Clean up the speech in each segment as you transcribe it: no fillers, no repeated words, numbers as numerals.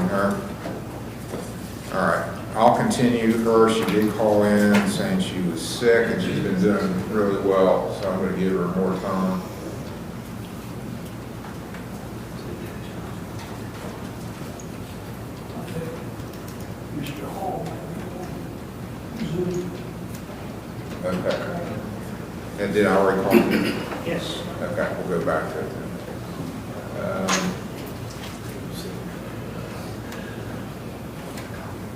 her. All right, I'll continue her. She did call in saying she was sick and she's been doing really well, so I'm going to give her more time. Mr. Hall. Okay. And did I already call you? Yes. Okay, we'll go back to it then.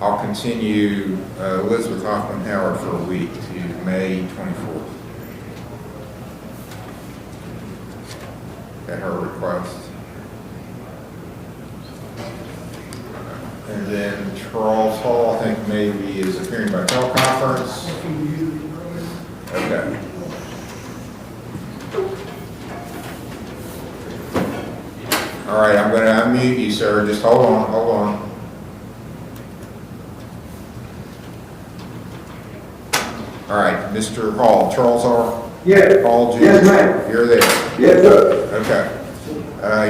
I'll continue Elizabeth Hoffman Howard for a week to May 24th. At her request. And then Charles Hall, I think maybe is appearing by teleconference. Okay. All right, I'm going to unmute you, sir. Just hold on, hold on. All right, Mr. Hall, Charles Hall? Yes. Hall Jr. Yes, ma'am. You're there? Yes, sir. Okay.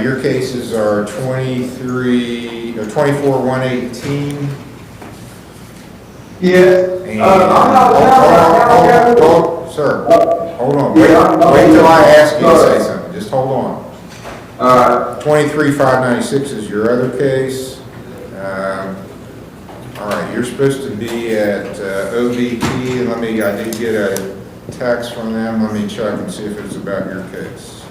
Your cases are 24-118. Yes. And I'm not hold, sir, hold on. Wait, Yeah, wait till I ask you to sorry. say something. Just hold on. 23-596 is your other case. All right, you're supposed to be at OVP, and I did get a text from them. Let me check and see if it's about your case.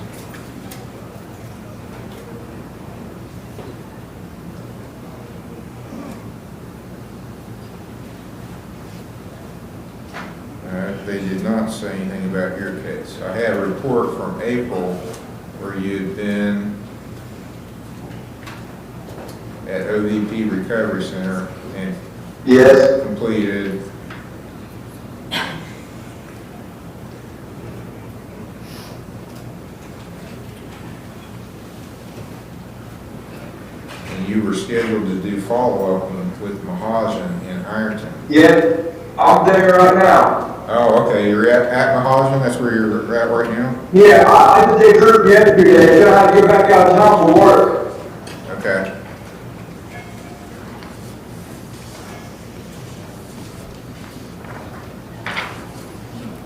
They did not say anything about your case. I had a report from April where you had been at OVP Recovery Center and Yes. completed and you were scheduled to do follow-up with Mahajan in Ironton. Yes. I'm there right now. Oh, okay, you're at Mahajan, that's where you're at right now? Yeah, I did a group yesterday. Then I had to go back out of town for work. Okay.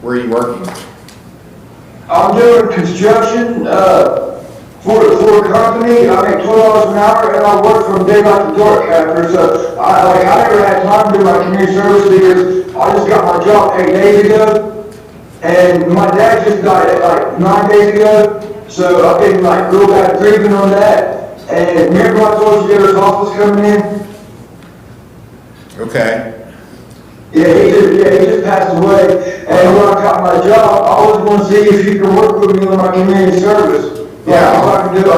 Where are you working? I'm doing construction for a company. I make $12 an hour, and I work from daylight to dark after. So I never had time to do my community service because I just got my job 8 days ago, and my dad just died like 9 days ago. So I've been like real bad grieving on that. And remember I told you there was office coming in? Okay. Yeah, he just passed away. And when I got my job, I was going to see if you could work with me on my community service. Yeah, If I can do it.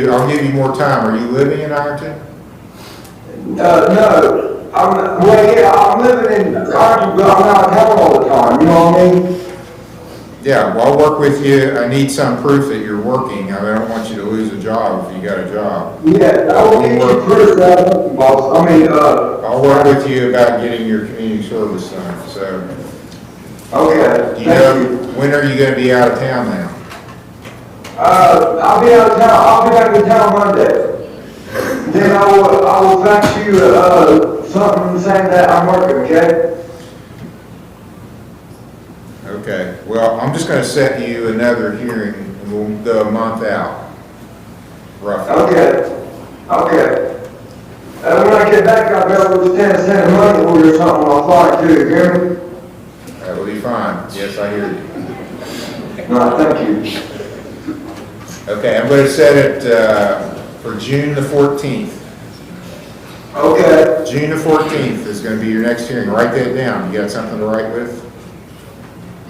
I'll give you more time. Are you living in Ironton? No, I'm living in Ironton, but I'm out of town all the time, you know what I mean? Yeah, well, I'll work with you. I need some proof that you're working. I don't want you to lose a job if you got a job. Yeah, I will get you proof that, boss. I'll work with you about getting your community service done, so. Okay, Do you thank know, you. when are you gonna be out of town now? I'll be out of town, I'll be back in town Monday. Then I will fax you, something saying that I'm working, okay? Okay, well, I'm just gonna set you another hearing, and we'll go a month out, roughly. Okay. When I get back, I'll be able to send a money order or something, I'll fly too, you hear me? That will be fine. Yes, I hear you. No, thank you. Okay, I'm gonna set it, for June the 14th. Okay. June the 14th is gonna be your next hearing. Write that down. You got something to write with?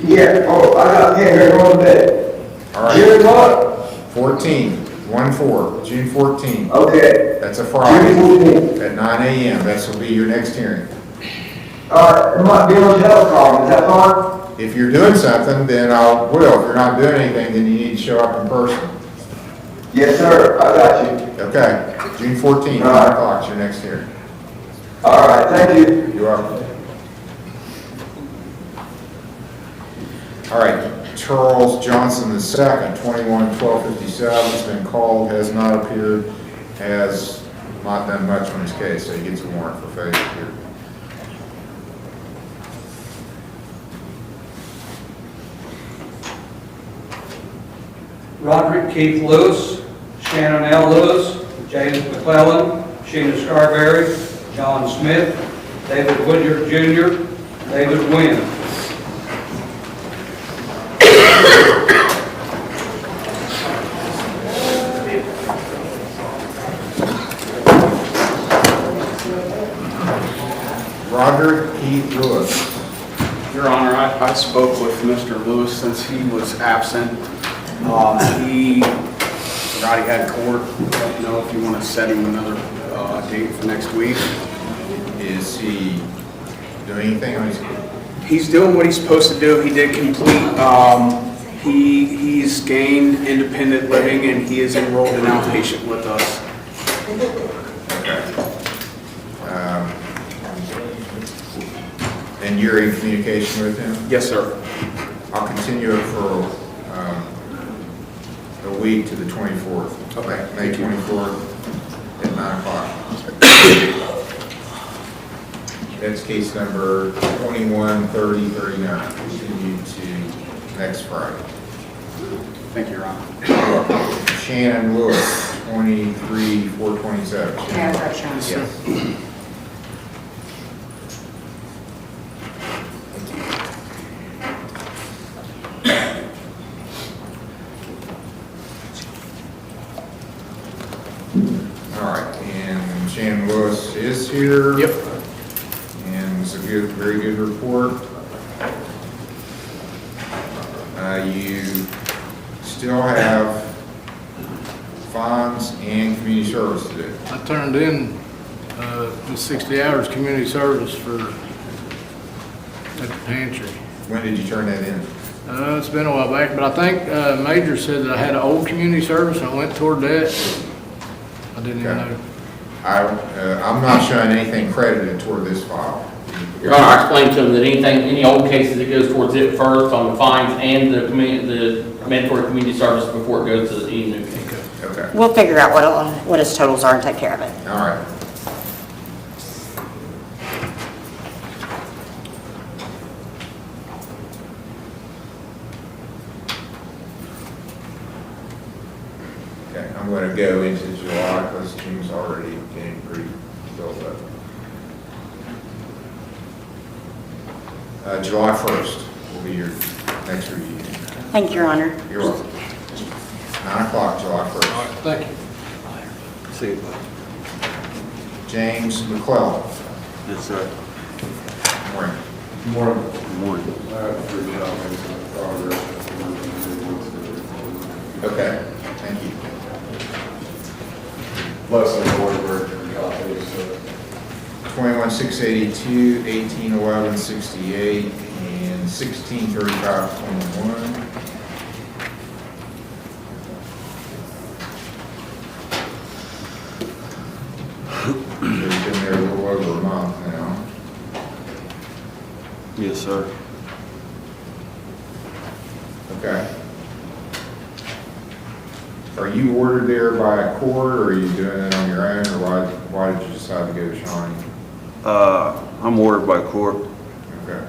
Yeah, I got pen here on the bed. All right. June what? 14, June 14th. Okay. That's a Friday June 14th. at 9 a.m. This will be your next hearing. It might be on telecom, is that fine? If you're doing something, then I will. If you're not doing anything, then you need to show up in person. Yes, sir, I got you. Okay, June 14th, 9 All right. o'clock is your next hearing. All right, thank you. You're welcome. All right, Charles Johnson II, 21-1257, has been called, has not appeared, has not done much on his case, so he gets a warrant for failure here. Roderick Keith Lewis, Shannon L. Lewis, James McClellan, Sheena Scarberry, John Smith, David Woodard Jr., David Wynn. Roderick Keith Lewis. Your Honor, I spoke with Mr. Lewis since he was absent. He forgot he had court. Don't know if you want to set him another date for next week. Is he doing anything on his case? He's doing what he's supposed to do. He did complete, he's gained independent living and he is enrolled in outpatient with us. Okay. And you're in communication with him? Yes, sir. I'll continue it for a week to the 24th. Okay. May 24th at 9 o'clock. That's case number 213039. Continue to next Friday. Thank you, Your Honor. Shannon Lewis, 23427. Yeah, that's Shannon. Yes. All right, and Shannon Lewis is here. Yep. And it's a good, very good report. You still have fines and community service to do. I turned in the 60 hours community service for at the pantry. When did you turn that in? It's been a while back, but I think Major said that I had an old community service and I went toward that. I didn't even Okay. know. I'm not showing anything credited toward this file. Your Honor, I explained to him that any old cases, it goes towards it first on the fines and the mandatory community service before it goes to any new case. Okay, We'll figure out what his totals are and take care of it. all right. Okay, I'm going to go into July because June's already getting pretty filled up. July 1st will be your next review. Thank you, Your Honor. You're welcome. 9 o'clock, July 1st. All right, thank you. See you. James McClellan. Yes, sir. Morning. Morning. Okay, thank you. Less than 40 copies. 21,682, 1811, 68, and 1635, 21. They've been there a little over a month now. Yes, sir. Okay. Are you ordered there by a court, or are you doing it on your own, or why did you decide to go to Shawnee? I'm ordered by court. Okay.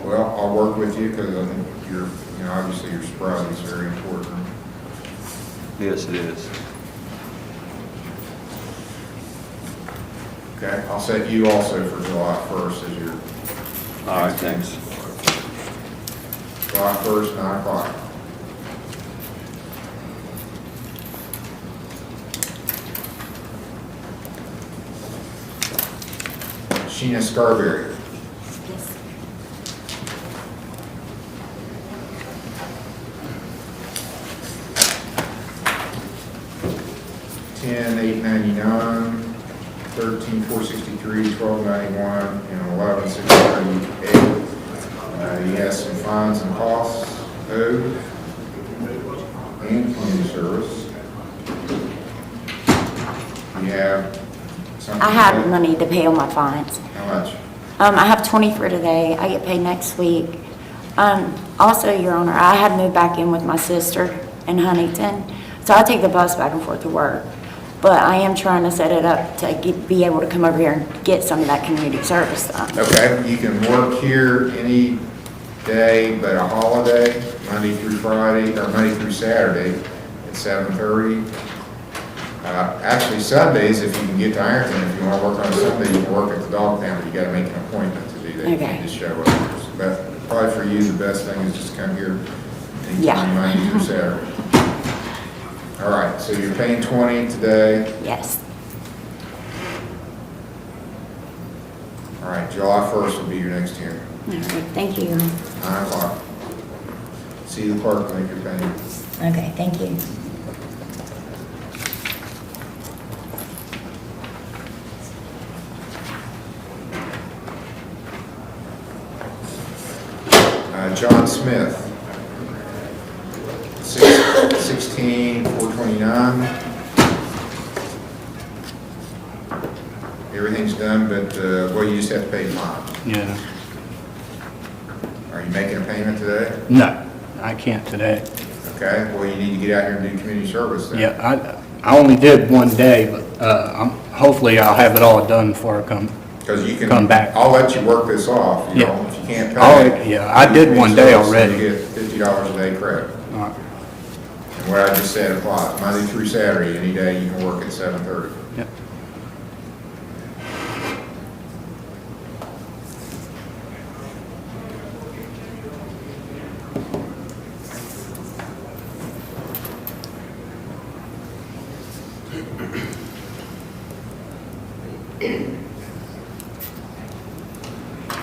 Well, I'll work with you because I think obviously your sobriety is very important. Yes, it is. Okay, I'll set you also for July 1st as your, All right, thanks. July 1st, 9 o'clock. Sheena Scarberry. Yes. $10,899, $13,463, $12.91, and $11,638. You have some fines and costs owed and community service. You have something. I have money to pay all my fines. How much? I have 20 for today. I get paid next week. Also, Your Honor, I had moved back in with my sister in Huntington, so I take the bus back and forth to work. but I am trying to set it up to be able to come over here and get some of that community service done. Okay, you can work here any day but a holiday, Monday through Friday, or Monday through Saturday at 7:30. Actually, Sundays, if you can get to Ironton, if you want to work on a Sunday, you can work at the dog pound, but you got to make an appointment to do that. You Okay. can't just show up. But probably for you, the best thing is just come here Yeah. anytime, Monday through Saturday. All right, so you're paying 20 today. Yes. All right, July 1st will be your next hearing, All right, thank you. 9 o'clock. See the clerk, make your payment. Okay, thank you. John Smith, 16,429. Everything's done, but, well, you just have to pay fine. Yeah, Are you making a payment today? no, I can't today. Okay, well, you need to get out here and do community service then. Yeah, I only did one day, but hopefully I'll have it all done before I come. Because you can. Come back. I'll let you work this off, you Yeah. know, if you can't pay. Oh, yeah, I did one day You already. get $50 a day credit. All right. And what I just said applies, Monday through Saturday, any day you can work at 7:30. Yep.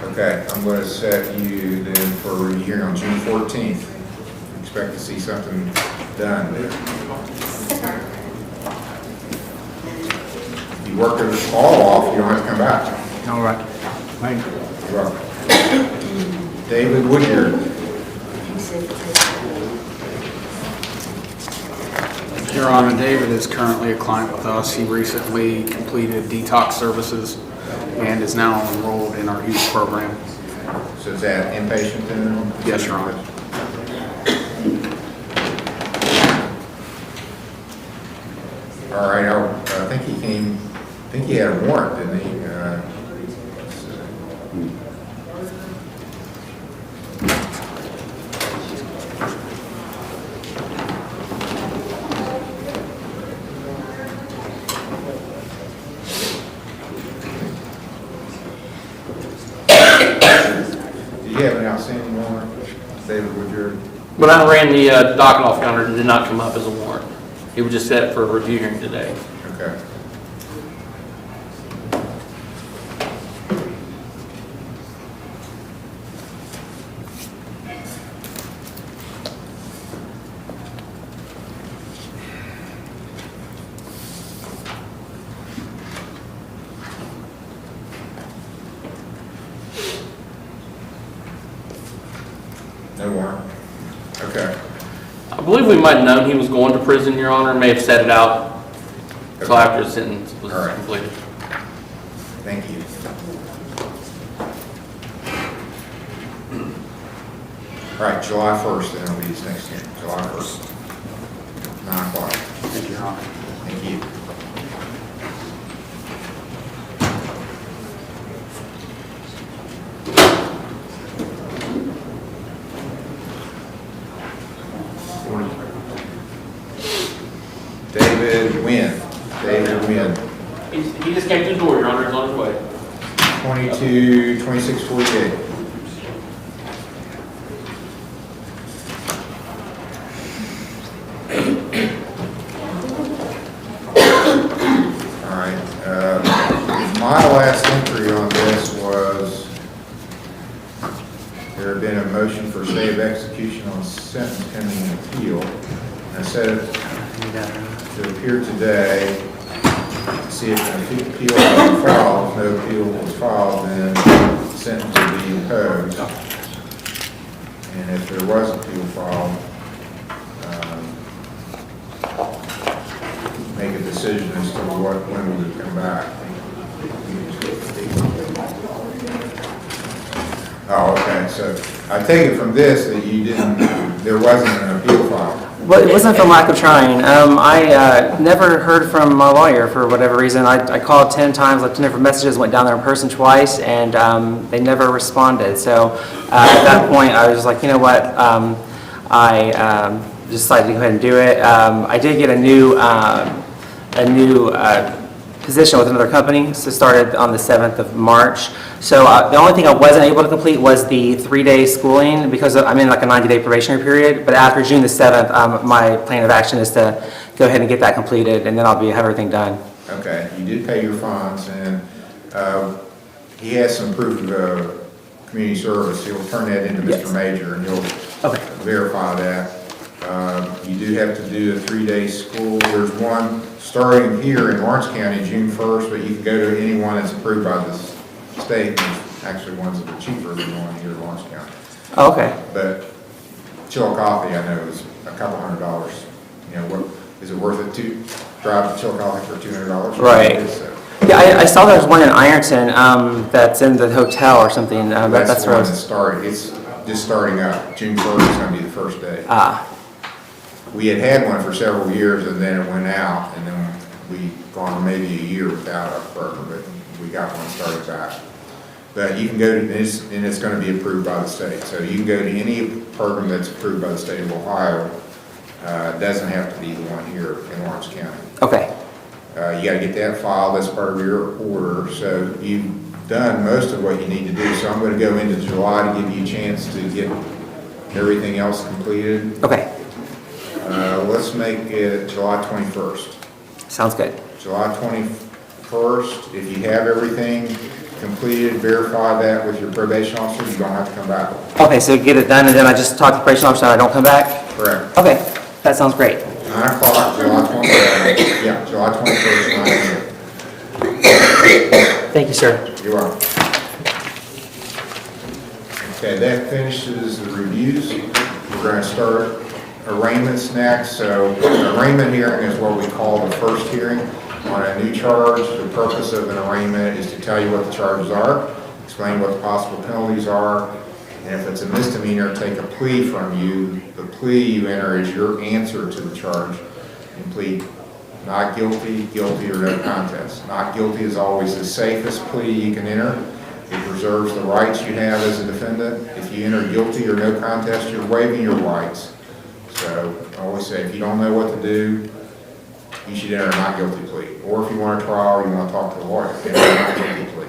Okay, I'm going to set you then for a hearing on June 14th. Expect to see something done. If you work it all off, you don't have to come back. All right. Thank you. You're welcome. David Woodyard. Your Honor, David is currently a client with us. He recently completed detox services and is now enrolled in our youth program. So is that inpatient then? Yes, Your Honor. All right, I think I think he had a warrant, didn't he? Do you have an outstanding warrant, David Woodyard? When I ran the docket off yonder, it did not come up as a warrant. It was just set for a review hearing today. Okay. No warrant? Okay. I believe we might have known he was going to prison, Your Honor, may have set it out until after his sentence was All right. completed. Thank you. All right, July 1st, then will be his next hearing, July 1st, 9 o'clock. Thank you, Your Honor. Thank you. David Wynn. David Wynn, He just came to the door, Your Honor, he's on his way. 2648. All right, my last entry on this was there had been a motion for stay of execution on sentence pending an appeal. And I said it to appear today, to see if an appeal was filed. If no appeal was filed, then the sentence would be imposed. And if there was an appeal filed, make a decision as to when we would come back. Oh, okay, so I take it from this that you didn't, there wasn't an appeal filed. Well, it wasn't from lack of trying. I never heard from my lawyer for whatever reason. I called 10 times, left 10 different messages, went down there in person twice, and they never responded. So at that point, I was like, you know what? I decided to go ahead and do it. I did get a new position with another company, so started on the 7th of March. So the only thing I wasn't able to complete was the 3-day schooling because I'm in like a 90-day probationary period. But after June the 7th, my plan of action is to go ahead and get that completed, and then I'll have everything done. Okay, you did pay your fines, and he has some proof of community service. He'll turn that into Yes. Mr. Major, and he'll Okay. verify that. You do have to do a 3-day school. There's one starting here in Lawrence County, June 1st, but you can go to any one that's approved by the state. There's actually ones that are cheaper than the one here in Lawrence County. Oh, okay. But Chillicothe, I know, is a couple $100. You know, what, is it worth it to drive to Chillicothe for $200? Right. So, Yeah, I saw there's one in Ironton that's in the hotel or something. that's the where I one that was. started. It's just starting up. June 1st is going to be the first day. We had one for several years, and then it went out, and then we gone maybe a year without a program, but we got one started back. But you can go to this, and it's going to be approved by the state. So you can go to any program that's approved by the state of Ohio. It doesn't have to be the one here in Lawrence County. Okay. You got to get that filed as part of your order. So you've done most of what you need to do. So I'm going to go into July to give you a chance to get everything else completed. Okay. Let's make it July 21st. Sounds good. July 21st, if you have everything completed, verify that with your probation officer, you don't have to come back. Okay, so get it done, and then I just talk to the probation officer and I don't come back? Correct. Okay, that sounds great. 9 o'clock, July 21st. Yeah, July 21st, 9 a.m. Thank you, sir. You're welcome. Okay, that finishes the reviews. We're going to start arraignments next. So an arraignment hearing is what we call the first hearing on a new charge. The purpose of an arraignment is to tell you what the charges are, explain what the possible penalties are, and if it's a misdemeanor, take a plea from you. The plea you enter is your answer to the charge. You plead not guilty, guilty, or no contest. Not guilty is always the safest plea you can enter. It preserves the rights you have as a defendant. If you enter guilty or no contest, you're waiving your rights. So I always say, if you don't know what to do, you should enter a not guilty plea. Or if you want a trial or you want to talk to a lawyer, enter a not guilty plea.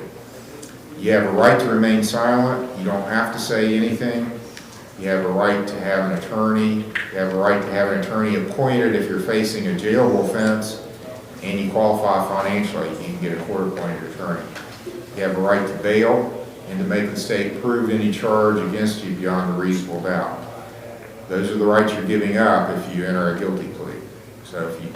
You have a right to remain silent. You don't have to say anything. You have a right to have an attorney. You have a right to have an attorney appointed if you're facing a jailable offense and you qualify financially. You can get a court-appointed attorney. You have a right to bail and to make the state prove any charge against you beyond a reasonable doubt. Those are the rights you're giving up if you enter a guilty plea. So if you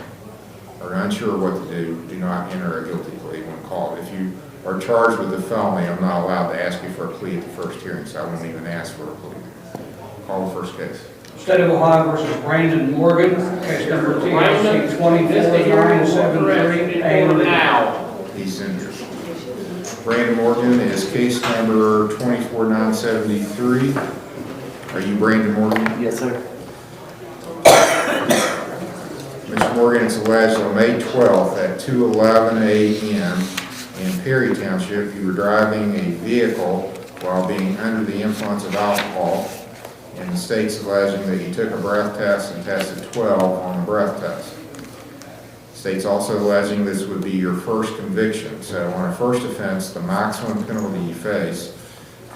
are unsure what to do, do not enter a guilty plea when called. If you are charged with a felony, I'm not allowed to ask you for a plea at the first hearing, so I won't even ask for a plea. Call the first case. State of Ohio versus Brandon Morgan, case number THC 24973. Now. He's injured. Brandon Morgan is case number 24973. Are you Brandon Morgan? Yes, sir. Mr. Morgan, it's alleged on May 12th at 2:11 a.m. in Perry Township, you were driving a vehicle while being under the influence of alcohol, and the state's alleging that you took a breath test and tested 12 on the breath test. The state's also alleging this would be your first conviction. So on a first offense, the maximum penalty you face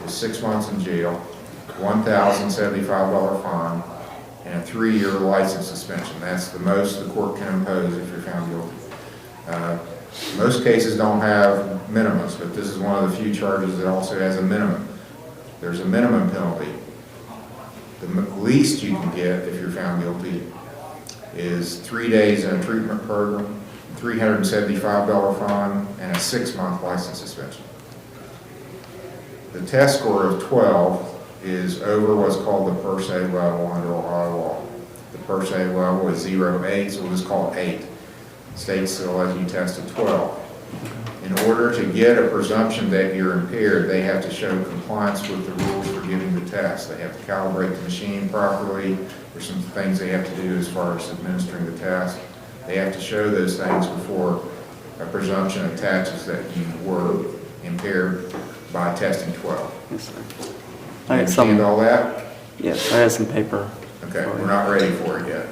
is 6 months in jail, $1,075 fine, and a 3-year license suspension. That's the most the court can impose if you're found guilty. Most cases don't have minimums, but this is one of the few charges that also has a minimum. There's a minimum penalty. The least you can get if you're found guilty is 3 days in a treatment program, $375 fine, and a 6-month license suspension. The test score of 12 is over what's called the per se level under Ohio law. The per se level is 0 to 8, so we'll just call it 8. States still let you test at 12. In order to get a presumption that you're impaired, they have to show compliance with the rules for giving the test. They have to calibrate the machine properly. There's some things they have to do as far as administering the test. They have to show those things before a presumption attaches that you were impaired by testing 12. Yes, sir. You understand all that? Yes, I have some paper. Okay, we're not ready for it yet.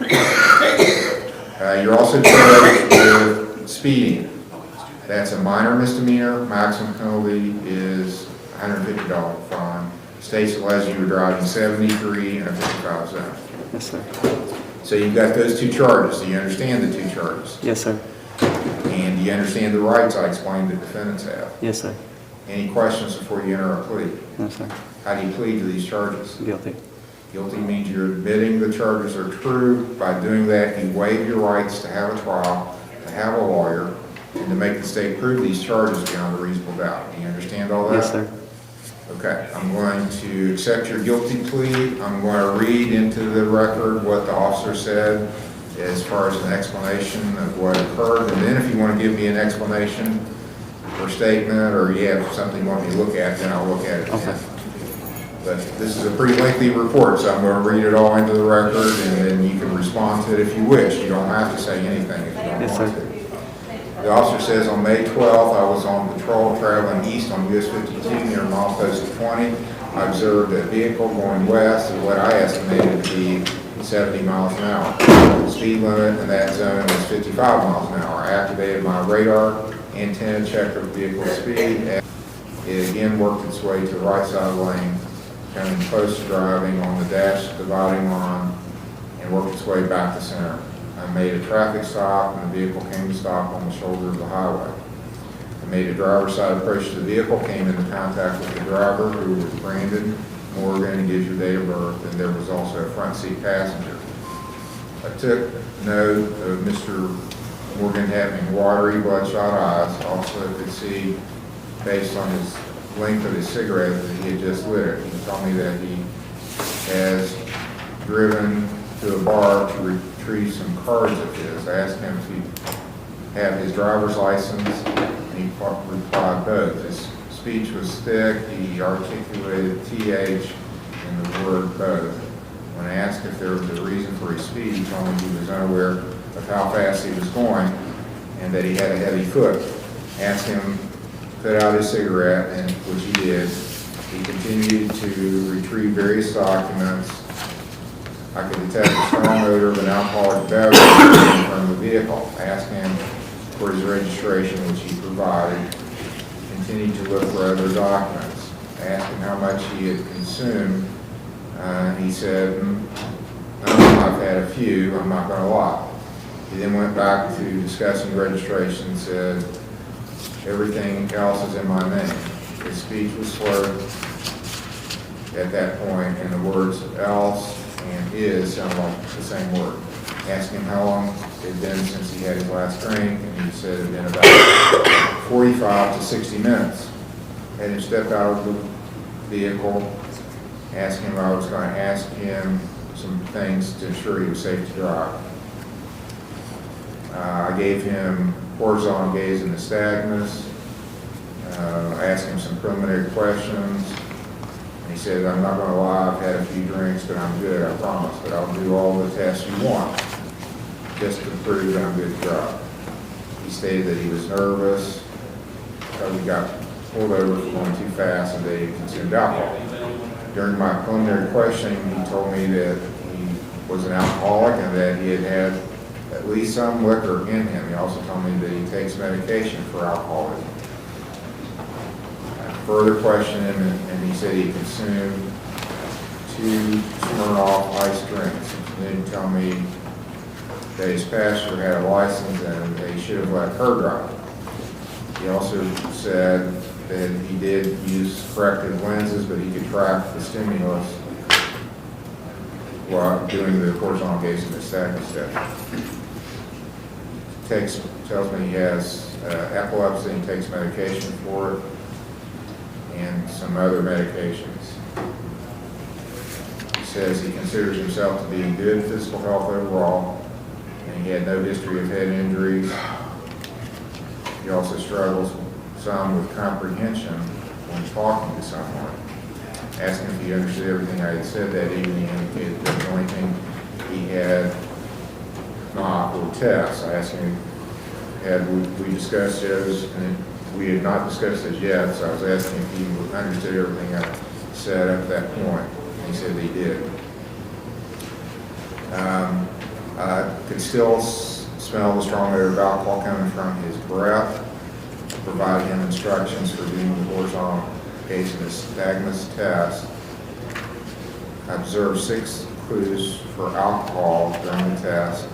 You're also charged with speeding. That's a minor misdemeanor. Maximum penalty is $150 fine. States allows you to drive in 73 and a 55 zone. Yes, sir. So you've got those two charges. Do you understand the two charges? Yes, sir. And do you understand the rights I explained the defendants have? Yes, sir. Any questions before you enter a plea? No, sir. How do you plead to these charges? Guilty. Guilty means you're admitting the charges are true. By doing that, you waive your rights to have a trial, to have a lawyer, and to make the state prove these charges beyond a reasonable doubt. Do you understand all that? Yes, sir. Okay, I'm going to accept your guilty plea. I'm going to read into the record what the officer said as far as an explanation of what occurred. And then if you want to give me an explanation or statement, or you have something you want me to look at, then I'll look at it then. Okay. But this is a pretty lengthy report, so I'm going to read it all into the record, and then you can respond to it if you wish. You don't have to say anything if you don't Yes, want sir. to. The officer says on May 12th, I was on patrol traveling east on US 52 near milepost 20. I observed a vehicle going west at what I estimated to be 70 miles an hour. The speed limit in that zone was 55 miles an hour. I activated my radar antenna, checked the vehicle's speed, and it again worked its way to the right side of the lane, coming close to driving on the dash dividing line, and worked its way back to center. I made a traffic stop, and the vehicle came to stop on the shoulder of the highway. I made a driver's side approach to the vehicle, came into contact with the driver, who was Brandon Morgan, and gives your date of birth, and there was also a front seat passenger. I took note of Mr. Morgan having watery, bloodshot eyes. Also could see, based on his length of his cigarette, that he had just lit it. He told me that he has driven to a bar to retrieve some cards of his. I asked him if he had his driver's license, and he replied both. His speech was thick. He articulated TH in the word both. When I asked if there was a reason for his speed, he told me he was unaware of how fast he was going and that he had a heavy foot. I asked him to put out his cigarette, and which he did. He continued to retrieve various documents. I could detect a strong odor of an alcoholic beverage from the vehicle. I asked him for his registration, which he provided. Continued to look for other documents. I asked him how much he had consumed. He said, I've had a few, I'm not going to lie. He then went back to discussing registration and said, everything else is in my name. His speech was slurred at that point, and the words else and is sound like the same word. I asked him how long it had been since he had his last drink, and he said it had been about 45 to 60 minutes. I had him step out of the vehicle, asked him if I was going to ask him some things to ensure he was safe to drive. I gave him horizontal gaze and nystagmus. I asked him some preliminary questions. He said, I'm not going to lie, I've had a few drinks, but I'm good, I promise. But I'll do all the tests you want, just to prove that I'm good to drive. He stated that he was nervous because he got pulled over for going too fast and that he consumed alcohol. During my preliminary questioning, he told me that he was an alcoholic and that he had had at least some liquor in him. He also told me that he takes medication for alcoholism. I further questioned him, and he said he consumed 2 Smirnoff ice drinks. He didn't tell me that his pastor had a license and they should have let her drive. He also said that he did use corrective lenses, but he could track the stimulus while doing the horizontal gaze and nystagmus test. Tells me he has epilepsy and takes medication for it, and some other medications. He says he considers himself to be in good physical health overall, and he had no history of head injuries. He also struggles some with comprehension when talking to someone. Asking if he understood everything I had said that evening, indicated that the only thing he had not were tests. I asked him, had we discussed those, and we had not discussed those yet, so I was asking if he understood everything I said up to that point. And he said he did. I could still smell the strong odor of alcohol coming from his breath. Provided him instructions for doing the horizontal case of the nystagmus test. I observed 6 clues for alcohol during the test.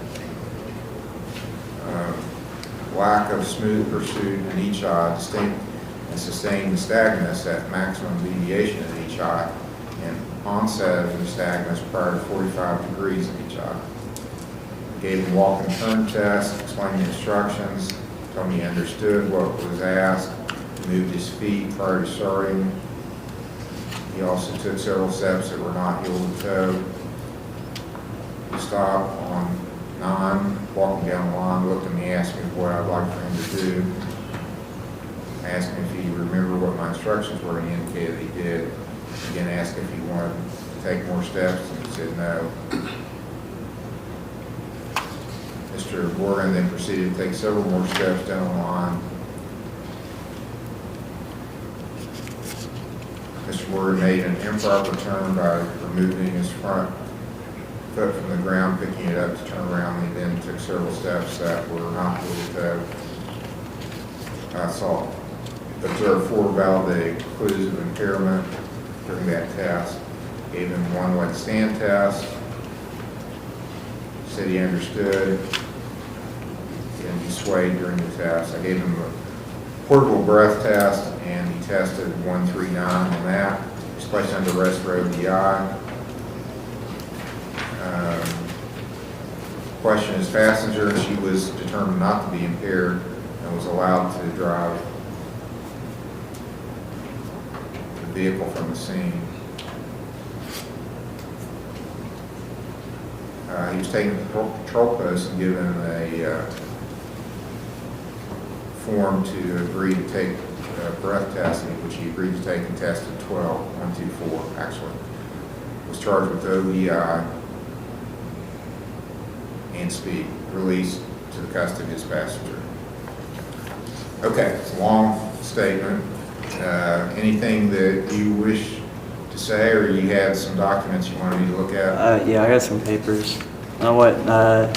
Lack of smooth pursuit in each eye, distinct and sustained nystagmus at maximum deviation in each eye, and onset of nystagmus prior to 45 degrees in each eye. Gave him walk and turn test, explained the instructions, told me he understood what was asked, moved his feet prior to starting. He also took several steps that were not heel to toe. He stopped on 9, walking down the line, looked at me, asked me what I'd like for him to do. I asked him if he remembered what my instructions were, and he indicated he did. Again, asked if he wanted to take more steps, and he said no. Mr. Morgan then proceeded to take several more steps down the line. Mr. Morgan made an improper turn by removing his front foot from the ground, picking it up to turn around. He then took several steps that were not heel to toe. I saw, observed 4 validated clues of impairment during that test. Gave him 1 leg stand test. Said he understood. And he swayed during the test. I gave him a portable breath test, and he tested 139 on that. He was placed under arrest for ODI. Questioned his passenger, and she was determined not to be impaired and was allowed to drive the vehicle from the scene. He was taken to the patrol post and given a form to agree to take breath testing, which he agreed to take and tested 124 actually. Was charged with ODI and speed, released to the custody of his passenger. Okay, it's a long statement. Anything that you wish to say, or you had some documents you wanted me to look at? Yeah, I got some papers. You know what? I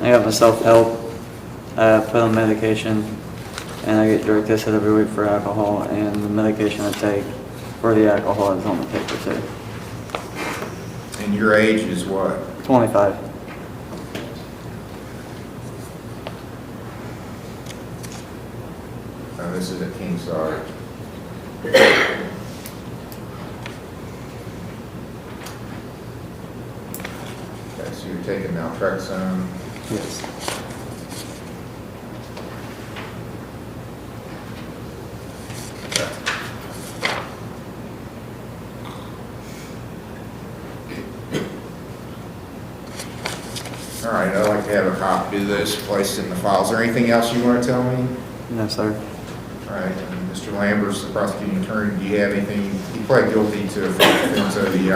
got my self-help, put on medication, and I get drug tested every week for alcohol, and the medication I take for the alcohol is on the paper too. And your age is what? 25. This is at King's Daughter. Okay, so you're taking naltrexone. Yes. All right, I'd like to have a copy of this placed in the file. Is there anything else you want to tell me? No, sir. All right, and Mr. Lambert, the prosecuting attorney, do you have anything? You pled guilty to a offense of the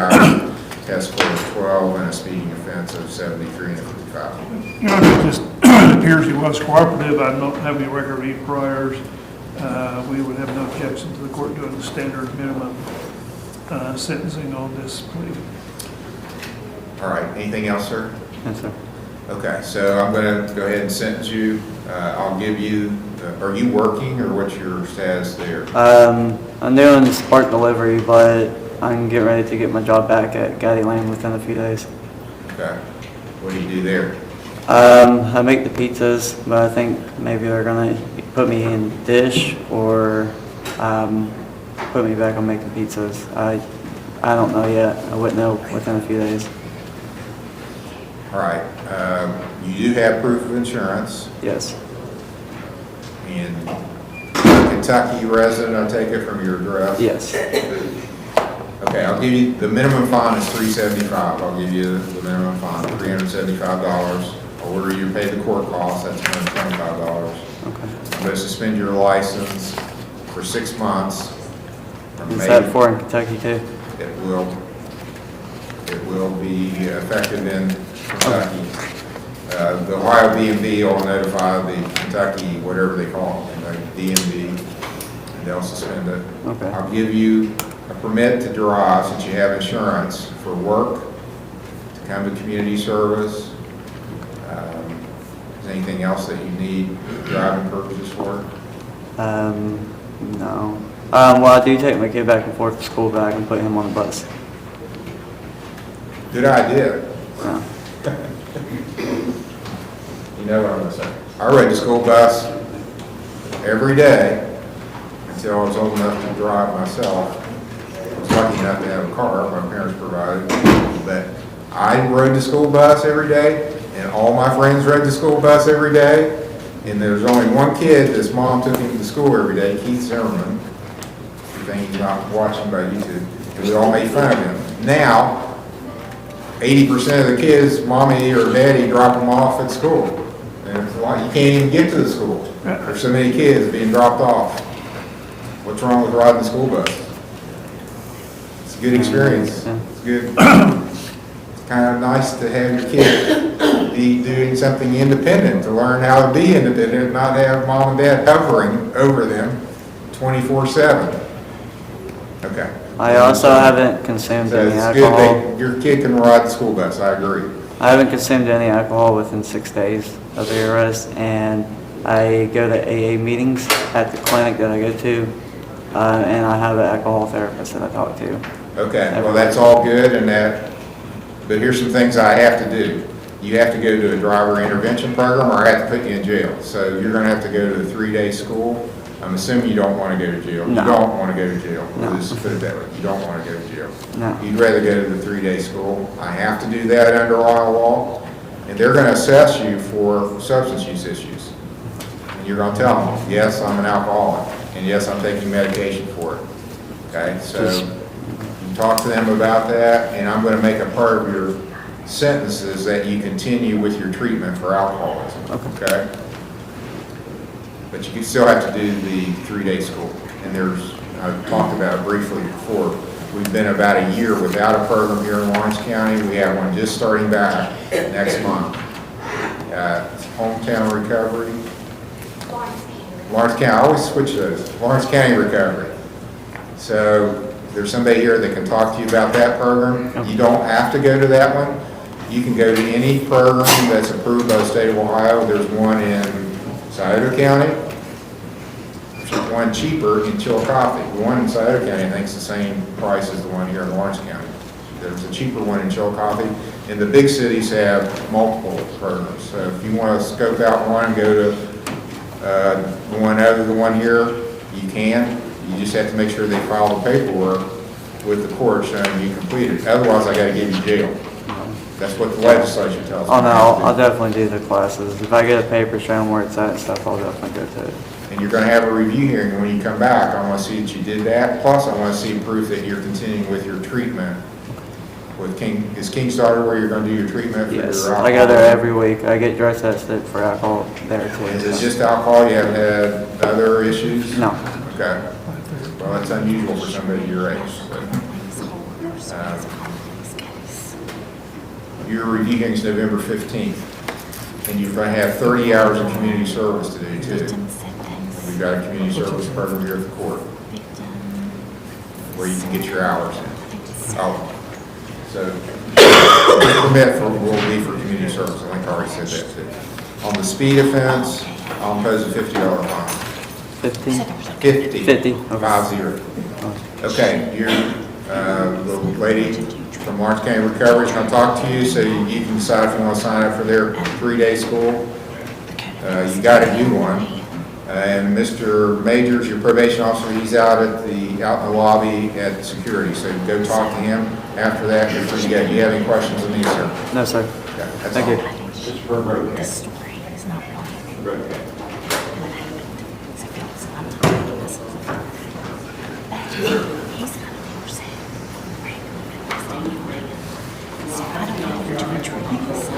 test score of 12 and a speeding offense of 73 and 55. You know, it just it appears he was cooperative. I don't have any record of any priors. We would have no objection to the court doing the standard minimum sentencing on this plea. All right, anything else, sir? Yes, sir. Okay, so I'm going to go ahead and sentence you. I'll give you, are you working or what's your status there? I'm doing Spark delivery, but I'm getting ready to get my job back at Gaddy Lane within a few days. Okay, what do you do there? I make the pizzas, but I think maybe they're gonna put me in dish or put me back on making pizzas. I don't know yet. I wouldn't know within a few days. All right, you do have proof of insurance. Yes. And you're a Kentucky resident, I take it from your address? Yes. Okay, I'll give you, the minimum fine is $375. I'll give you the minimum fine, $375. I'll order you to pay the court costs, that's $125. Okay. I'm going to suspend your license for 6 months. Or Is maybe that for in Kentucky too? It will be effective in Kentucky. The Ohio DMV will notify the Kentucky, whatever they call it, the DMV, and they'll suspend it. Okay. I'll give you a permit to drive since you have insurance for work, to come to community service. Is there anything else that you need driving purposes for? No. Well, I do take my kid back and forth to school, but I can put him on the bus. Good idea. No. You know what I'm gonna say. I rode the school bus every day until I was old enough to drive myself. I was lucky enough to have a car, my parents provided, but I rode the school bus every day, and all my friends rode the school bus every day, and there was only one kid that's mom took him to school every day, Keith Zimmerman. I think he's not watching by YouTube, and we all made fun of him. Now, 80% of the kids, mommy or daddy drop them off at school. And it's a lot, you can't even get to the school. There's so many kids being dropped off. What's wrong with riding the school bus? It's a good experience. It's good. It's kind of nice to have your kid be doing something independent, to learn how to be independent, not have mom and dad hovering over them 24/7. Okay. I also haven't consumed So any it's alcohol. good that your kid can ride the school bus, I agree. I haven't consumed any alcohol within 6 days of the arrest, and I go to AA meetings at the clinic that I go to, and I have an alcohol therapist that I talk to. Okay, well, that's all good and that, but here's some things I have to do. You have to go to a driver intervention program or I have to put you in jail. So you're gonna have to go to a 3-day school. I'm assuming you don't wanna go to jail. No. You don't wanna go to jail. No. Let's just put it that way. You don't wanna go to jail. No. You'd rather go to the 3-day school. I have to do that under Ohio law. And they're gonna assess you for substance use issues. And you're gonna tell them, yes, I'm an alcoholic, and yes, I'm taking medication for it. Okay, so you talk to them about that, and I'm gonna make a part of your sentences that you continue with your treatment for alcoholism. Okay? But you can still have to do the 3-day school. And I've talked about it briefly before. We've been about a year without a program here in Lawrence County. We have one just starting back next month. It's Hometown Recovery. Lawrence County, I always switch those. Lawrence County Recovery. So there's somebody here that can talk to you about that program. You don't have to go to that one. You can go to any program that's approved by the state of Ohio. There's one in Scioto County. There's one cheaper in Chillicothe. The one in Scioto County, I think, is the same price as the one here in Lawrence County. There's a cheaper one in Chillicothe, and the big cities have multiple programs. So if you want to scope out one, go to one other than one here, you can. You just have to make sure they file the paperwork with the court showing you completed. Otherwise, I got to give you jail. That's what the legislature tells me. Oh no, I'll definitely do the classes. If I get a paper showing where it's at and stuff, I'll definitely go to it. And you're going to have a review hearing, and when you come back, I want to see that you did that. Plus, I want to see proof that you're continuing with your treatment with King. Is King's Daughter where you're going to do your treatment for Yes, your alcohol? I go there every week. I get drug tested for alcohol there Is too. it just alcohol? You haven't had other issues? No. Okay. Well, that's unusual for somebody your age. But, your review hearing is November 15th, and you're going to have 30 hours of community service to do too. We've got a community service program here at the court where you can get your hours in. Oh, so the permit will be for community service. I think I already said that too. On the speed offense, I'll impose a $50 fine. 15? 50. 50. 50. Okay, you're, the lady from Lawrence County Recovery is going to talk to you, so you can decide if you want to sign up for their 3-day school. You got to do one. And Mr. Majors, your probation officer, he's out in the lobby at security, so go talk to him. After that, you're free to go. Do you have any questions of me, sir? No, sir. Okay, that's Thank all. you. Just for a road The test. story is not really. Road test. He's got a horse head. So I don't know which one to release.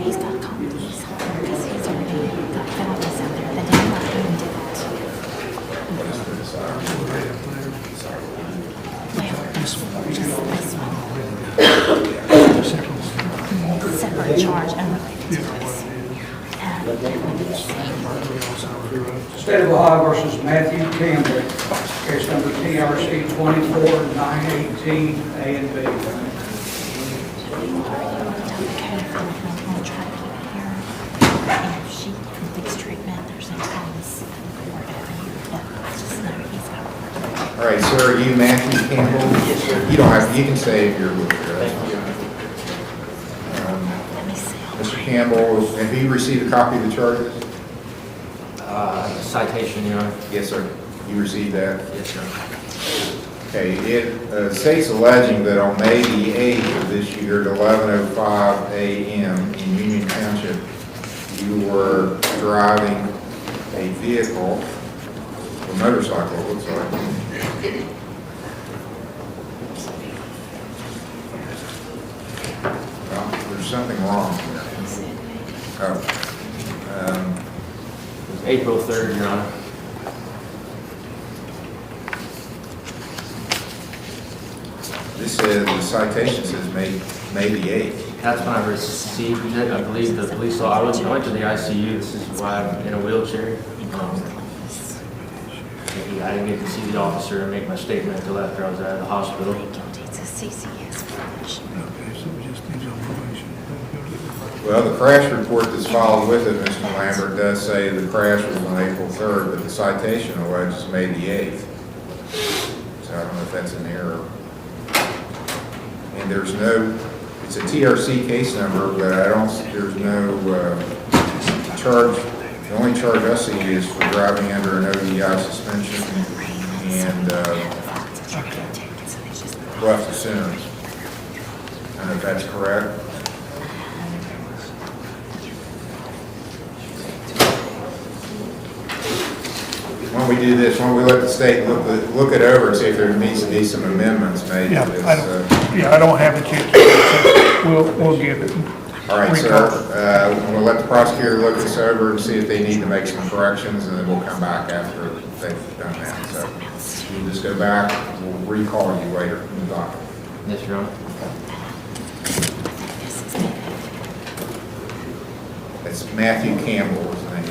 He's got copies because he's already got felonies out there that didn't want him to State of Ohio versus Matthew Campbell, case number TRC 24918, A and B. And if she completes treatment, there's no promise or All right, sir, are you Matthew Campbell? Yes, sir. You don't have, you can say if you're with her. Mr. Campbell, have you received a copy of the charges? Citation, Your Honor. Yes, sir. You received that? Yes, sir. Okay, it states alleging that on May the 8th of this year at 11:05 a.m. in Union Township, you were driving a vehicle, a motorcycle, it looks like. Well, there's something wrong here. Oh. April 3rd, Your Honor. This says, the citation says May the 8th. That's when I received it. I believe the police saw, I went to the ICU. This is why I'm in a wheelchair. I didn't get to see the officer and make my statement until after I was out of the hospital. Well, the crash report that's followed with it, Mr. Lambert, does say the crash was on April 3rd, but the citation alleges May the 8th. So I don't know if that's an error. And there's no, it's a TRC case number, but I don't, there's no charge. The only charge I see is for driving under an ODI suspension and left the center. I don't know if that's correct. Why don't we do this, why don't we let the state look it over and see if there needs to be some amendments made to Yeah, this. I don't have it yet. We'll give it. All right, sir, we'll let the prosecutor look this over and see if they need to make some corrections, and then we'll come back after they've done that. So we'll just go back, we'll recall you later in the docket. Yes, Your Honor. It's Matthew Campbell, his name.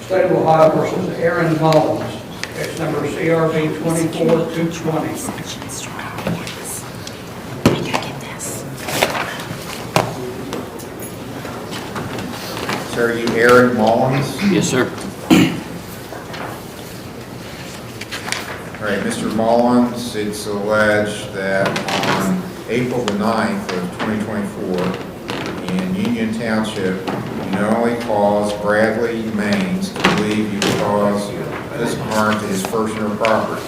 State of Ohio versus Aaron Mullins, case number CRB 24220. Sir, are you Aaron Mullins? Yes, sir. All right, Mr. Mullins, it's alleged that on April the 9th of 2024, in Union Township, you knowingly caused Bradley Maines to believe you caused physical harm to his person or property.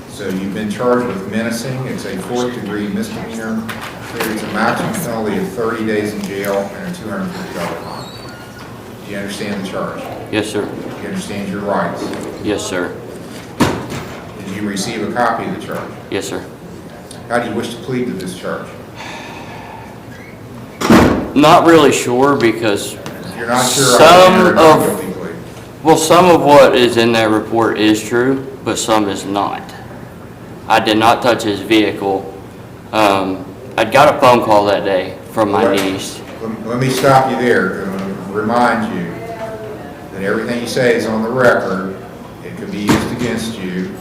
So you've been charged with menacing. It's a 4th-degree misdemeanor. Carries a maximum penalty of 30 days in jail and a $250 fine. Do you understand the charge? Yes, sir. Do you understand your rights? Yes, sir. Did you receive a copy of the charge? Yes, sir. How do you wish to plead to this charge? Not really sure because If you're not sure, some I'll enter a not guilty plea. well, some of what is in that report is true, but some is not. I did not touch his vehicle. I'd got a phone call that day from my niece. Let me stop you there to remind you that everything you say is on the record. It could be used against you.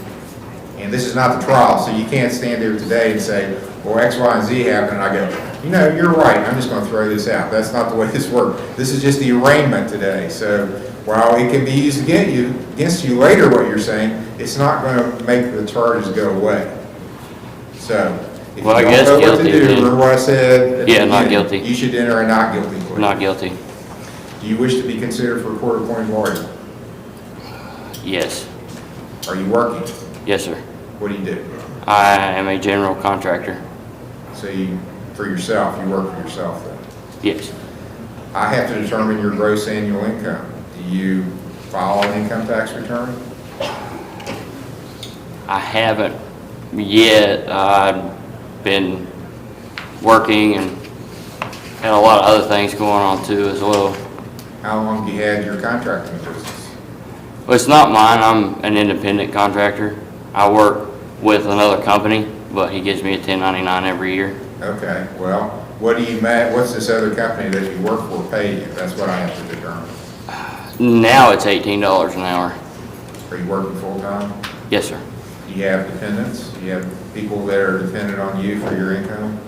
And this is not the trial, so you can't stand there today and say, well, X, Y, and Z happened, and I go, you know, you're right, I'm just going to throw this out. That's not the way this works. This is just the arraignment today. So while it can be used against you later, what you're saying, it's not going to make the charges go away. So if Well, I you guess don't know what to guilty, do, then. remember what I said? at the Yeah, not beginning, guilty. You should enter a not guilty plea. Not guilty. Do you wish to be considered for a court-appointed lawyer? Yes. Are you working? Yes, sir. What do you do? I am a general contractor. So you, for yourself, you work for yourself then? Yes. I have to determine your gross annual income. Do you file an income tax return? I haven't yet. I've been working and had a lot of other things going on too as well. How long have you had your contracting business? Well, it's not mine. I'm an independent contractor. I work with another company, but he gives me a 1099 every year. Okay, well, what's this other company that you work for pay you? That's what I have to determine. Now it's $18 an hour. Are you working full-time? Yes, sir. Do you have dependents? Do you have people that are dependent on you for your income?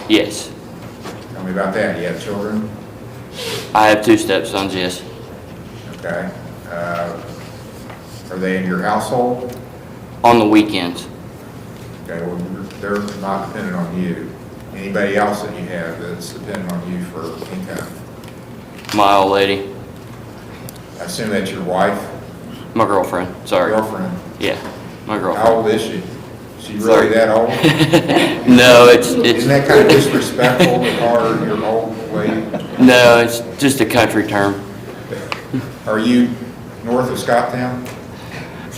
Yes. Tell me about that. Do you have children? I have 2 stepsons, yes. Okay. Are they in your household? On the weekends. Okay, well, they're not dependent on you. Anybody else that you have that's dependent on you for income? My old lady, I assume that's your wife? my girlfriend, sorry. Girlfriend? Yeah, my How girlfriend. old is she? Is she really Sorry. that old? No, it's, Isn't that kind of disrespectful to call her your old lady? no, it's just a country term. Are you north of Scotttown?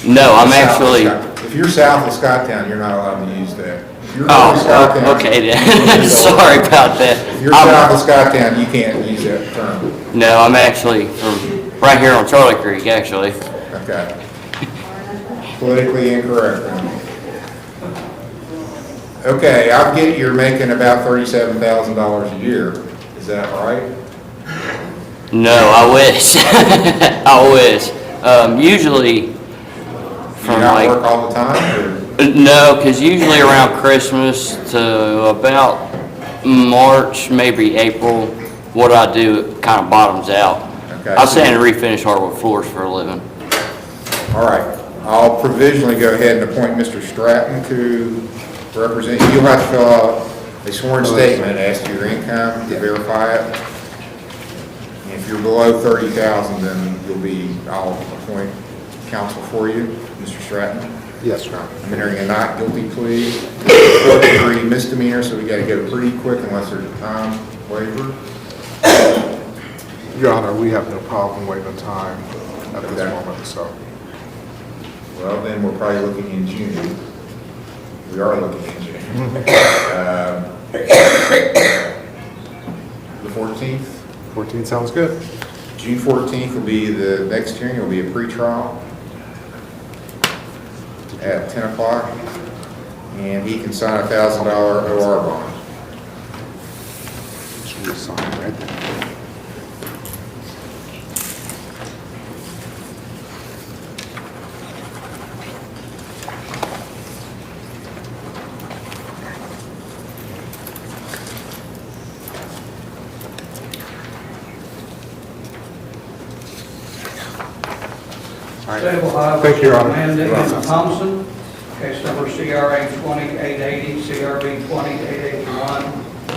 No, I'm South of actually, Scott- If you're south of Scotttown, you're not allowed to use that. If you're north of Scotttown- oh, okay then. Sorry about that. If you're south of Scotttown, you can't use that term. No, I'm actually from right here on Charlie Creek, actually. Okay. Politically incorrect then. Okay, I get you're making about $37,000 a year. Is that right? No, I wish. I wish. Usually Do you from not like, work all the time, or? no, because usually around Christmas to about March, maybe April, what I do, it kind of bottoms out. Okay. I sand and refinish hardwood floors for a living. All right, I'll provisionally go ahead and appoint Mr. Stratton to represent you. You'll have to fill out a sworn statement as to your income to verify it. And if you're below 30,000, then I'll appoint counsel for you, Mr. Stratton. Yes, Your Honor. I'm entering a not guilty plea, 4th-degree misdemeanor, so we gotta go pretty quick unless there's a time waiver. Your Honor, we have no problem waiving time at this Okay. moment, so. Well, then we're probably looking in June. We are looking in June. The 14th? 14 sounds good. June 14th will be the next hearing. It'll be a pretrial at 10 o'clock. And he can sign a $1,000 OR bond. Should we sign right there? Today we'll have Thank you, Your Honor. Amanda You're M. welcome. Thompson, case number CRA 20880, CRB 20881,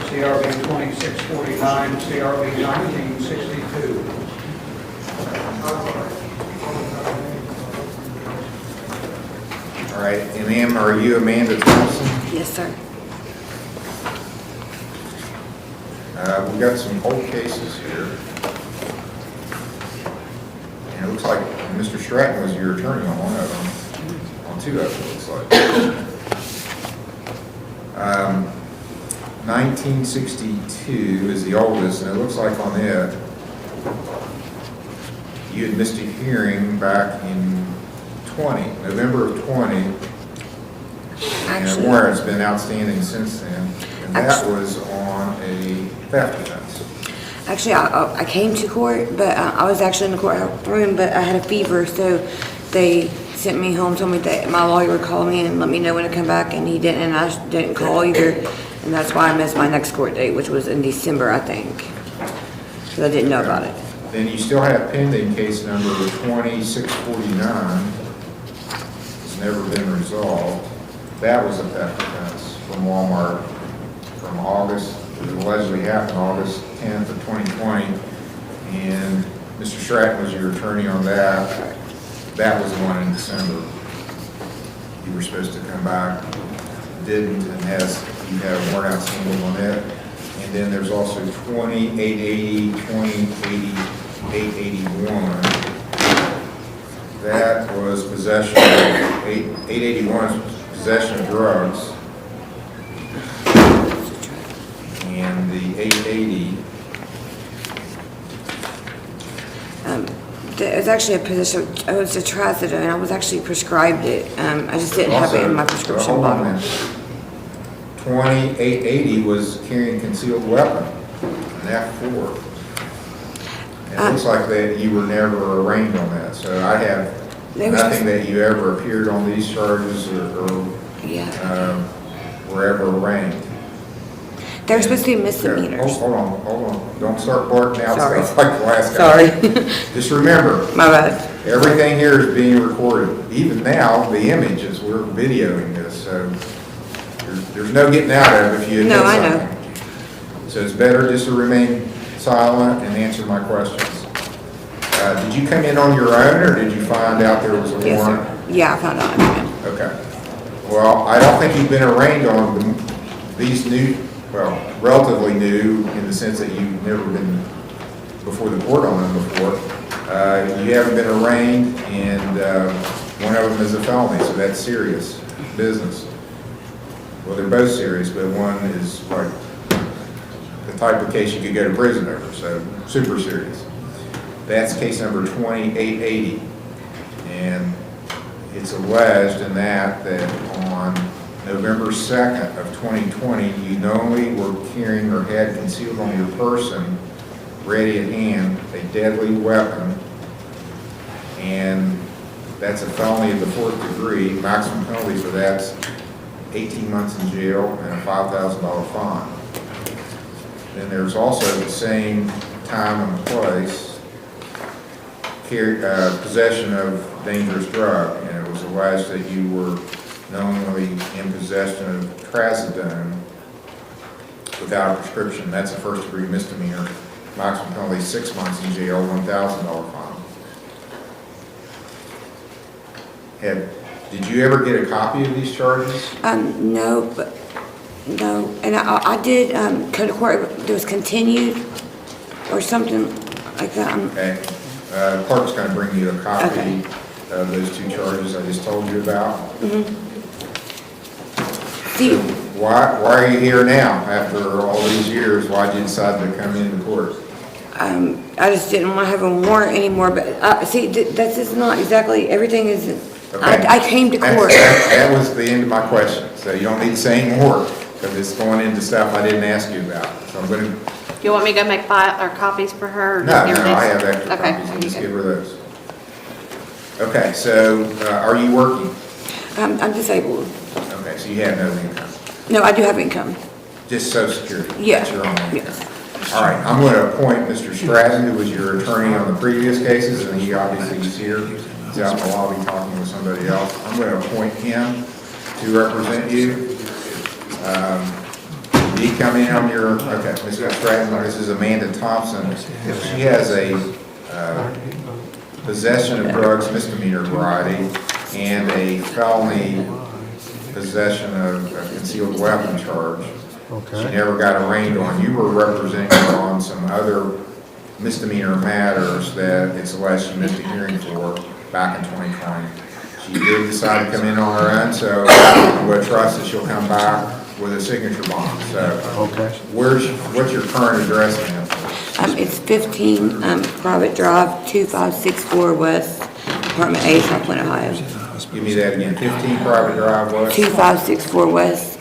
CRB 2649, CRB 1962. All right, and ma'am, are you Amanda Thompson? Yes, sir. We've got some old cases here. And it looks like Mr. Stratton was your attorney on one of them, on 2 of them, it looks like. 1962 is the oldest, and it looks like on it, you had missed a hearing back in November of 20. And a Actually, warrant's been outstanding since then, and that Actually- was on a theft offense. Actually, I came to court, but I was actually in the courtroom, but I had a fever, so they sent me home, told me that my lawyer would call me and let me know when to come back, and he didn't, and I didn't call either, and that's why I missed my next court date, which was in December, I think. Because I didn't know about it. Then you still have pending case number 2649. It's never been resolved. That was a theft offense from Walmart from August, it allegedly happened August 10th of 2020. And Mr. Stratton was your attorney on that. That was the one in December. You were supposed to come back, didn't, and you have warrant outstanding on it. And then there's also 2880, 2080, 881. That was possession, 881 is possession of drugs. And the 880, It was actually a position, it was a trazodone, I was actually prescribed it. I just didn't have it in my prescription hold on a bottle. minute. 2880 was carrying concealed weapon, an F4. It looks like that you were never arraigned on that, so I have There was- nothing that you ever appeared on these charges or Yeah. were ever arraigned. They're supposed to be misdemeanors. Hold on. Don't start barking out Sorry. stuff like the last guy. Sorry. Just remember, My bad. everything here is being recorded. Even now, the images, we're videoing this, so there's no getting out of it if you admit No, I know. something. So it's better just to remain silent and answer my questions. Did you come in on your own, or did you find out there was a Yes, warrant? sir. Yeah, I found out. Okay. Well, I don't think you've been arraigned on these new, well, relatively new, in the sense that you've never been before the court on them before. You haven't been arraigned, and one of them is a felony, so that's serious business. Well, they're both serious, but one is like the type of case you could go to prison over, so super serious. That's case number 2880. And it's alleged in that on November 2nd of 2020, you knowingly were carrying or had concealed on your person, ready at hand, a deadly weapon, and that's a felony of the 4th degree. Maximum penalty for that's 18 months in jail and a $5,000 fine. Then there's also the same time and place, possession of dangerous drug, and it was alleged that you were knowingly in possession of trazodone without a prescription. That's a 1st degree misdemeanor. Maximum penalty 6 months in jail, $1,000 fine. Did you ever get a copy of these charges? No, and I did go to court. It was continued or something like that. Okay. The clerk's going to bring you a copy Okay. of those 2 charges I just told you about. See, Why are you here now after all these years? Why did you decide to come into court? I just didn't want to have a warrant anymore, but see, that's just not exactly, everything isn't, Okay. I came to court. That was the end of my question. So you don't need to say any more, because it's going into stuff I didn't ask you about. So I'm going to... Do you want me to go make copies for her? No, I have extra Okay, copies. there You you just go. give her those. Okay, so are you working? I'm disabled. Okay, so you have no income. No, I do have income. Just Social Security? Yeah. That's your own income. Yes. All right, I'm going to appoint Mr. Stratton, who was your attorney on the previous cases, and he obviously is here. He's out in the lobby talking with somebody else. I'm going to appoint him to represent you. Did he come in on your, okay, Mr. Stratton, this is Amanda Thompson. She has a possession of drugs misdemeanor variety and a felony possession of a concealed weapon charge. Okay. She never got arraigned on. You were representing her on some other misdemeanor matters that it's alleged she missed a hearing for back in 2020. She did decide to come in on her own, so I'm going to trust that she'll come back with a signature bond. So, Okay. what's your current address now? It's 15 Private Drive, 2564 West, Apartment A, South Point, Ohio. Give me that again. 15 Private Drive, what? 2564 West,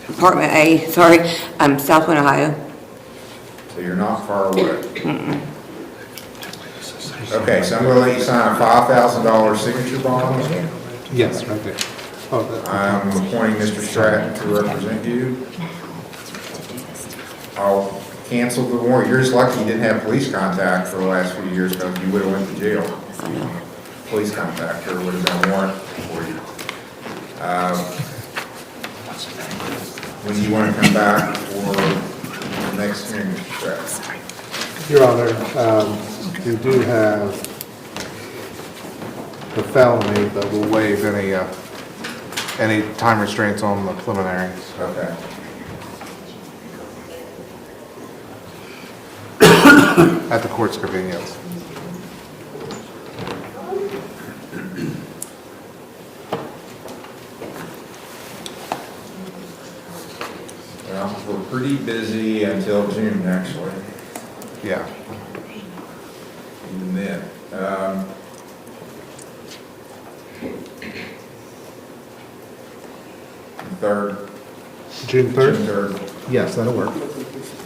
Apartment A, sorry, South Point, Ohio. So you're not far away. Okay, so I'm going to let you sign a $5,000 signature bond. Yes, right there. Oh, I'm appointing Mr. Stratton to represent you. I'll cancel the warrant. You're just lucky you didn't have police contact for the last few years, because you would have went to jail. I know. Police contact, there would have been a warrant for you. When do you want to come back for the next hearing, Mr. Stratton? Your Honor, we do have the felony, but we'll waive any time restraints on the preliminaries. Okay. At the court's convenience. Well, we're pretty busy until June, actually, Yeah. even then. Third. June 3rd? June 3rd. Yes, that'll work.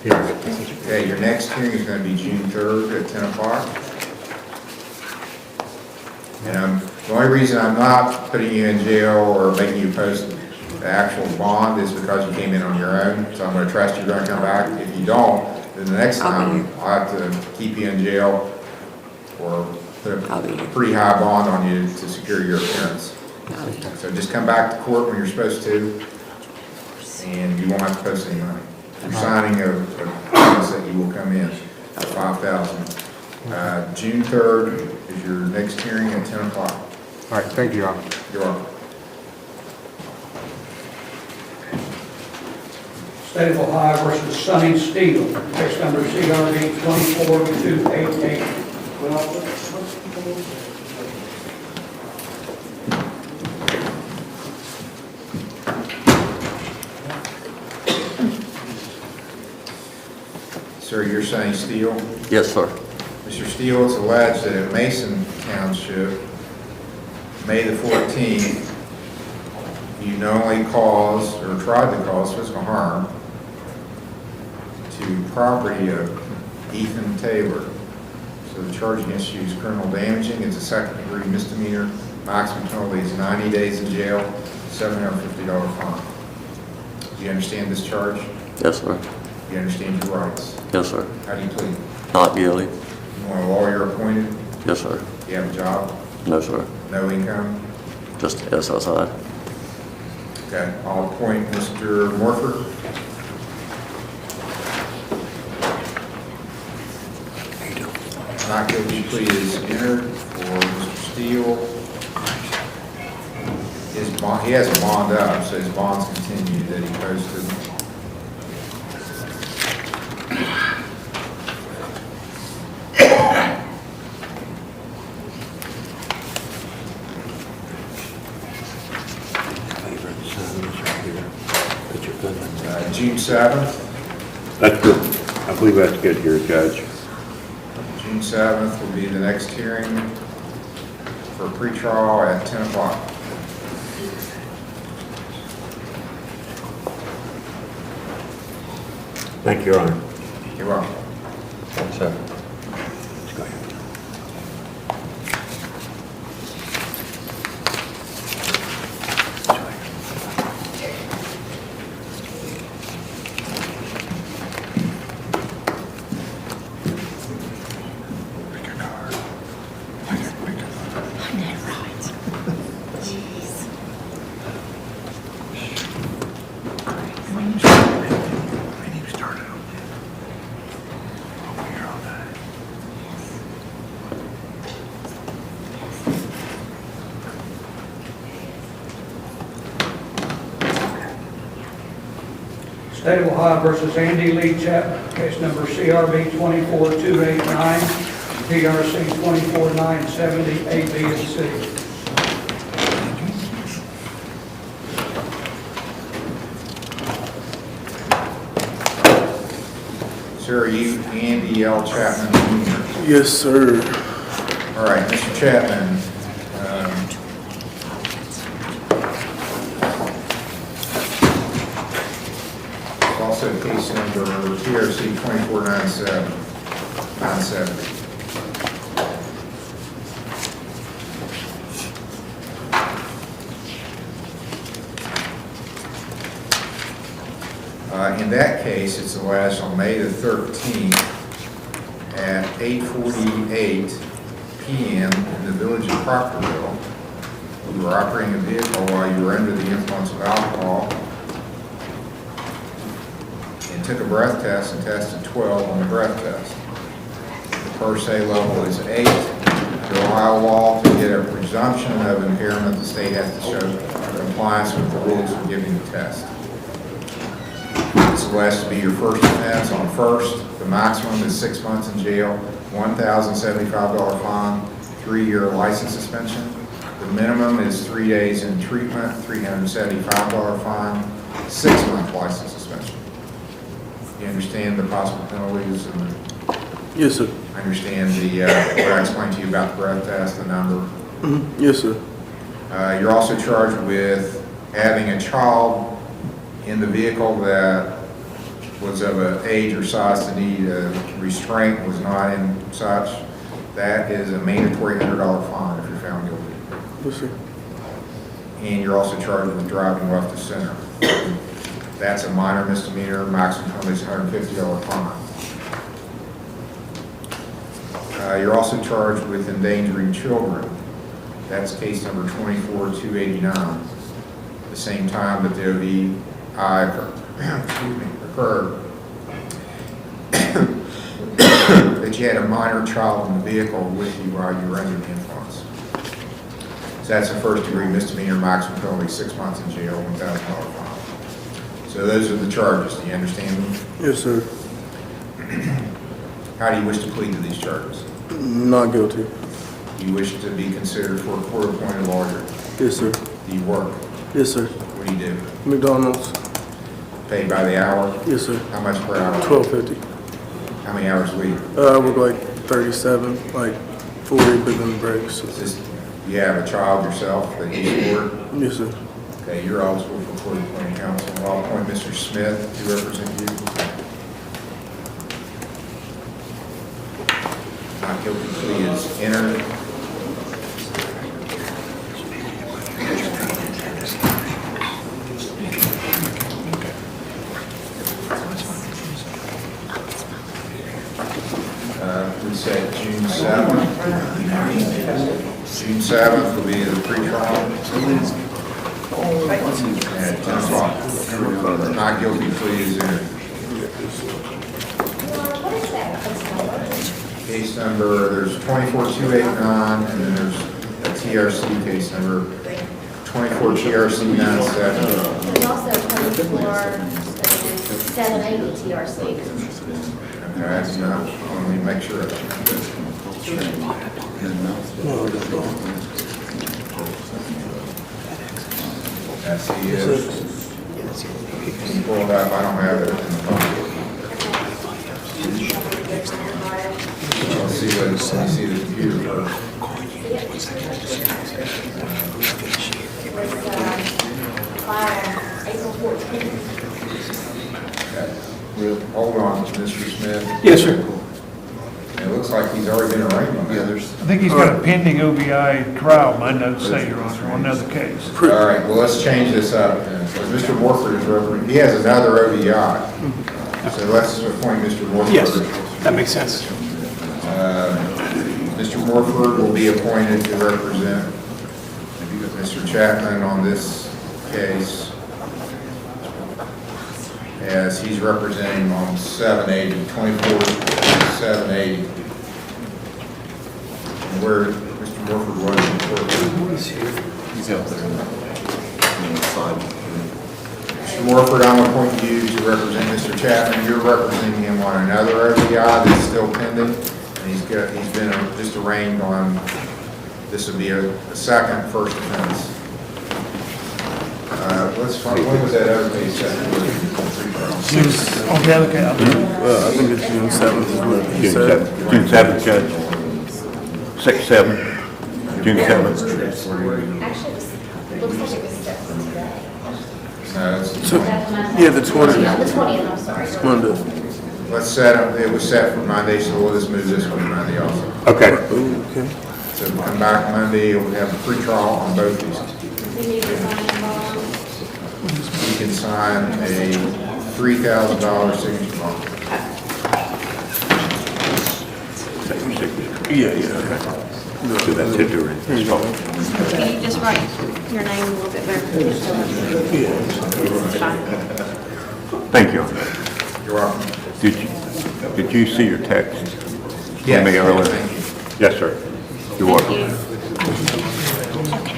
Okay, your next hearing is going to be June 3rd at 10 o'clock. And the only reason I'm not putting you in jail or making you post the actual bond is because you came in on your own. So I'm going to trust you're going to come back. If you don't, then the next time I'll have to keep you in jail or put a pretty high bond on you to secure your appearance. So just come back to court when you're supposed to, and you won't have to post any money. You're signing a promise that you will come in at $5,000. June 3rd is your next hearing at 10 o'clock. All right, thank you, Your Honor. You're welcome. State of Ohio versus Sonny Steele, case number CRB 24288. Sir, you're Sonny Steele? Yes, sir. Mr. Steele, it's alleged that in Mason Township, May the 14th, you knowingly caused or tried to cause physical harm to property of Ethan Taylor. So the charge against you is criminal damaging. It's a second-degree misdemeanor. Maximum penalty is 90 days in jail, $750 fine. Do you understand this charge? Yes, sir. Do you understand your rights? Yes, sir. How do you plead? Not guilty. You want a lawyer appointed? Yes, sir. Do you have a job? No, sir. No income? Just SSI. Okay, I'll appoint Mr. Morford. Not guilty plea is entered for Mr. Steele. His bond, he has a bond up, so his bond's continued that he posted. June 7th. That's good. I believe that's good here, Judge. June 7th will be the next hearing for pretrial at 10 o'clock. Thank you, Your Honor. You're welcome. Yes, sir. State of Ohio versus Andy Lee Chapman, case number CRB 24289, PRC 24970, A, B, and C. Sir, are you Andy L. Chapman Jr.? Yes, sir. All right, Mr. Chapman. Also case number PRC 24970. In that case, it's alleged on May the 13th at 8:48 p.m. in the village of Proctorville. You were operating a vehicle while you were under the influence of alcohol and took a breath test and tested 12 on the breath test. The per se level is 8. Under Ohio law, to get a presumption of impairment, the state has to show compliance with the rules for giving the test. It's alleged to be your first offense on first. The maximum is 6 months in jail, $1,075 fine, 3-year license suspension. The minimum is 3 days in treatment, $375 fine, 6-month license suspension. You understand the possible penalties and the... Yes, sir. I understand the, what I explained to you about the breath test, the number. Yes, sir. You're also charged with having a child in the vehicle that was of an age or size to need a restraint, was not in such, that is a mandatory $100 fine if you're found guilty. Yes, sir. And you're also charged with driving left of center. That's a minor misdemeanor, maximum penalty is $150 fine. You're also charged with endangering children. That's case number 24289. The same time that the OVI occurred, that you had a minor child in the vehicle with you while you were under the influence. So that's a first degree misdemeanor, maximum penalty 6 months in jail, $1,000 fine. So those are the charges. Do you understand them? Yes, sir. How do you wish to plead to these charges? Not guilty. Do you wish to be considered for a court-appointed lawyer? Yes, sir. Do you work? Yes, sir. What do you do? McDonald's. Paid by the hour? Yes, sir. How much per hour? $12.50. How many hours a week? I work like 37, like 40 within breaks. You have a child yourself that you support? Yes, sir. Okay, you're eligible for court-appointed counsel. I'll appoint Mr. Smith to represent you. Not guilty plea is entered. We said June 7th. June 7th will be the pre-trial. At 10 o'clock. Not guilty plea is entered. Case number, there's 24289, and then there's a TRC case number, 24 TRC 97. There's also 780 TRC. Okay, that's enough. Let me make sure. That's the, pull it up, I don't have it in the phone. Let's see what, let's see the computer first. April 14th. Hold on, Mr. Smith. Yes, sir. It looks like he's already been arraigned on the others. I think he's got a pending OVI trial, my notes say, Your Honor, on another case. All right, well, let's change this up. Because Mr. Morford is representing, he has another OVI. So let's appoint Mr. Morford. Yes, that makes sense. Mr. Morford will be appointed to represent Mr. Chapman on this case, as he's representing on 780, 24 780. And where Mr. Morford was in court. He's out there. Mr. Morford, I'm appointing you to represent Mr. Chapman. You're representing him on another OVI that's still pending. And he's been just arraigned on, this would be a second first offense. Let's find, when was that other case set? On the other case, I think it's June 7th is what he said. June 7th, Judge. 6/7, June 7th. Actually, it looks like it was set for today. Yeah, the 20th. Yeah, the 20th, I'm sorry. Monday. Let's set up, it was set for Monday, so we'll just move this one to Monday also. Okay. Okay. So we'll come back Monday, we'll have a pre-trial on both these. We need to sign a bond. You can sign a $3,000 signature bond. Yeah. So that's it, during this call. Can you just write your name a little bit better? It's fine. Thank you. You're welcome. Did you see your text? Yes, From me earlier? thank you. Yes, sir. You're welcome. Thank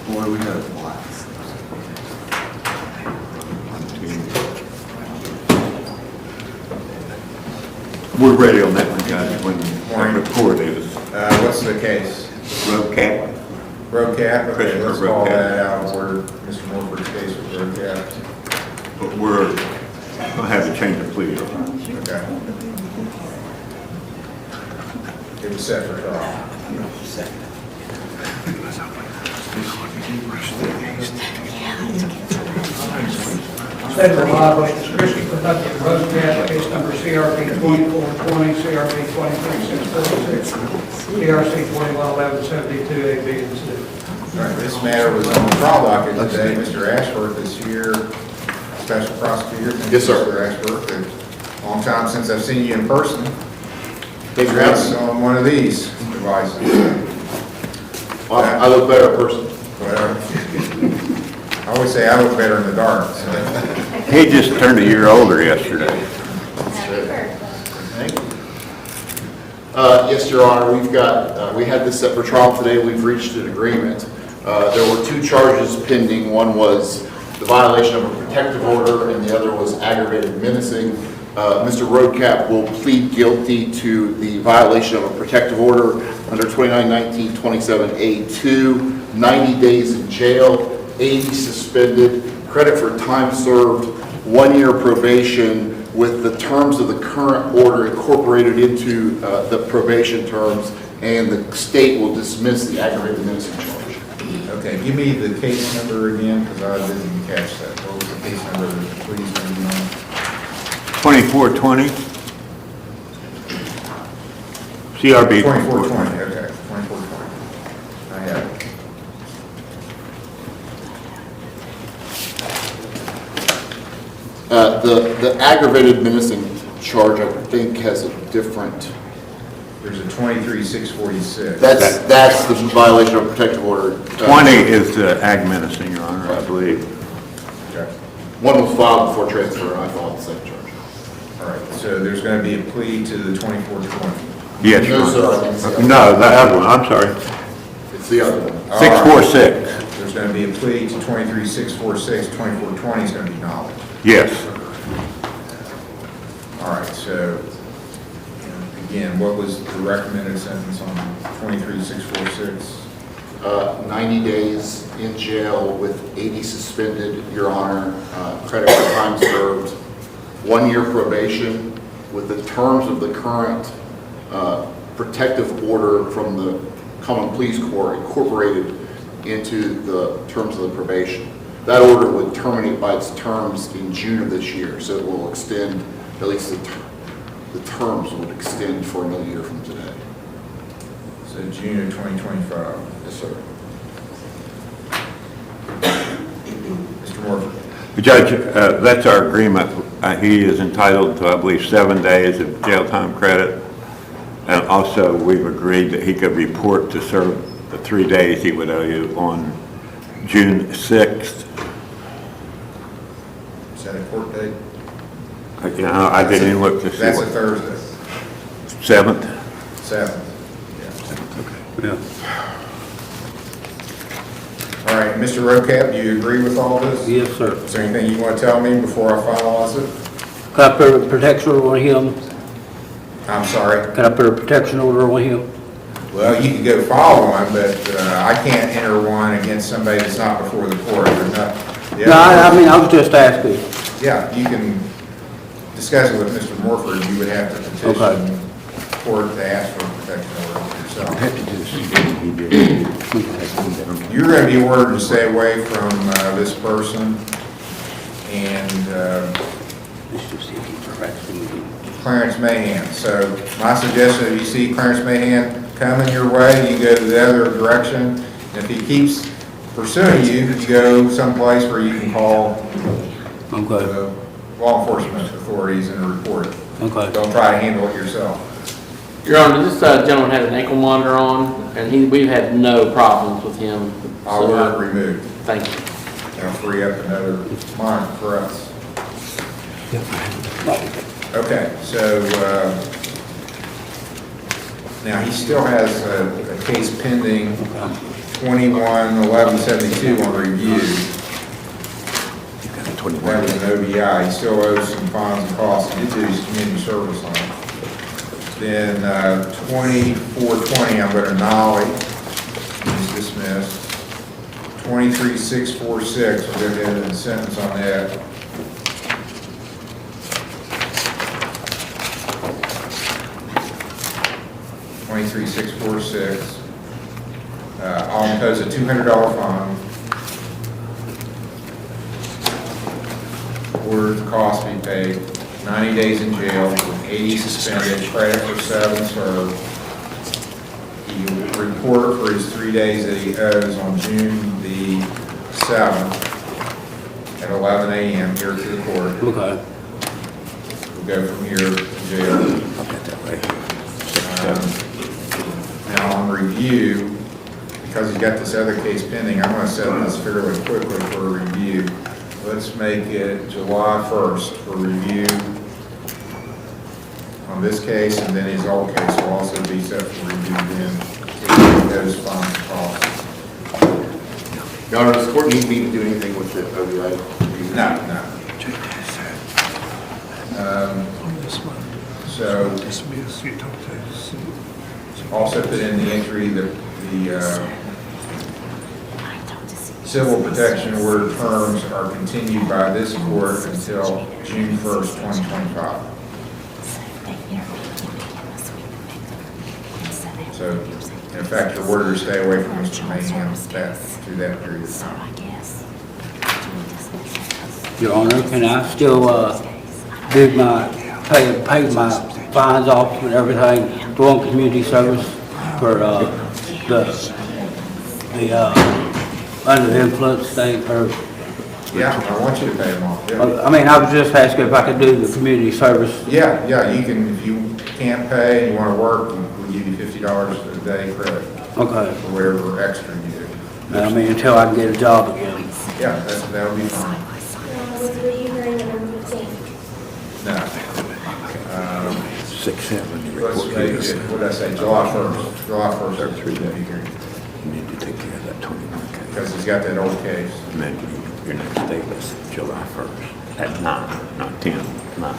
Boy, we had a blast. We're ready on that one, Judge, when the report is. What's the case? Road cap. Road cap? Okay, Christopher let's Road call Cap. that out of order. Mr. Morford's case was road cap. But we're gonna have to change the plea. Okay. It was set for trial. State of Ohio versus Christopher W. Rosecrans, case number CRP 2420, CRP 23646, CRC 211172, A, B, and C. All right, this matter was on the trial docket today. Mr. Ashworth is here, special prosecutor. Thank you, Yes, sir. Mr. Ashworth. It's a long time since I've seen you in person. Congrats on one of these devices. I look better in person. Well, I always say I look better in the dark. So. He just turned a year older yesterday. Thank you. Yes, Your Honor, we had this set for trial today. We've reached an agreement. There were two charges pending. One was the violation of a protective order, and the other was aggravated menacing. Mr. Roadcap will plead guilty to the violation of a protective order under 2919-27A2, 90 days in jail, 80 suspended, credit for time served, 1 year probation, with the terms of the current order incorporated into the probation terms, and the state will dismiss the aggravated menacing charge. Okay, give me the case number again, because I didn't catch that. What was the case number, please? 2420. CRB 2420, okay, 2420. I have it. The aggravated menacing charge, I think, has a different. There's a 23-646. That's the violation of protective order. 20 is the ag menacing, Your Honor, I believe. Okay. One was filed before transfer, and I filed the second charge. All right, so there's going to be a plea to the 2420. Yes, Your No, Honor. sir, I think so. No, the other one, I'm sorry. It's the other one. 646. There's going to be a plea to 23-646, 2420 is going to be knowledge. Yes. All right, so, again, what was the recommended sentence on 23-646? 90 days in jail with 80 suspended, Your Honor, credit for time served, 1 year probation with the terms of the current protective order from the Common Pleas Court incorporated into the terms of the probation. That order would terminate by its terms in June of this year, so it will extend, at least the terms would extend for another year from today. So June of 2025. Yes, sir. Mr. Morford. Judge, that's our agreement. He is entitled to, I believe, 7 days of jail time credit. And also, we've agreed that he could report to serve the 3 days he would owe you on June 6th. Is that a court date? I didn't even look to see That's a what. Thursday. 7th? 7th. Yeah. All right, Mr. Roadcap, do you agree with all this? Yes, sir. Is there anything you want to tell me before I finalize it? Can I put a protection order on him? I'm sorry? Can I put a protection order on him? Well, you can go file one, but I can't enter one against somebody that's not before the court. Or not. No, I mean, I was just asking. Yeah, you can discuss it with Mr. Morford. You would have to petition the court to ask for a protection order yourself. You're going to be ordered to stay away from this person, and Clarence Mahan. So my suggestion, if you see Clarence Mahan coming your way, you go to the other direction. And if he keeps pursuing you, you go someplace where you can call law enforcement authorities and report it. Okay. Don't try to handle it yourself. Your Honor, this gentleman had an ankle monitor on, and we've had no problems with him. I'll have it removed. Thank you. That'll free up another monitor for us. Okay, so now he still has a case pending, 21-1172 on review. That was an OBI. He still owes some fines and costs. He did do his community service on it. Then 2420, I'm going to annihilate. He's dismissed. 23-646, we'll go ahead and sentence on that. 23646. I'll impose a $200 fine. Order the cost be paid. 90 days in jail with 80 suspended, credit for 7 served. He will report for his 3 days that he owes on June the 7th at 11 a.m. here to the court. Okay. We'll go from here to jail. Now on review, because he's got this other case pending, I'm going to set this fairly quickly for a review. Let's make it July 1st for review on this case, and then his old case will also be set for review then. If those fines cost. Your Honor, does the court need me to do anything with the OVI? No. So, also put in the entry that the civil protection order terms are continued by this court until June 1st, 2025. So, in effect, your order to stay away from Mr. Mayhem through that period of time. Your Honor, can I still do pay my fines off and everything, go on community service for the under the influence thing, or? Yeah, I want you to pay them off. Yeah. I mean, I was just asking if I could do the community service. Yeah, you can, if you can't pay and you want to work, we'll give you $50 a day credit. Okay. For whatever extra you do. I mean, until I can get a job again. Yeah, that'll be fine. Was the hearing number 15? No. 6-7. Let's make it, what did I say, July 1st. July 1st, every 3 days here. You need to take care of that 21 case. Because he's got that old case. And then your next date is July 1st at 9, not 10, 9.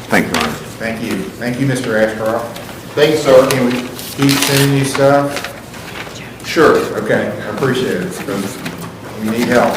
Thank you, Your Honor. Thank you. Thank you, Mr. Ashcroft. Thank you, sir. Can we keep sending you stuff? Sure. Okay, I appreciate it, because we need help.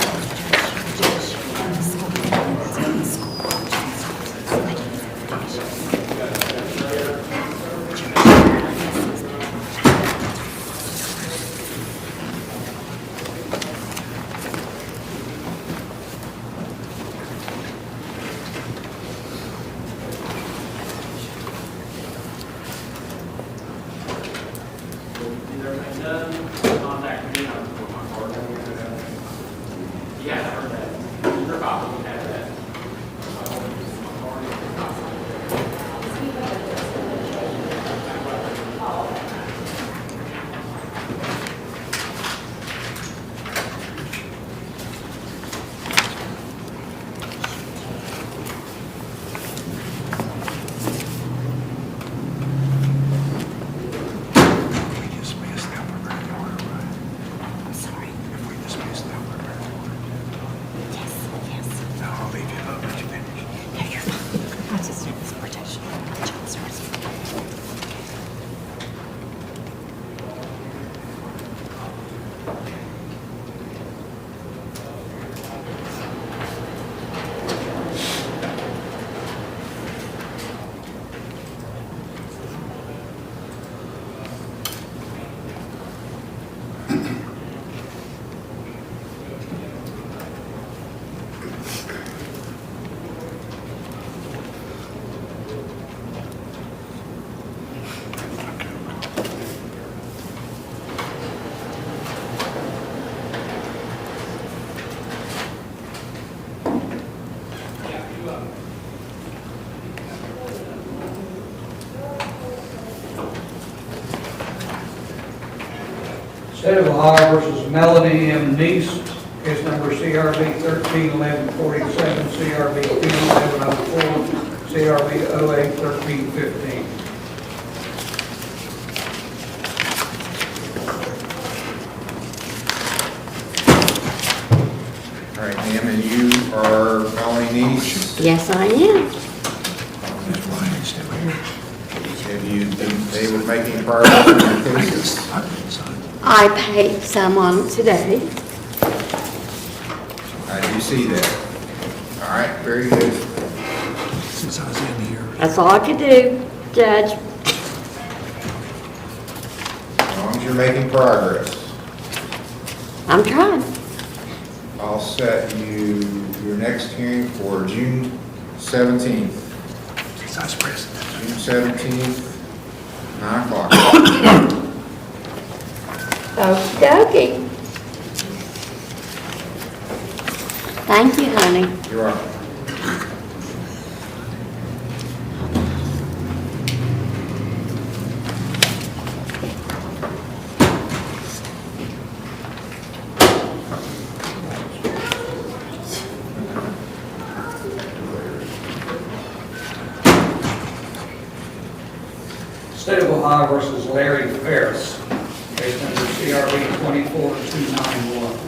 State of Ohio versus Melanie M. Neese, case number CRB 131147, CRB 101104, CRB 081315. All right, ma'am, and you are Melanie Neese? Yes, I am. Have you been able to make any progress in your cases? I paid some on it today. I do see that. All right, very good. That's all I could do, Judge. you're making progress. I'm trying. I'll set your next hearing for June 17th. June 17th, 9 o'clock. Okey-dokey. Thank you, honey. You're welcome. State of Ohio versus Larry Ferris, case number CRB 24291.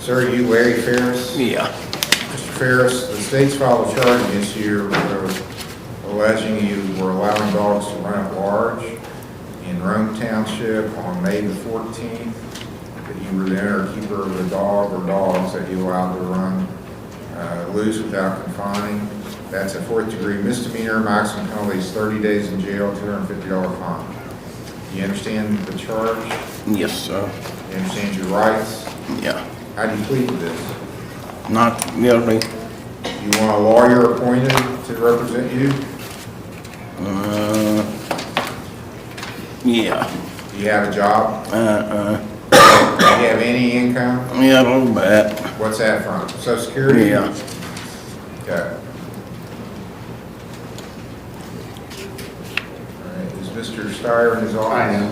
Sir, you Larry Ferris? Yeah. Mr. Ferris, the state's filed a charge against you alleging you were allowing dogs to run at large in Rome Township on May the 14th, that you were the owner or keeper of the dog or dogs that you allowed to run loose without confining. That's a 4th degree misdemeanor. Maximum penalty is 30 days in jail, $250 fine. You understand the charge? Yes, sir. You understand your rights? Yeah. How do you plead to this? Not guilty. You want a lawyer appointed to represent you? Yeah. Do you have a job? Do you have any income? Yeah, a little bit. What's that from? Social Security? Yeah. Okay. All right, is Mr. Steyer in his office? I am.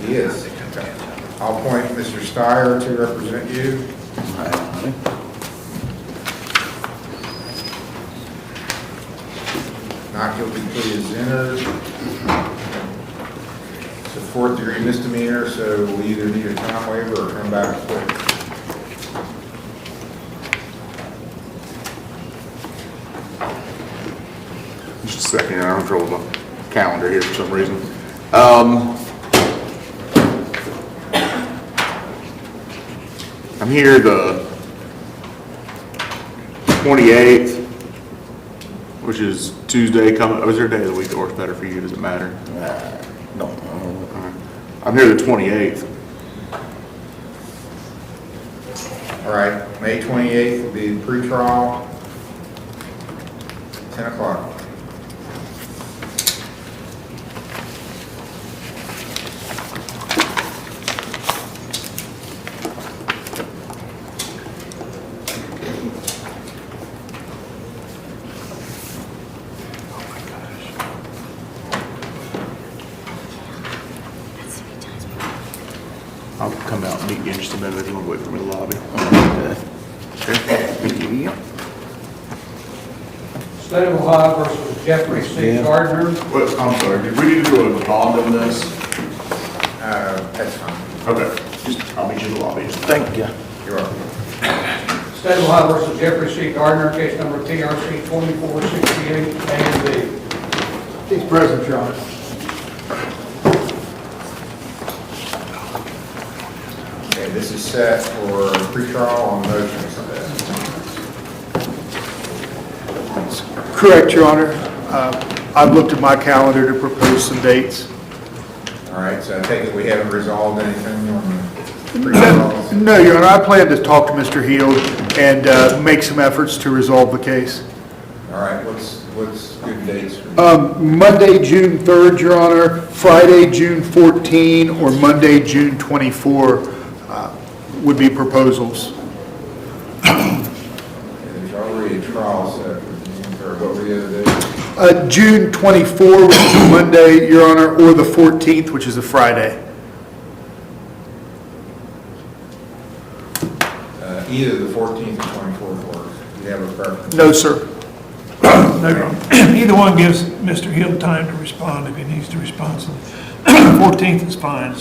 He is. Okay. I'll appoint Mr. Steyer to represent you. Not guilty plea is entered. It's a 4th degree misdemeanor, so we either need a time waiver or come back quick. Just a second, I'm in trouble with my calendar here for some reason. I'm here the 28th, which is Tuesday coming. Oh, is there a day of the week that works better for you? Does it matter? No. I'm here the 28th. All right, May 28th will be pre-trial, 10 o'clock. I'll come out and meet you in just a minute if you want to wait for me in the lobby. Okay. State of Ohio versus Jeffrey C. Gardner. Wait, I'm sorry, did we need to do a bond on this? That's fine. Okay, I'll meet you in the lobby. Thank you. You're welcome. State of Ohio versus Jeffrey C. Gardner, case number TRC 2468 A and B. He's present, Your Honor. Okay, this is set for pre-trial on motions. Correct, Your Honor. I've looked at my calendar to propose some dates. All right, so I take it we haven't resolved anything on the pre-trial? No, Your Honor, I plan to talk to Mr. Heald and make some efforts to resolve the case. All right, what's good dates for you? Monday, June 3rd, Your Honor, Friday, June 14, or Monday, June 24 would be proposals. There's already a trial set for June 3rd. What were the other days? June 24, which is a Monday, Your Honor, or the 14th, which is a Friday. Either the 14th or 24th works. Do you have a preference? No, sir. Either one gives Mr. Heald time to respond if he needs to respond. So 14th is fine.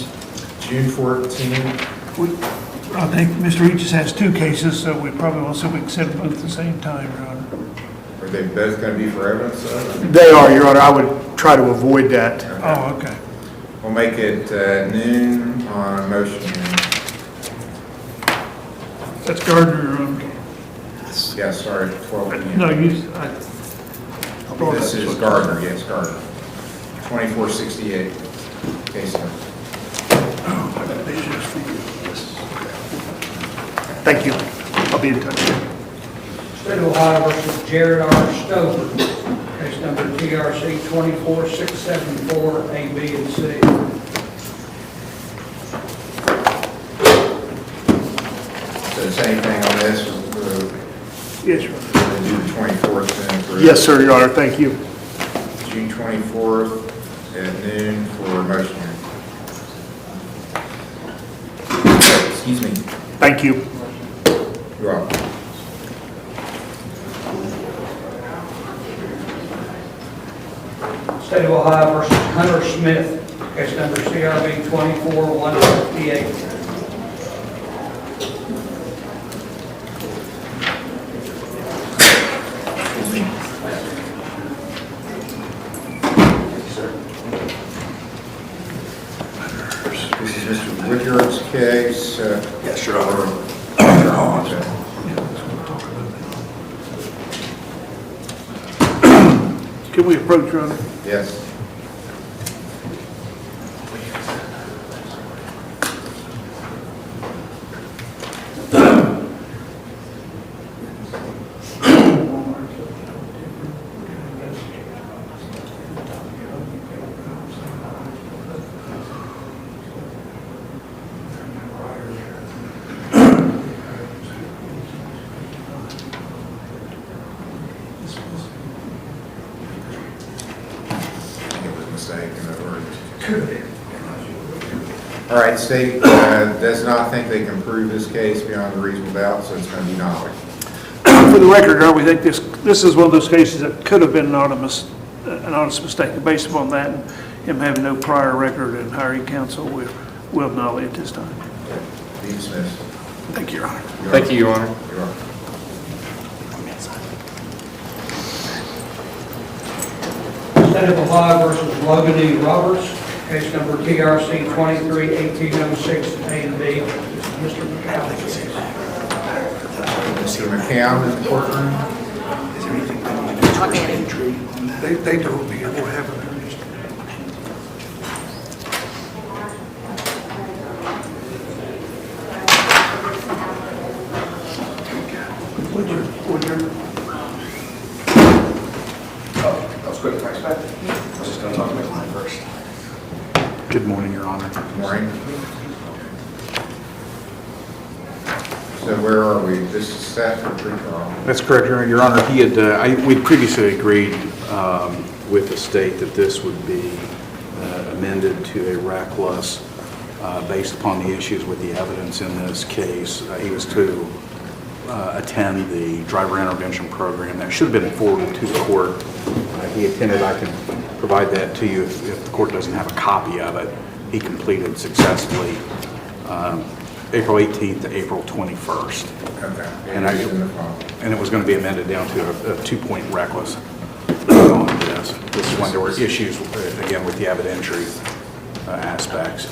June 14th. I think Mr. Regis has two cases, so we probably want to see if we can set them both at the same time, Your Honor. Are they both going to be for evidence? They are, Your Honor. I would try to avoid that. Okay. Oh, okay. We'll make it noon on motion. That's Gardner. Yeah, sorry, 12 p.m. No, you, This is Gardner, yes, Gardner. 2468, case number. thank you. I'll be in touch. State of Ohio versus Jared R. Stover, case number TRC 24674, A, B, and C. So the same thing on this, Yes, Your Honor. June 24th, then for Yes, sir, Your Honor, thank you. June 24th at noon for motion hearing. Excuse me. Thank you. You're welcome. State of Ohio versus Hunter Smith, case number CRB 24158. This is Mr. Wicker's case. Yes, Your Honor. Can we approach, Your Honor? Yes. All right, state does not think they can prove this case beyond a reasonable doubt, so it's going to be denied. For the record, Your Honor, we think this is one of those cases that could have been an honest mistake. Based upon that, and him having no prior record and hiring counsel, we'll nullify at this time. Be dismissed. Thank you, Your Honor. Thank you, Your Honor. You're welcome. State of Ohio versus Logan E. Roberts, case number TRC 231806, A and B. Mr. McCown. Mr. McCown in the courtroom. They told me it will happen. Good morning, Your Honor. Good morning. So where are we? This is set for pre-trial. That's correct, Your Honor. He had, we previously agreed with the state that this would be amended to a reckless based upon the issues with the evidence in this case. He was to attend the driver intervention program. That should have been forwarded to the court. He attended. I can provide that to you if the court doesn't have a copy of it. He completed successfully April 18th to April 21st. Okay. And it was going to be amended down to a 2-point reckless on this. This is when there were issues, again, with the evidentiary aspects.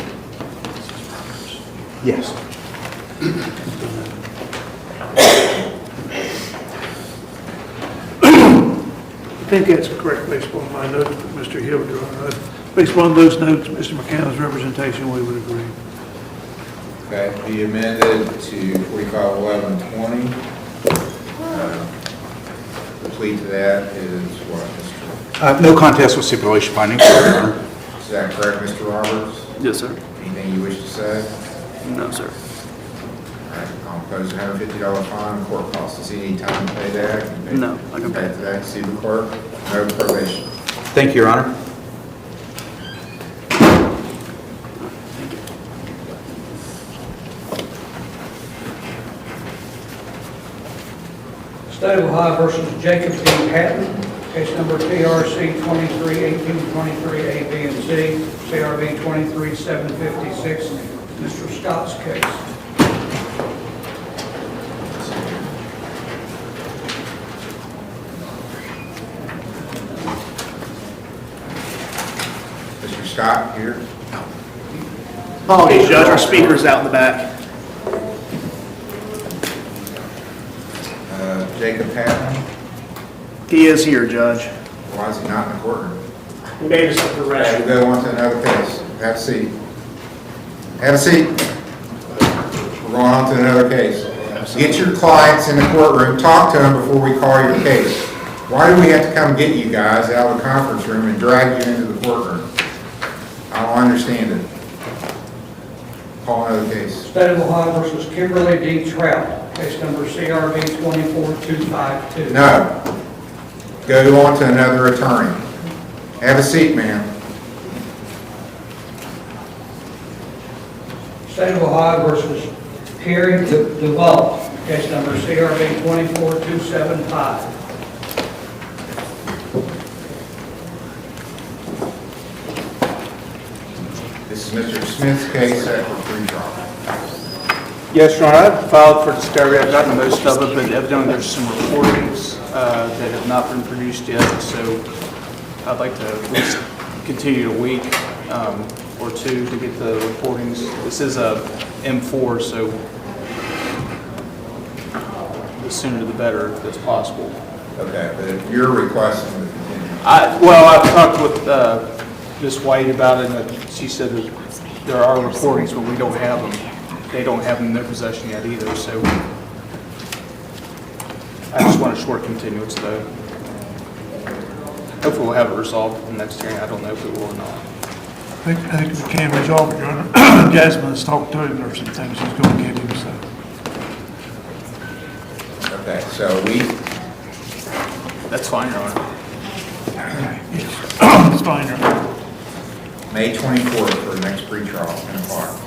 Yes. I think that's correct based upon my notes, Mr. Hill, Your Honor. Based upon those notes, Mr. McCann's representation, we would agree. Okay, be amended to 451120. The plea to that is what, Mr.? No contest with stipulation finding, Your Honor. Is that correct, Mr. Roberts? Yes, sir. Anything you wish to say? No, sir. All right, I'll impose a $150 fine on court costs. Does he need time to pay that? No, I can pay it today. See the clerk? No probation. Thank you, Your Honor. State of Ohio versus Jacob D. Hatton, case number TRC 231823, A, B, and C, CRB 23756, Mr. Scott's case. Mr. Scott here. Apologies, Judge, our speaker's out in the back. He is here, Judge. Why is he not in the courtroom? He made us a Okay, direction. we'll go on to another case. Have a seat. Have a seat. We're going on to another case. Get your clients in the courtroom, talk to them before we call your case. Why do we have to come get you guys out of the conference room and drag you into the courtroom? I don't understand it. Call another case. State of Ohio versus Kimberly D. Trout, case number CRV 24252. No. Go on to another attorney. Have a seat, ma'am. State of Ohio versus Perry DeVault, case number CRV 24275. This is Mr. Smith's case set for pre-trial. Yes, Your Honor, I've filed for discovery. I've gotten most of it, but evidently there's some recordings that have not been produced yet, so I'd like to at least continue a week or two to get the recordings. This is a M4, so the sooner the better if it's possible. Okay, but if you're requesting to continue. Well, I've talked with Ms. White about it, and she said that there are recordings, but we don't have them. They don't have them in their possession yet either, so I just want a short continuance though. Hopefully we'll have it resolved at the next hearing. I don't know if it will or not. I think we can resolve it, Your Honor. Jasmine has talked to him, there's some things he's going to get him, so. Okay, so That's fine, Your Honor. It's fine, Your Honor. May 24th for the next pre-trial, 10 o'clock.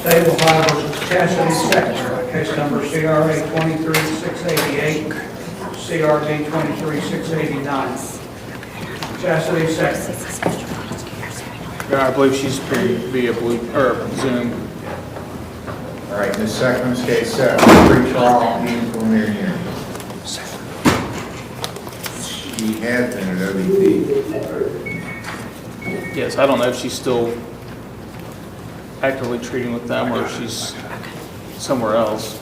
State of Ohio versus Cassidy Sector, case number CRV 23688, CRV 23689. Cassidy Sector. Your Honor, I believe she's via Zoom. All right, Ms. Seckman's case set for pre-trial and preliminary hearing. She has been at OBP. Yes, I don't know if she's still actively treating with them or if she's somewhere else.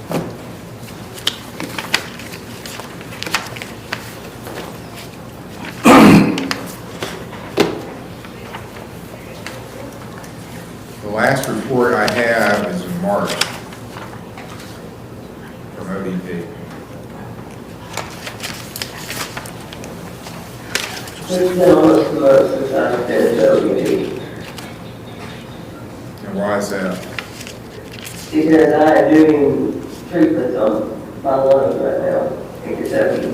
The last report I have is in March from OBP. It's been almost 2 months since I've been to OBP. And why is that? Because I am doing treatments on my lungs right now in Kentucky.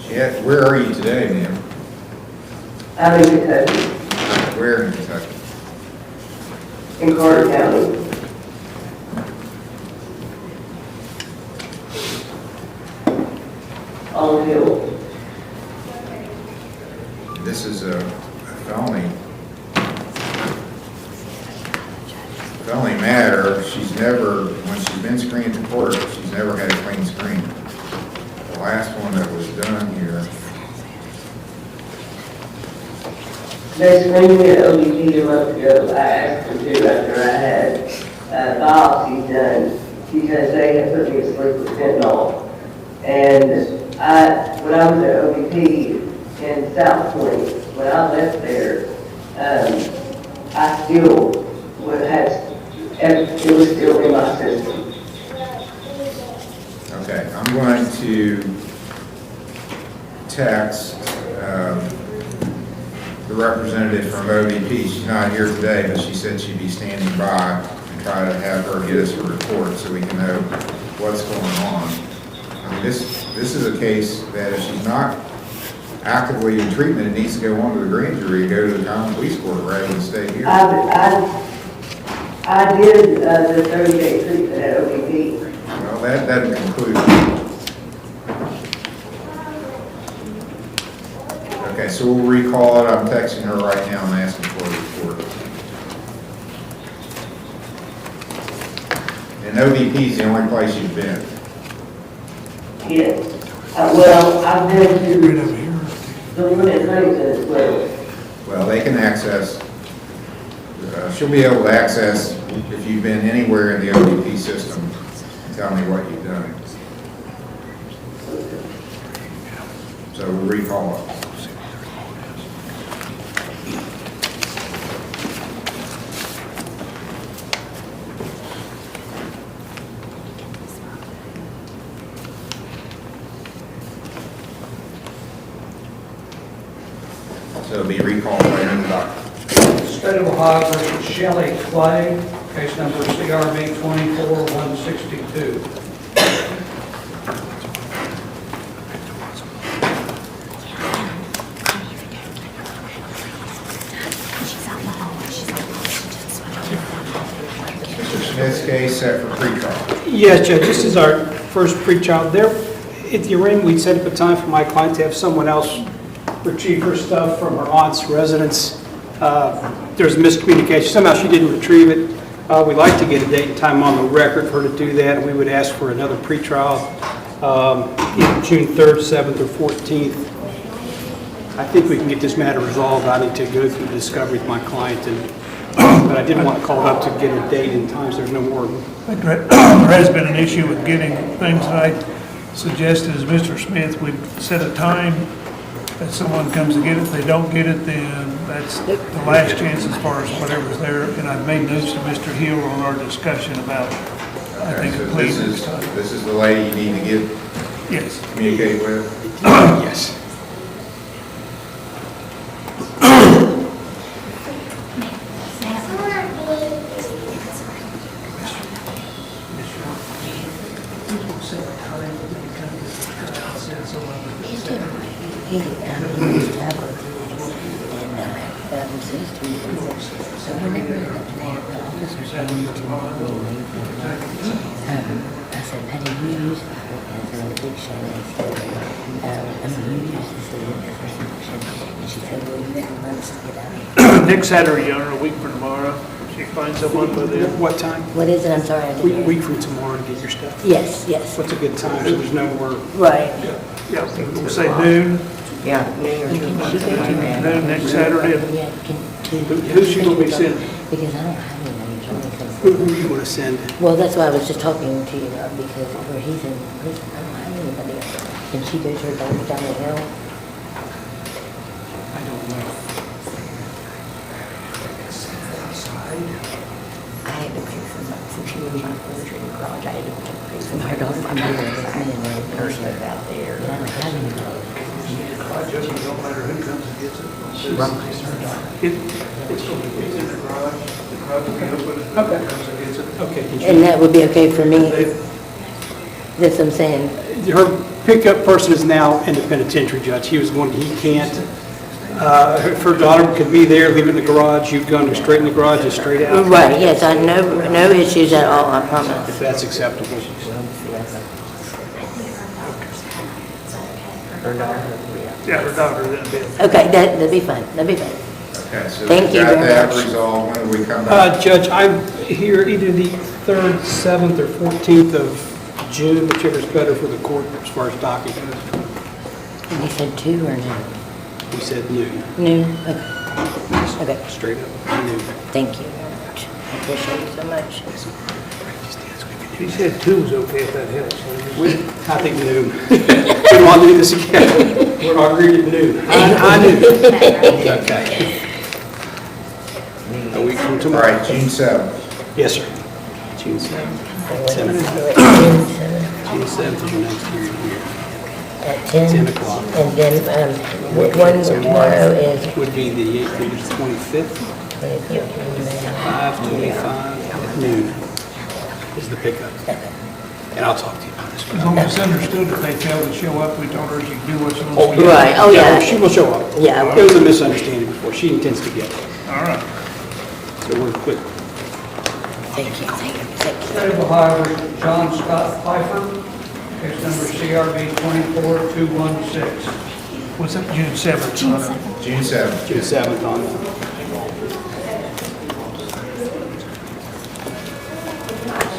Yeah, where are you today, ma'am? I'm in Kentucky, Where in Kentucky? in Carter County. On the hill. This is a felony matter. She's never, when she's been screened to court, she's never had a clean screen. The last one that was done here, They screened me at OBP a month ago. I asked them to after I had biopsies done because they had put me to sleep with fentanyl. And when I was at OBP in South Point, when I left there, I still would have, it was still in my system. okay, I'm going to text the representative from OBP. She's not here today, but she said she'd be standing by and try to have her get us a report so we can know what's going on. I mean, this is a case that if she's not actively in treatment, it needs to go on to the grand jury and go to the common police court rather than stay here. I did the 30-day treatment at OBP. Well, that doesn't conclude. Okay, so we'll recall it. I'm texting her right now and asking for a report. And OBP is the only place you've been. Yes. Well, I've been to the one in Huntington as well. Well, they can access, she'll be able to access if you've been anywhere in the ODP system. Tell me what you've done. So we'll recall it. So it'll be recalled by the doctor. State of Ohio versus Shelley Clay, case number CRB 24162. Mr. Smith's case set for pretrial. Yes, Judge, this is our first pretrial. There, at the arraignment, we set up a time for my client to have someone else retrieve her stuff from her aunt's residence. There's a miscommunication. Somehow she didn't retrieve it. We'd like to get a date and time on the record for her to do that, and we would ask for another pretrial, either June 3rd, 7th, or 14th. I think we can get this matter resolved. I need to go through discovery with my client, but I didn't want to call it up to get a date and time, so there's no more. There has been an issue with getting things that I suggested as Mr. Smith, we set a time that someone comes to get it. If they don't get it, then that's the last chance as far as whatever's there. And I've made notes to Mr. Hill on our discussion about, I Okay, think, so completing this is the lady you need to get, yes. communicate with? Yes. Next Saturday, Your Honor, a week from tomorrow. She finds someone with it. What time? What is it? I'm sorry. I didn't hear. Week from tomorrow to get your stuff. Yes, yes. What's a good time, so there's no more? Right. Yeah, we'll say noon. Yeah. Noon next Saturday. Who's she going to be sending? Because I don't have any money. Who you want to send? Well, that's why I was just talking to you about, because where he's in prison, I don't have anybody else. Can she go to her daughter down the hill? I don't know. I had to pay for months since she was my furniture in the garage. I had to pay for my daughter. I'm here with me and my nurse live out there. And I don't have anybody. It don't matter who comes and gets it. She's her daughter. It's going to be in the garage. The garage will be open. Okay. Comes and gets it. Okay. And that would be okay for me? That's what I'm saying. Her pickup person is now in the penitentiary, Judge. He was going, he can't. If her daughter could be there, leave it in the garage, you'd go straight in the garage and straight out. Right, yes, I no issues at all, I promise. If that's acceptable. Yeah, her daughter, that'd be. Okay, that'd be fine, that'd be fine. Okay, so Thank we you got very that much. resolved. When do we come back? Judge, I'm here either the 3rd, 7th, or 14th of June, whichever's better for the court as far as docket goes. And you said 2 or no? We said noon. Noon, okay. Okay, Straight up, noon. thank you very much. I appreciate it so much. She said 2 was okay if that helps. I think noon. We don't want to do this again. We're agreed at noon. I knew. Okay. A week from All tomorrow. right, June 7th. Yes, sir. June 7th. 7 June 7th is your next hearing here. At 10? 10 o'clock. And then, one tomorrow is Would be the 25th, 5:25 at noon is the pickup. And I'll talk to you about this. As long as it's understood if they fail to show up, we told her she can do what she wants to do. Right, oh, yeah. She will show up. Yeah. It was a misunderstanding before. She intends to get it. All right. So we're quick. Thank you, thank you, thank you. State of Ohio versus John Scott Pfeiffer, case number CRB 24216. What's that, June 7th? June 7th. June 7th on that.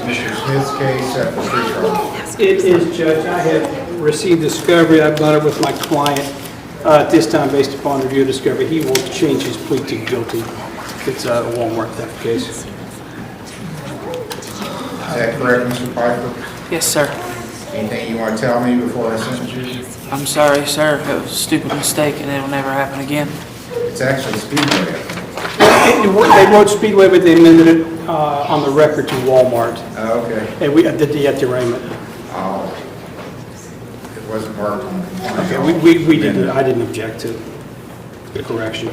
Mr. Smith's case set for pretrial. It is, Judge. I have received discovery. I've done it with my client. At this time, based upon review of discovery, he will change his plea to guilty. It's a Walmart theft case. Is that correct, Mr. Piper? Yes, sir. Anything you want to tell me before I sentence you? I'm sorry, sir. It was a stupid mistake and it will never happen again. It's actually Speedway. They wrote Speedway, but they amended it on the record to Walmart. Oh, okay. And we did the arraignment. Oh. It wasn't marked on the complaint. Okay, we didn't, I didn't object to the correction.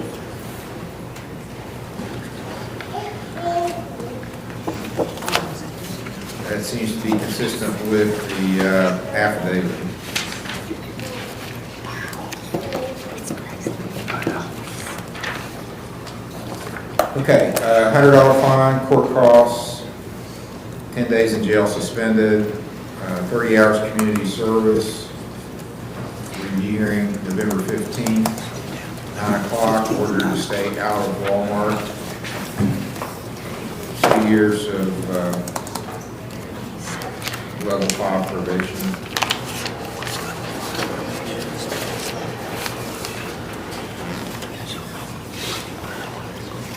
That seems to be consistent with the affidavit. Okay, $100 fine, court costs, 10 days in jail suspended, 30 hours community service, review hearing November 15th, 9 o'clock, order to stay out of Walmart, 2 years of level 5 probation.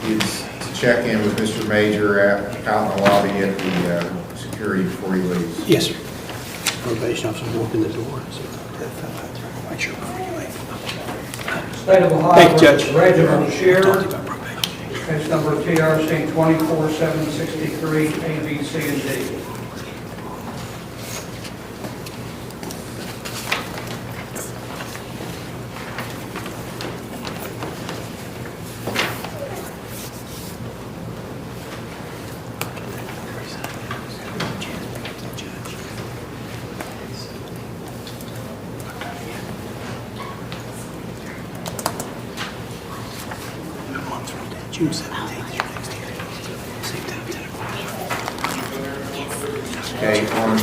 Is to check in with Mr. Major out in the lobby at the security before he leaves. Yes, sir. Probation officer walking the door. Make sure before you leave. State of Ohio Thank you, Judge. versus Reginald Shearer, case number TRC 24763, A, B, C, and D. June 17th, your next hearing. Same time, 10 o'clock. Okay, on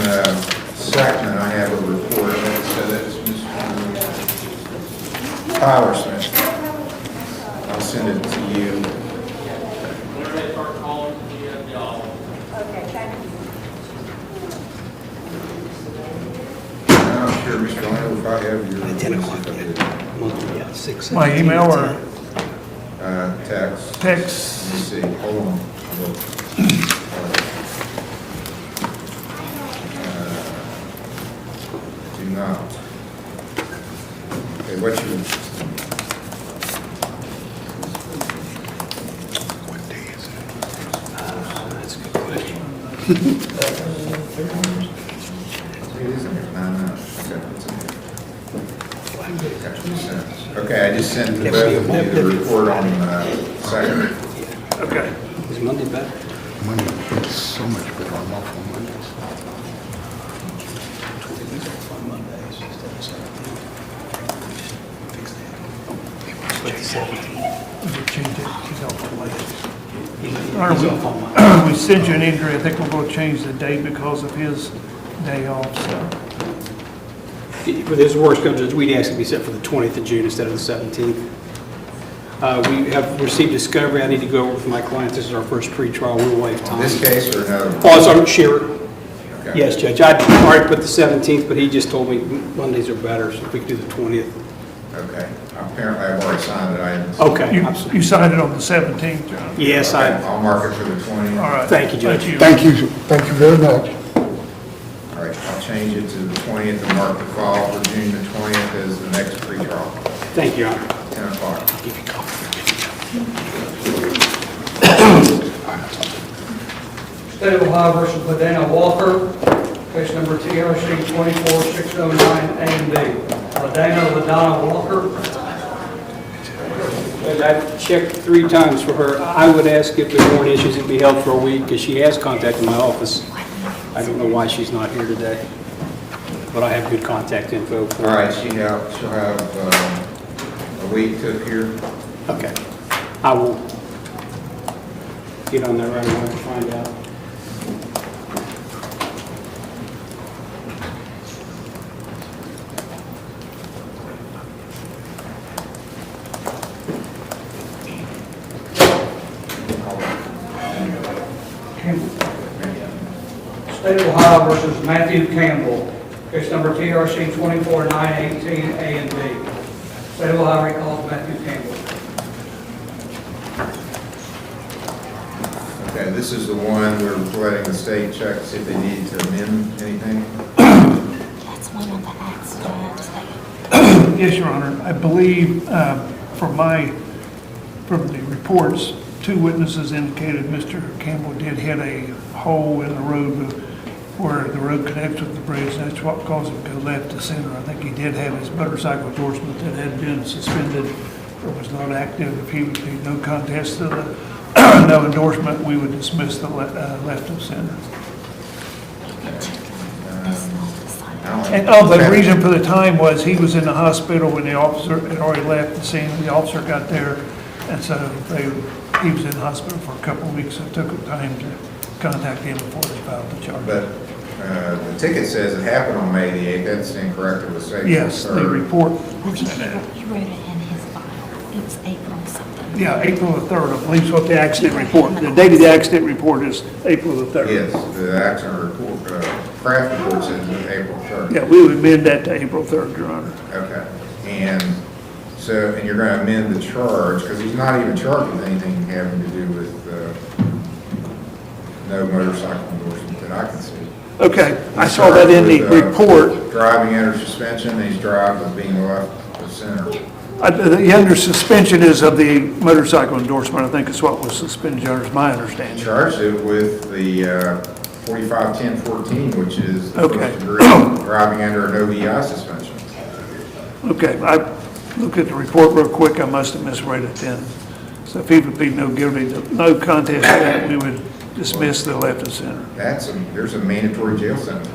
Sackman, I have a report that says Mr. Tyler Smith. I'll send it to you. I'm sure, Mr. Leonard, if I have your... At 10 o'clock, yeah, 6. My email or? Text. Text. Let me see, hold on. Do not. Okay, what you... What day is it? That's a good question. It isn't here, no. Okay, it's in here. Okay, I just sent the report on Saturday. Okay. Is Monday better? Monday, it's so much better. I'm off on Mondays. All right, we sent you an injury. I think we're going to change the date because of his day off, so. For this worst comes, we'd ask it to be set for the 20th of June instead of the 17th. We have received discovery. I need to go over with my client. This is our first pre-trial. We'll waive time. This case or another? Oh, it's on Shearer. Okay. Yes, Judge. I already put the 17th, but he just told me Mondays are better, so if we could do the 20th. Okay. Apparently, I've already signed it. I didn't. Okay. You signed it on the 17th, John? Yes, Okay, I'll mark it for the 20th. All right. Thank you, Judge. Thank you. Thank you very much. All right, I'll change it to the 20th and mark the file for June the 20th as the next pre-trial. Thank you, Your Honor. 10 o'clock. I'll give you a call. State of Ohio versus Ladana Walker, case number TRC 24609, A and B. Ladana Walker. And I've checked 3 times for her. I would ask if there weren't issues, it'd be held for a week, because she has contacted my office. I don't know why she's not here today, but I have good contact info for her. All right, she'll have a week to appear. Okay. I will get on there right away and find out. State of Ohio versus Matthew Campbell, Case number TRC 24918, A and B. State of Ohio recalls Matthew Campbell. Okay, this is the one we're letting the state check to see if they need to amend anything. That's one on the accident. Yes, Your Honor. I believe from the reports, 2 witnesses indicated Mr. Campbell did hit a hole in the road where the road connects with the bridge. That's what caused him to go left to center. I think he did have his motorcycle endorsement that had been suspended or was not active. If he would be no contest to the no endorsement, we would dismiss the left of center. And the reason for the time was he was in the hospital when the officer had already left the scene. The officer got there, and so he was in the hospital for a couple of weeks. So it took time to contact him before they filed the charge. But the ticket says it happened on May the 8th. That's incorrect. It was April 3rd. Yes, the report. He wrote it in his file. It was April something. Yeah, April the 3rd, I believe is what the accident report. The date of the accident report is April the 3rd. Yes, the accident report, craft report says April 3rd. Yeah, we would amend that to April 3rd, Your Honor. Okay, and so, and you're going to amend the charge, because he's not even charged with anything having to do with no motorcycle endorsement that I can see. Okay, I saw that in the report. Driving under suspension, and he's driving being left of center. The under suspension is of the motorcycle endorsement, I think is what was suspended, Your Honor, is my understanding. Charged it with the 45-10-14, which is the Okay. first degree driving under an OVI suspension. Okay, I looked at the report real quick, I must have misread it then. So if he would be no guilty, no contest to that, we would dismiss the left of center. There's a mandatory jail sentence.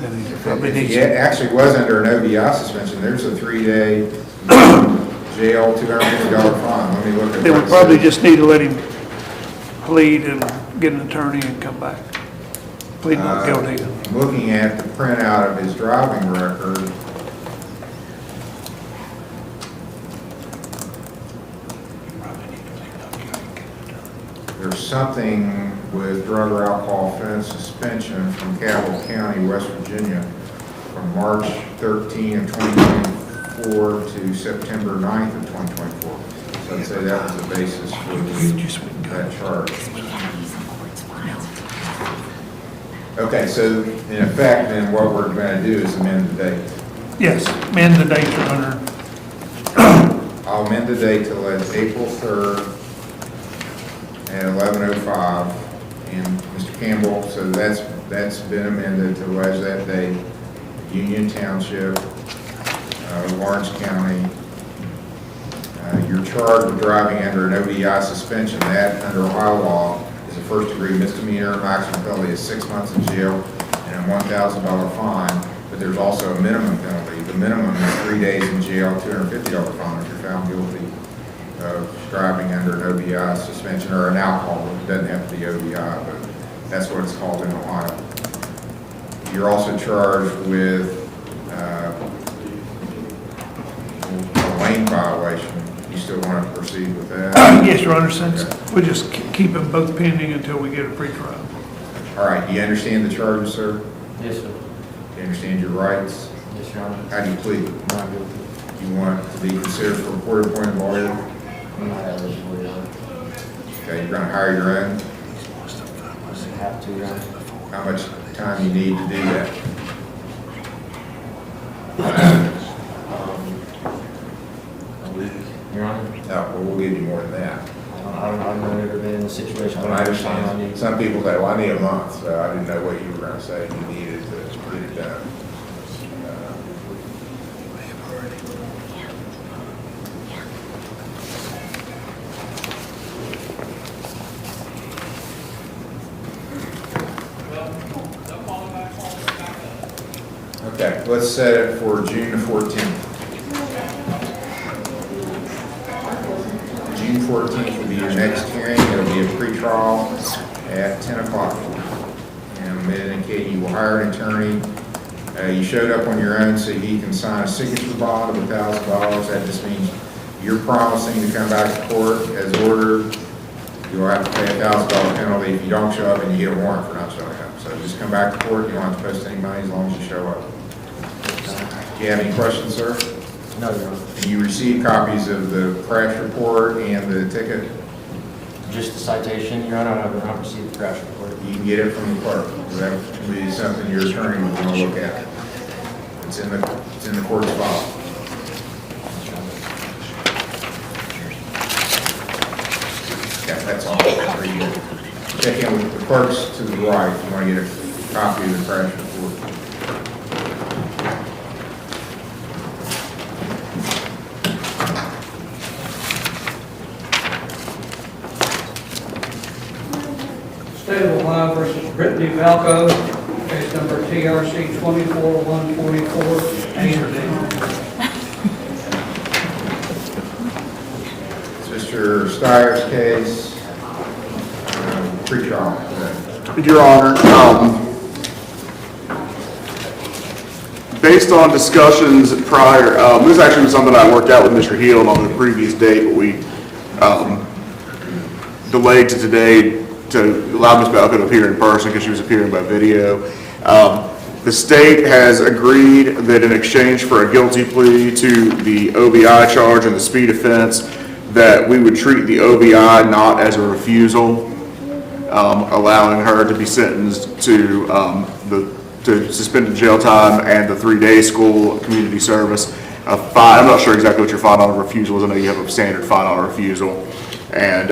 If he actually was under an OVI suspension, there's a 3-day jail, $250 fine. Let me look at that. They would probably just need to let him plead and get an attorney and come back. Plead not guilty. Looking at the printout of his driving record, there's something with drug or alcohol offense suspension from Cabell County, West Virginia, from March 13 of 2024 to September 9th of 2024. So I'd say that was the basis for that charge. Okay, so in effect, then what we're going to do is amend the date. Yes, amend the date, Your Honor. I'll amend the date to April 3rd at 11:05, and Mr. Campbell, so that's been amended to allege that date, Union Township, Lawrence County. You're charged with driving under an OVI suspension. That, under Ohio law, is a first-degree misdemeanor. Maximum penalty is 6 months in jail and a $1,000 fine, but there's also a minimum penalty. The minimum is 3 days in jail, $250 fine if you're found guilty of driving under an OVI suspension or an alcohol. It doesn't have to be OVI, but that's what it's called in Ohio. You're also charged with a lane violation. You still want to proceed with that? Yes, Your Honor, since we'll just keep them both pending until we get a pretrial. All right, do you understand the charges, sir? Yes, sir. Do you understand your rights? Yes, Your Honor. How do you plead? Not guilty. You want to be considered for a court-appointed lawyer? I'm not eligible, Your Honor. Okay, you're going to hire your own? I have to, Your Honor. How much time you need to do that? A week, Your Honor. No, well, we'll give you more than that. I've never been in a situation. I understand. Some people say, well, I need a month, so I didn't know what you were going to say you needed to get it done. Okay, let's set it for June the 14th. June 14th will be your next hearing. It'll be a pretrial at 10 o'clock. And I'm indicating you will hire an attorney. You showed up on your own so he can sign a signature bond of $1,000. That just means you're promising to come back to court as ordered. You'll have to pay a $1,000 penalty if you don't show up and you get a warrant for not showing up. So just come back to court, you don't have to post any money as long as you show up. Do you have any questions, sir? No, Your Honor. And you received copies of the crash report and the ticket? Just the citation, Your Honor, I have not received the crash report. You can get it from the clerk. That would be something your attorney would want to look at. It's in the court's file. Yeah, that's all. There you go. Check in with the clerks to the right if you want to get a copy of the crash report. State of Ohio versus Brittany Valco, case number TRC 24144, A and D. It's Mr. Steyer's case, pre-trial. Your Honor, based on discussions prior, this actually was something I worked out with Mr. Heald on the previous date, but we delayed to today to allow Ms. Balco to appear in person because she was appearing by video. The state has agreed that in exchange for a guilty plea to the OBI charge and the speed offense, that we would treat the OBI not as a refusal, allowing her to be sentenced to suspended jail time and the 3-day school community service. I'm not sure exactly what your fine on a refusal is. I know you have a standard fine on a refusal. And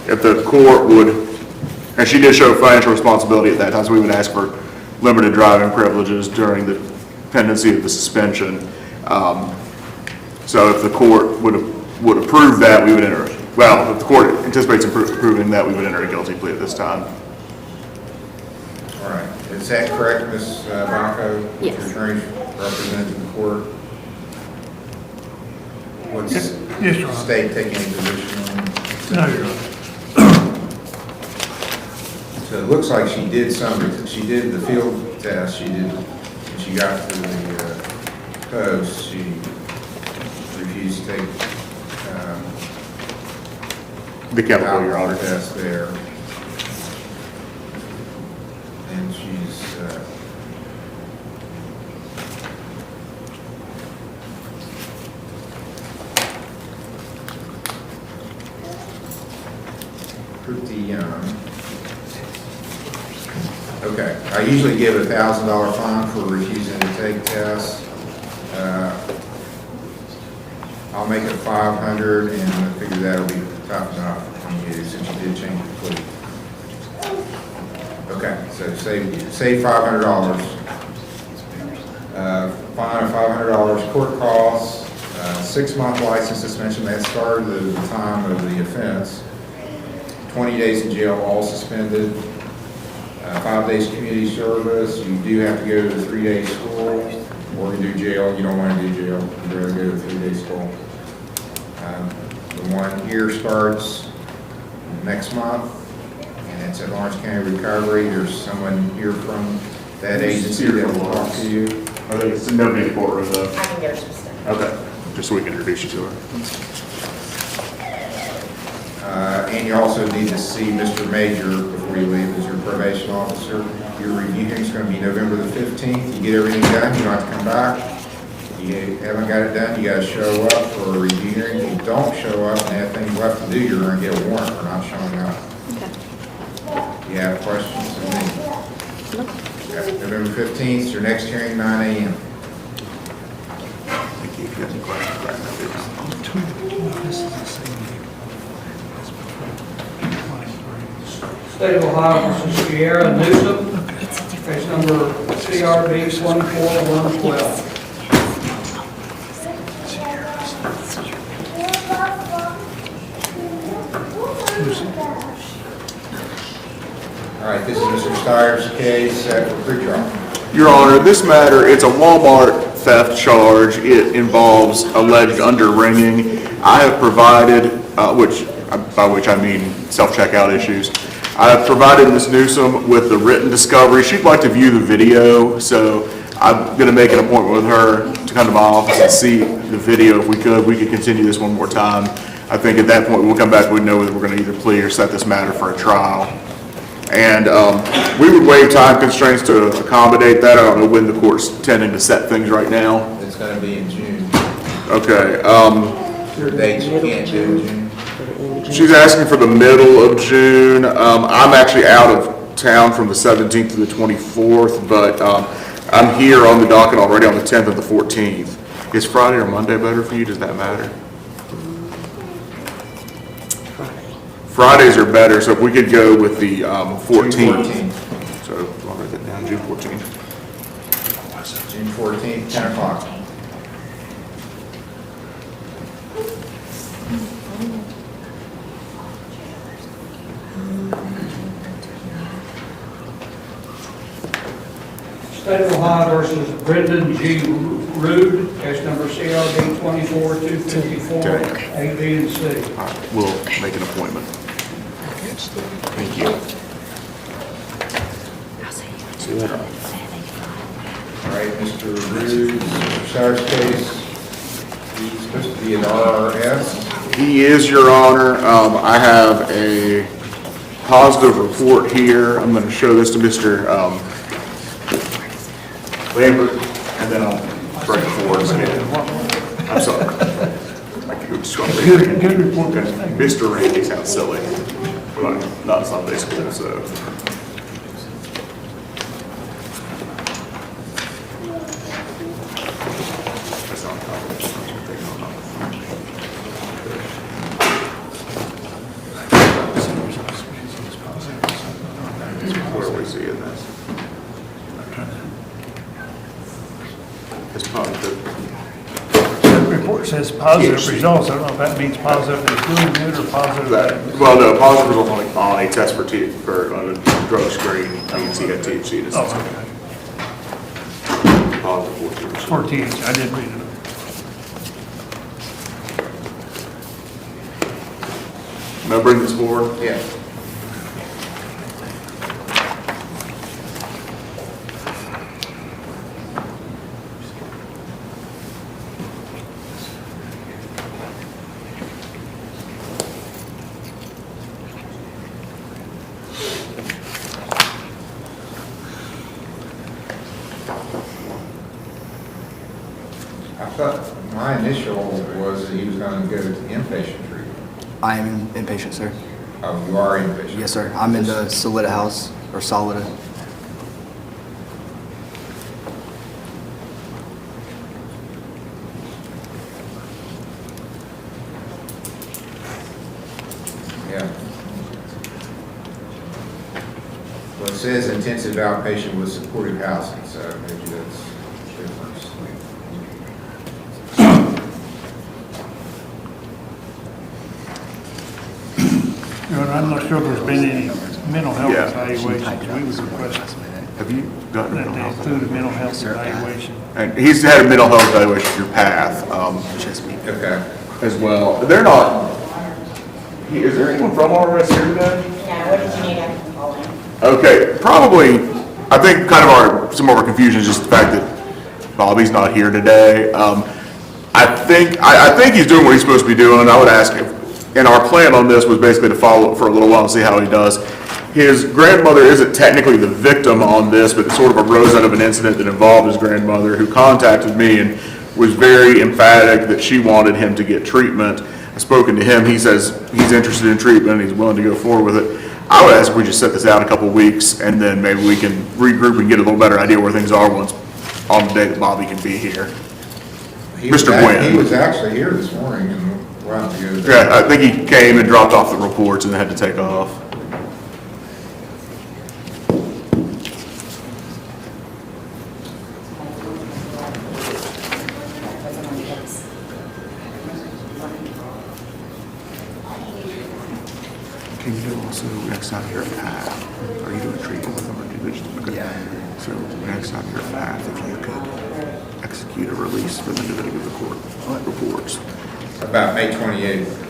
if the court would, and she did show financial responsibility at that time, so we would ask for limited driving privileges during the pendency of the suspension. So if the court would approve that, we would enter. Well, if the court anticipates approving that, we would enter a guilty plea at this time. All right. Is that correct, Ms. Balco? Yes. Your attorney representing the court? What's Yes, Your Honor. state taking any position on? No, Your Honor. So it looks like she did the field test, when she got to the post, she refused to take The chemical, Your Honor. test there. And she's, pretty young. Okay, I usually give a $1,000 fine for refusing to take tests. I'll make it 500, and I figure that'll be tough enough on you since you did change the plea. Okay, so save $500. Fine of $500, court costs, 6-month license suspension, that started at the time of the offense. 20 days in jail, all suspended. 5 days community service. You do have to go to the 3-day school, or you do jail. You don't want to do jail. You'd rather go to the 3-day school. The 1 year starts next month, and it's at Lawrence County Recovery. There's someone here from that agency that will talk to you. I think it's nobody in the courtroom though. I can get her some stuff. Okay, just so we can introduce you to her. And you also need to see Mr. Major before you leave as your probation officer. Your review hearing is going to be November the 15th. You get everything done, you don't have to come back. You haven't got it done, you got to show up for a review hearing. If you don't show up and have things left to do, you're going to get a warrant for not showing up. Okay. You have questions? Okay, November 15th, your next hearing, 9 a.m. Thank you. If you have any questions about State of Ohio versus Sierra Newsom, case number CRB 24112. All right, this is Mr. Steyer's case set for pretrial. Your Honor, this matter, it's a Walmart theft charge. It involves alleged underringing. I have provided, by which I mean self-checkout issues. I have provided Ms. Newsom with the written discovery. She'd like to view the video, so I'm going to make an appointment with her to come to my office and see the video if we could. We could continue this one more time. I think at that point we'll come back and we know whether we're going to either plea or set this matter for a trial. And we would waive time constraints to accommodate that. I don't know when the court's tending to set things right now. It's gonna be in June. Okay, Your dates you can't do in June. she's asking for the middle of June. I'm actually out of town from the 17th to the 24th, but I'm here on the docket already on the 10th and the 14th. Is Friday or Monday better for you? Does that matter? Fridays are better, so if we could go with the 14th. So I'll write that down, June 14th. June 14th, 10 o'clock. State of Ohio versus Brendan G. Rude, case number CRB 24-254, A, B, and C. All right, we'll make an appointment. Thank you. All right, Mr. Rude's Sheriff's case, he's supposed to be an RRS. He is, Your Honor. I have a positive report here. I'm going to show this to Mr. Lambert, and then I'll bring it forward. I'm sorry. I could go describe it. Good report. Mr. Randy sounds silly, but not Sunday school, so. That's on top of it. Where we see it, that's. It's positive. The report says positive results. I don't know if that means positive is doing good or positive. Well, no, positive results on a test for on a drug screen. I mean, he had THC in his system. okay. Positive 14%. 14, I did read it. May I bring this forward? Yeah. I thought my initial was that he was going to go to inpatient treatment. I am inpatient, sir. Oh, you are inpatient? Yes, sir. I'm in the Solida house, or Solida. Yeah. Well, it says intensive outpatient with supportive housing, so maybe that's the difference. I'm not sure there's been any mental health Yeah. evaluations. We would request Have you gotten a that mental they health? include a mental health evaluation. And he's had a mental health evaluation through PATH, Okay. as well. They're not, is there anyone from RS here today? Yeah, what did you need after calling? Okay, probably, I think kind of some of our confusion is just the fact that Bobby's not here today. I think he's doing what he's supposed to be doing. I would ask him, and our plan on this was basically to follow it for a little while and see how he does. His grandmother isn't technically the victim on this, but it sort of arose out of an incident that involved his grandmother, who contacted me and was very emphatic that she wanted him to get treatment. I've spoken to him. He says he's interested in treatment. He's willing to go forward with it. I would ask if we just set this out a couple of weeks, and then maybe we can regroup and get a little better idea where things are once on the day that Bobby can be here. Mr. Gwynn. He was actually here this morning and we'll have to go there. Yeah, I think he came and dropped off the reports and had to take off. Can you do also next time you're at PATH? Are you doing treatment with them or do they just? Okay. Yeah. So next time you're at PATH, if you could execute a release for them to go to the court reports. About May 28th.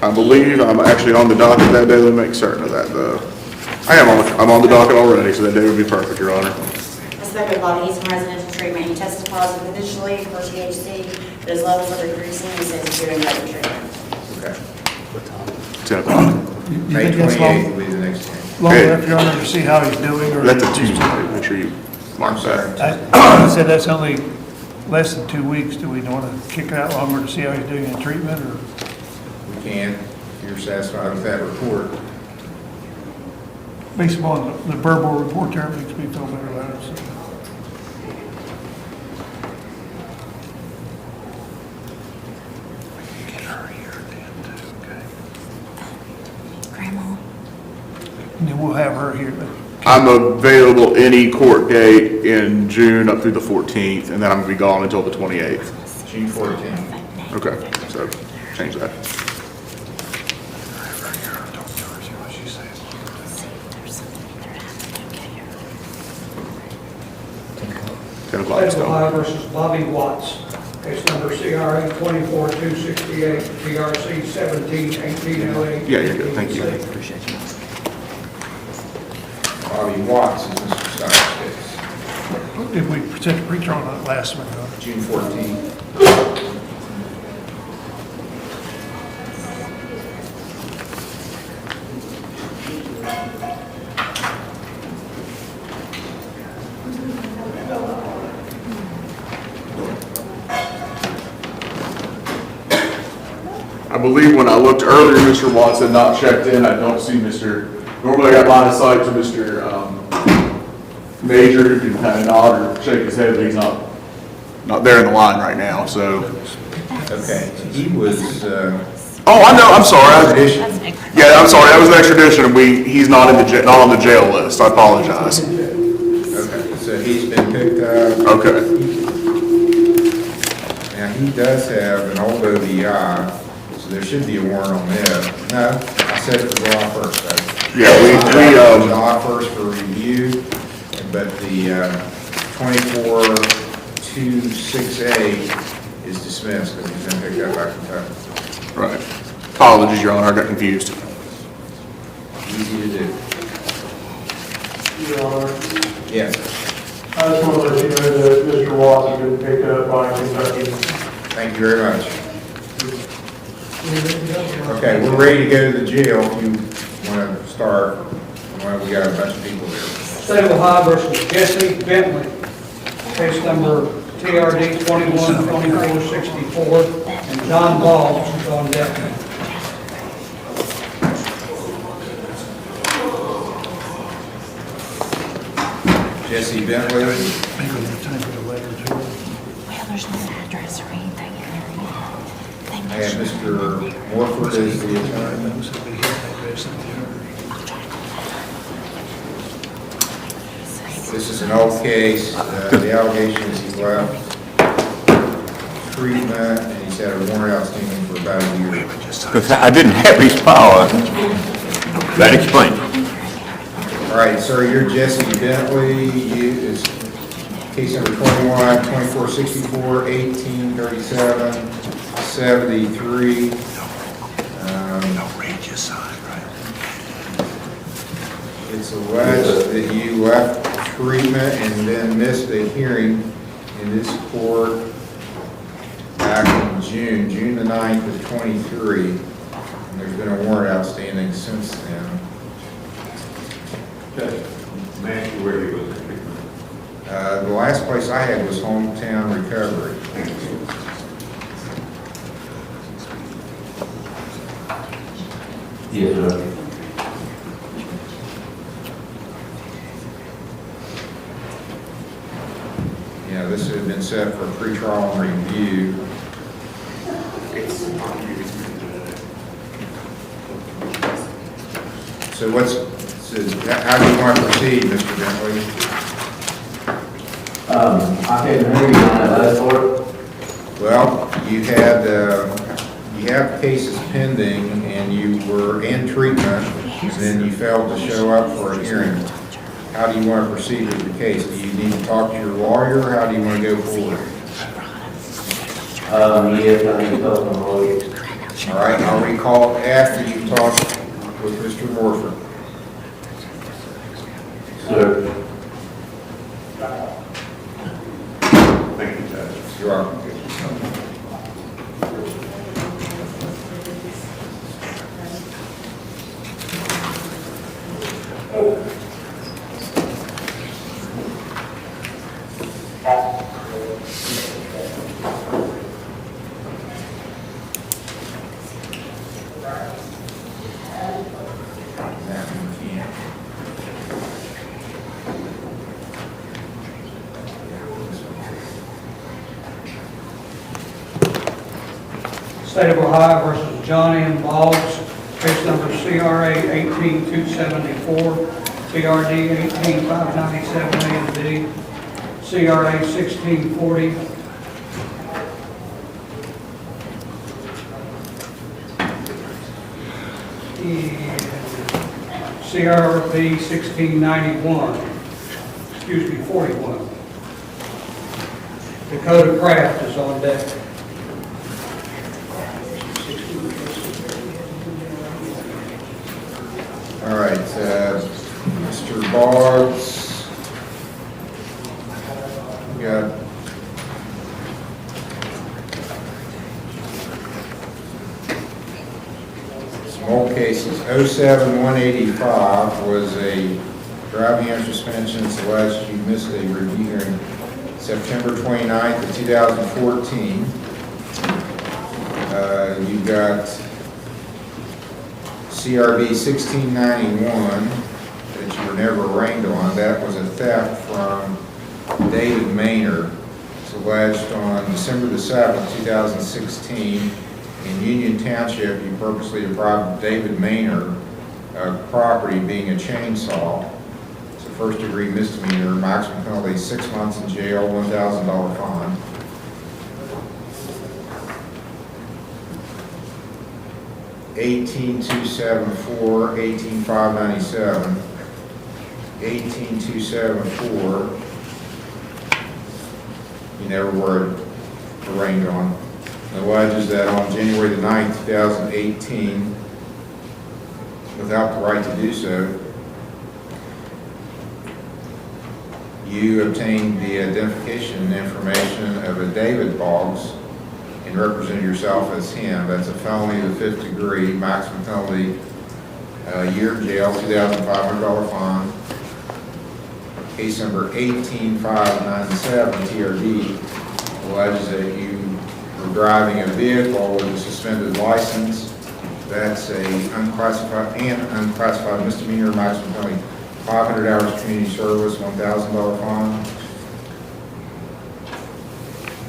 I believe I'm actually on the docket that day. Let me make certain of that though. I'm on the docket already, so that day would be perfect, Your Honor. I spoke with Bobby, he's in residential treatment, he tested positive initially for THC, but his levels are decreasing, he says he's doing better treatment. Okay. 10 o'clock. May 28th will be the next one. long enough, Your Honor, to see how he's doing? Or That's a Tuesday, make sure you mark that. I said that's only less than 2 weeks. Do we want to kick it out longer to see how he's doing in treatment, or? We can, if you're satisfied with that report. Based upon the verbal report there, it makes me feel better about it. So. Grandma. And then we'll have her here. I'm available any court date in June up through the 14th, and then I'm gonna be gone until the 28th. June 14th. Okay, so change that. 10 o'clock State of still. Ohio versus Bobby Watts, case number CRA 24268, GRC 171808. Yeah, you're good, thank you. Bobby Watts is Mr. Stiles' case. Did we present a preacher on that last one? June 14th. I believe when I looked earlier, Mr. Watts had not checked in. I don't see normally I got line of sight to Mr. Major, who can kind of nod or shake his head, but he's not there in the line right now, so. Okay, he was, Oh, I know, I'm sorry. Yeah, I'm sorry, that was an extradition, and he's not on the jail list. I apologize. okay, so he's been picked up. Okay. Now, he does have an old OVI, so there should be a warrant on that. No, I said it was July 1st, though. Yeah, July 1st for review, but the 24268 is dismissed because he's been picked up by Kentucky. Right. Apologies, Your Honor, I got confused. Easy to do. Your Honor, Yes. I just want to let you know that Mr. Watts has been picked up by Kentucky. Thank you very much. Okay, we're ready to go to the jail if you want to start. Well, we got a bunch of people there. State of Ohio versus Jesse Bentley, case number TRD 212464, and John Ball is on deck. Jesse Bentley. Well, there's no address or anything in there yet. I have Mr. Morford as the attorney. This is an old case. The allegation is he left treatment and he's had a warrant outstanding for about a year. Because I didn't have his file. That explains it. All right, sir, you're Jesse Bentley. You is case number 21-2464, 1837, 73. It's alleged that you left treatment and then missed a hearing in this court back in June the 9th of 23. And there's been a warrant outstanding since then. Man, where he was in treatment. The last place I had was Hometown Recovery. Yes, sir. Yeah, this had been set for pretrial review. So how do you want to proceed, Mr. Bentley? I couldn't hear you on that last part. Well, you have cases pending and you were in treatment and then you failed to show up for a hearing. How do you want to proceed with the case? Do you need to talk to your lawyer, or how do you want to go forward? Yes, I need to talk to my lawyer. All right, I'll recall after you talk with Mr. Morford. Sir. Thank you, Judge. You're welcome. State of Ohio versus John M. Boggs, case number CRA 18274, CRD 18597 A and B, CRA 1640, and CRB 1691, 41. Dakota Craft is on deck. All right, Mr. Boggs, we got some old cases. 07185 was a driving under suspension. It's alleged you missed a review hearing September 29th of 2014. You got CRB 1691 that you were never arraigned on. That was a theft from David Maynard. It's alleged on December the 7th, 2016, in Union Township, you purposely deprived David Maynard of property being a chainsaw. It's a first-degree misdemeanor, maximum penalty 6 months in jail, $1,000 fine. (18-274), 18-597, 18-274. You never were arraigned on. It alleges that on January the 9th, 2018, without the right to do so, you obtained the identification information of a David Boggs and represented yourself as him. That's a felony of the 5th degree, maximum penalty, a year in jail, $2,500 fine. Case number 18597, TRD, alleges that you were driving a vehicle with a suspended license. That's a unclassified misdemeanor, maximum penalty 500 hours community service, $1,000 fine.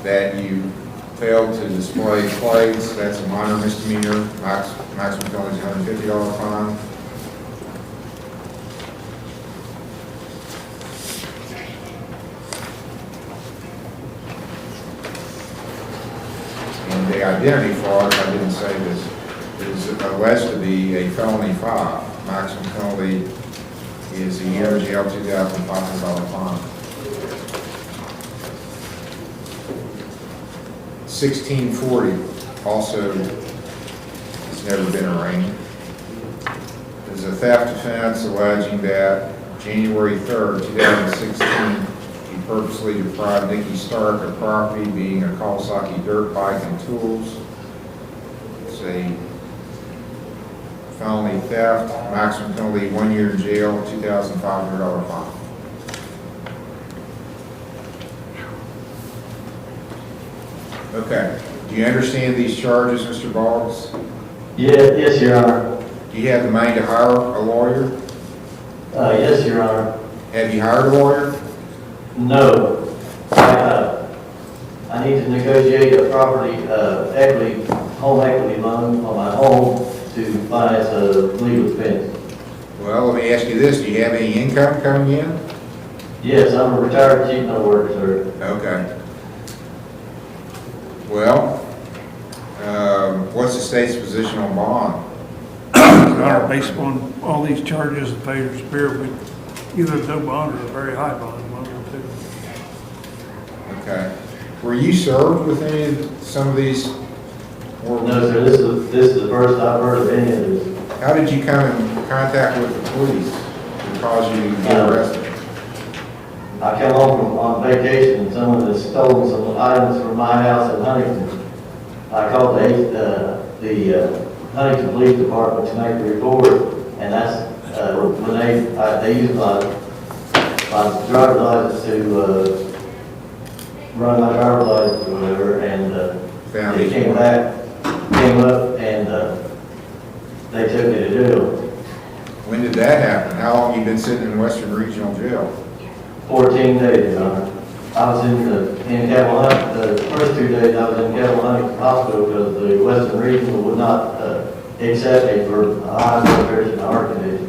That you failed to display plates, that's a minor misdemeanor, maximum penalty is $150 fine. And the identity fraud, if I didn't say this, is alleged to be a felony 5. Maximum penalty is a year in jail, $2,500 fine. 1640 also has never been arraigned. There's a theft offense alleging that January 3rd, 2016, you purposely deprived Nikki Stark of property, being a Kawasaki dirt bike and tools. It's a felony theft, maximum penalty 1 year in jail, $2,500 fine. Okay. Do you understand these charges, Mr. Boggs? Yes, Your Honor. Do you have the money to hire a lawyer? Yes, Your Honor. Have you hired a lawyer? No. I need to negotiate a property home equity loan on my home to finance a legal expense. Well, let me ask you this. Do you have any income coming in? Yes, I'm a retired chief no work, sir. Okay. Well, what's the state's position on bond? Your Honor, based upon all these charges and failure to appear, we either no bond or a very high bond, one or two. Okay. Were you served with some of these? No, sir, this is the first I've heard of any of this. How did you come in contact with the police to cause you to get arrested? I came home on vacation and someone had stolen some items from my house in Huntington. I called the Huntington Police Department to make the report, and that's when they used my driver's license to run my driver's license or whatever, and they came up, and they took me to jail. When did that happen? How long have you been sitting in Western Regional Jail? 14 days, Your Honor. I I was in Capital Huntington, the first 2 days I was in Capital Huntington Hospital because the Western Regional would not accept me for high blood pressure and heart condition.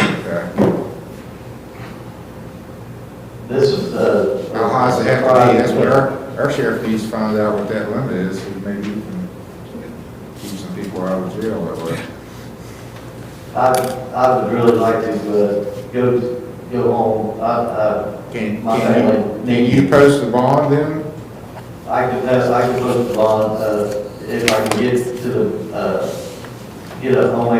Okay. This is, How high does it have to be? That's what our sheriff needs to find out what that limit is, so maybe you can keep some people out of jail that way. I would really like to go home. Can you post the bond then? I could post the bond, if I can get to get a home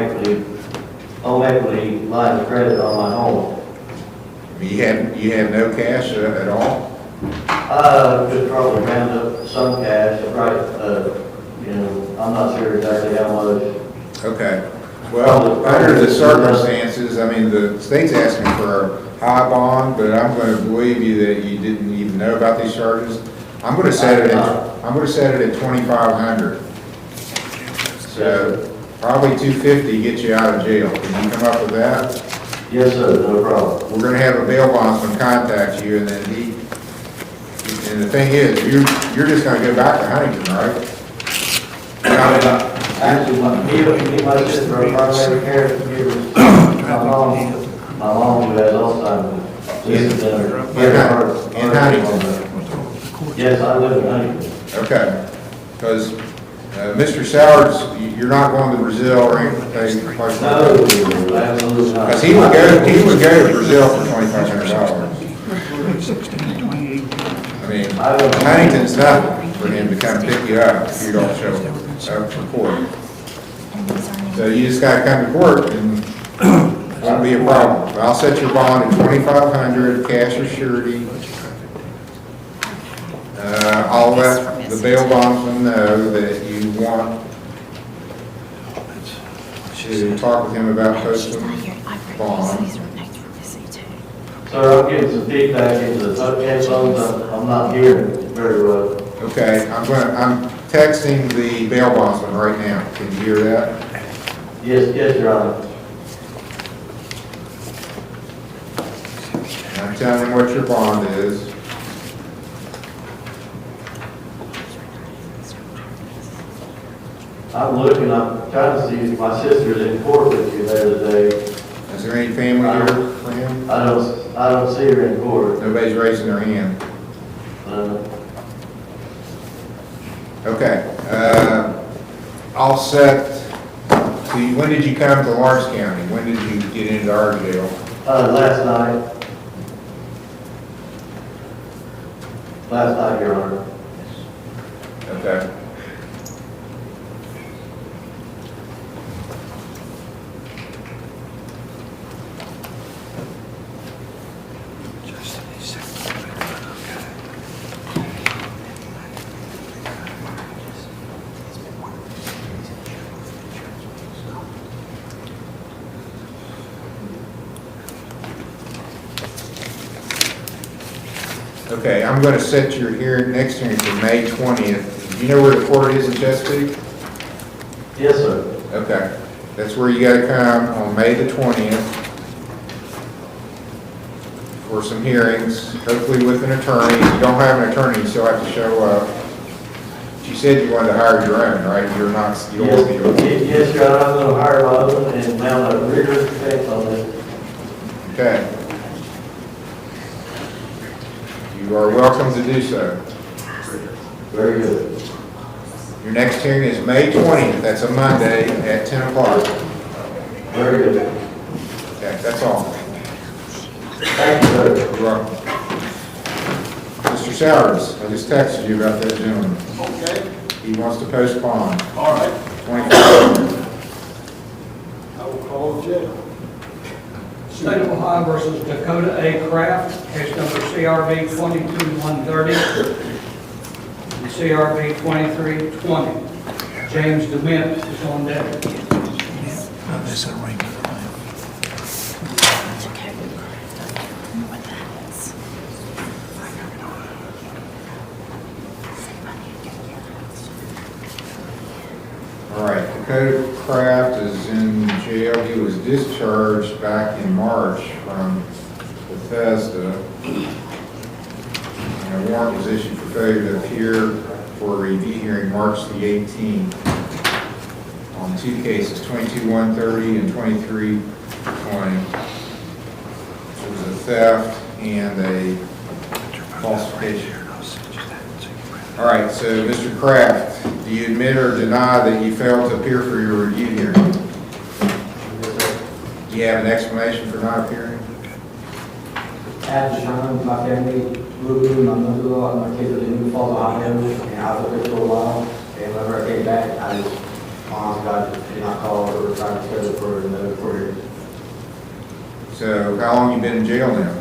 equity line of credit on my home. You have no cash at all? Could probably round up some cash, right, I'm not sure exactly how much. Okay. Well, under the circumstances, I mean, the state's asking for a high bond, but I'm going to believe you that you didn't even know about these charges. I'm going to set it at $2,500. So probably $250 gets you out of jail. Can you come up with that? Yes, sir, no problem. We're going to have a bail bondsman contact you, and then and the thing is, you're just going to go back to Huntington, right? Actually, my sister, our primary care giver, my mom who has Alzheimer's. In Huntington? Yes, I live in Huntington. Okay. Because Mr. Sowards, you're not going to Brazil or anything like that? No, absolutely not. Because he would go to Brazil for $2,500. I mean, Huntington's nothing for him to come pick you up if you don't show up for court. So you just gotta come to court and it won't be a problem. But I'll set your bond at $2,500, cash or surety. I'll let the bail bondsman know that you want to talk with him about posting bond. Sir, I'm getting some feedback into the headphones. I'm not hearing very well. Okay, I'm texting the bail bondsman right now. Can you hear that? Yes, Your Honor. And I'm telling him what your bond is. I'm trying to see if my sister's in court with you there today. Is there any family here for him? I don't see her in court. Nobody's raising their hand. Okay. I'll set. See, when did you come to Lawrence County? When did you get into our jail? Last night. Last night, Your Honor. Okay. Okay, I'm going to set your next hearing for May 20th. Do you know where the court is in Chesapeake? Yes, sir. Okay, that's where you got to come on May the 20th for some hearings, hopefully with an attorney. If you don't have an attorney, you still have to show up. You said you wanted to hire your own, right? You're not. Yes, Your Honor. I'm going to hire my own and mount a rigorous defense on this. Okay. You are welcome to do so. Very good. Your next hearing is May 20th. That's a Monday at 10 o'clock. Very good. Okay, that's all. Thank you, sir. You're welcome. Mr. Sowards, I just texted you about that gentleman. Okay. He wants to postpone. All right. 25. I will call the jail. State of Ohio versus Dakota A. Kraft, case number CRB 22130 and CRB 2320. James DeMint is on deck. All right, Dakota Kraft is in jail. He was discharged back in March from Bethesda. and a warrant was issued for failure to appear for a review hearing March the 18th on two cases, 22-130 and 23-20. It was a theft and a falsification. All right, so Mr. Kraft, do you admit or deny that you failed to appear for your review hearing? Do you have an explanation for not appearing? At the time, my family moved in, my mother-in-law and my kids were in the fall of Ohio, and I was there for a while. And whenever I came back, I just, honestly, God did not call or try to schedule for another court hearing. So how long you been in jail now?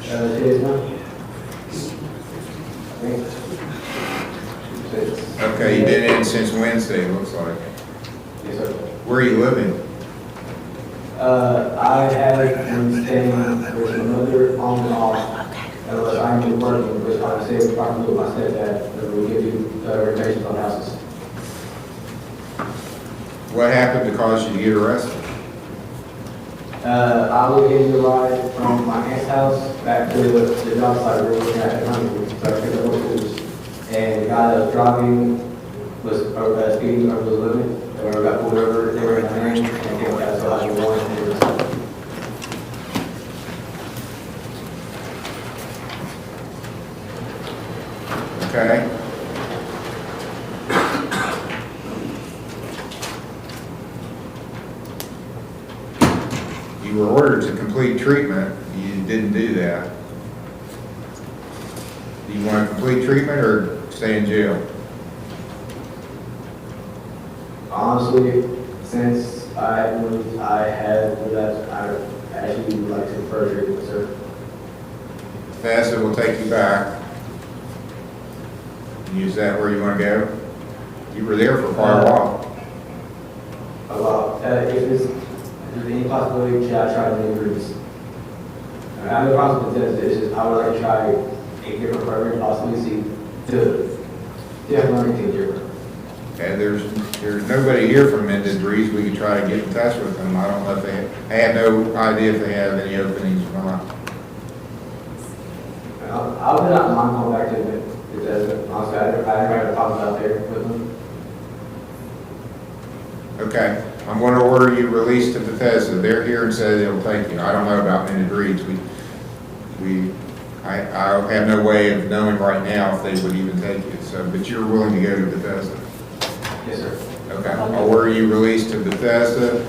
2 days now. Okay, you've been in since Wednesday, it looks like. Yes, sir. Where are you living? I have been staying with my mother on and off, unless I'm working, which I say if I'm with my stepdad, that will give you renovations on houses. What happened to cause you to get arrested? I was getting the ride from my aunt's house back to the job site where we were at Huntington, so I picked up horses. And the guy that was driving was speeding over the limit, and when we got pulled over, they were in the lane, and I think that's what I was warning. Okay. You were ordered to complete treatment. You didn't do that. Do you want to complete treatment or stay in jail? Honestly, since I had that, I actually would like to refer treatment, sir. Vanessa will take you back. Is that where you want to go? You were there for quite a while. A lot. If there's any possibility, should I try to increase? I have no problem with this, it's just I would like to try a different program, possibly see to have learning things different. Okay, there's nobody here from Mended Breeze. We could try to get in touch with them. I don't know if I have no idea if they have any openings or not. I would not mind going back to it. Honestly, I never had a problem out there with them. Okay, I'm going to order you released to Bethesda. They're here and said they'll take you. I don't know about Mended Breeze. I have no way of knowing right now if they would even take you. So, but you're willing to go to Bethesda? Yes, sir. Okay, I'll order you released to Bethesda.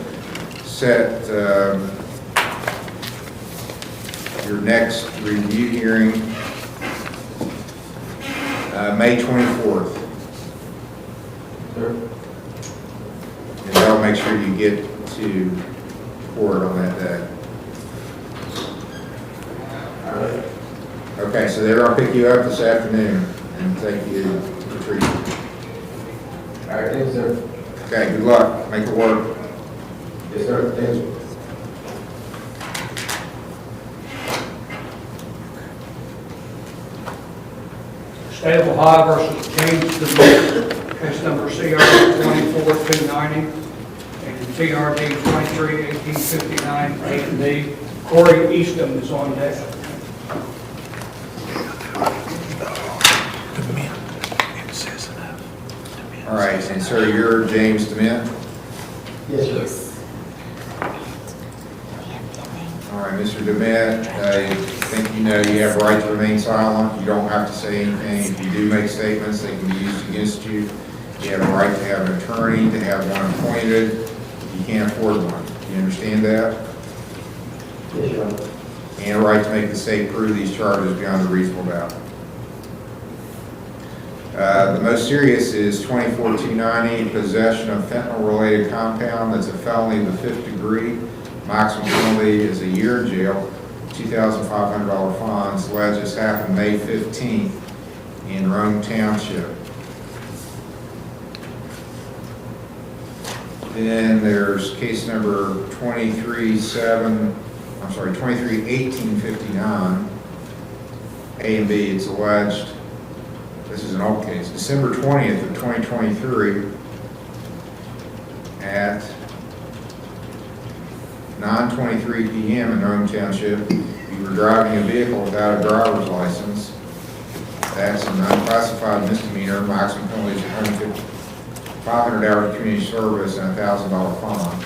Set your next review hearing May 24th. Sure. And that'll make sure you get to court on that day. All right. Okay, so they're going to pick you up this afternoon and take you to treatment. All right, thanks, sir. Okay, good luck. Make it work. Yes, sir. Thank you. State of Ohio versus James DeMint, case number CRD 24290 and TRD 231859 A and D. Corey Easton is on deck. All right, and sir, you're James DeMint? Yes, sir. All right, Mr. DeMint, I think you know you have a right to remain silent. You don't have to say anything. If you do make statements, they can be used against you. You have a right to have an attorney, to have one appointed. You can't afford one. Do you understand that? Yes, sir. And a right to make the state prove these charges beyond a reasonable doubt. The most serious is 24-290, possession of fentanyl-related compound that's a felony of the 5th degree. Maximum penalty is a year in jail, $2,500 fines. Alleged this happened May 15th in Rome Township. Then there's case number 231859, A and B. It's alleged, this is an old case, December 20th of 2023 at 9:23 p.m. in Rome Township. You were driving a vehicle without a driver's license. That's an unclassified misdemeanor, maximum penalty is 500 hours of community service and a $1,000 fine.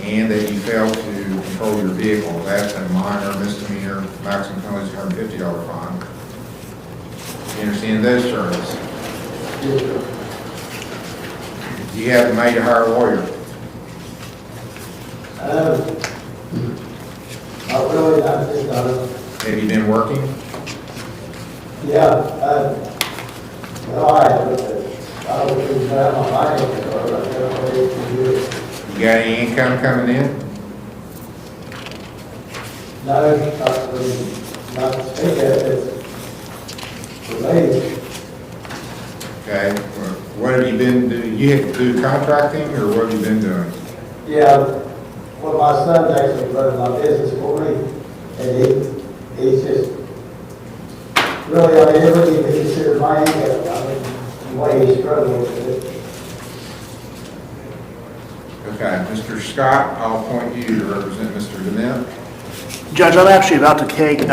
And that you fail to control your vehicle, that's a minor misdemeanor, maximum penalty is $150 fine. You understand those terms? Yes, sir. Do you have the money to hire a lawyer? Not really, I just, Have you been working? yeah, no, I don't think that my finance, or I don't know what it can do. You got any income coming in? No, not really, not to speak of it, for me. Okay, what have you been doing? You have to do contracting, or what have you been doing? Yeah, well, my son's actually running my business for me, and he's just, really, I mean, everything he considers my income, I mean, the way he's struggling with it. Okay, Mr. Scott, I'll appoint you to represent Mr. Dement. Judge, I'm actually about to take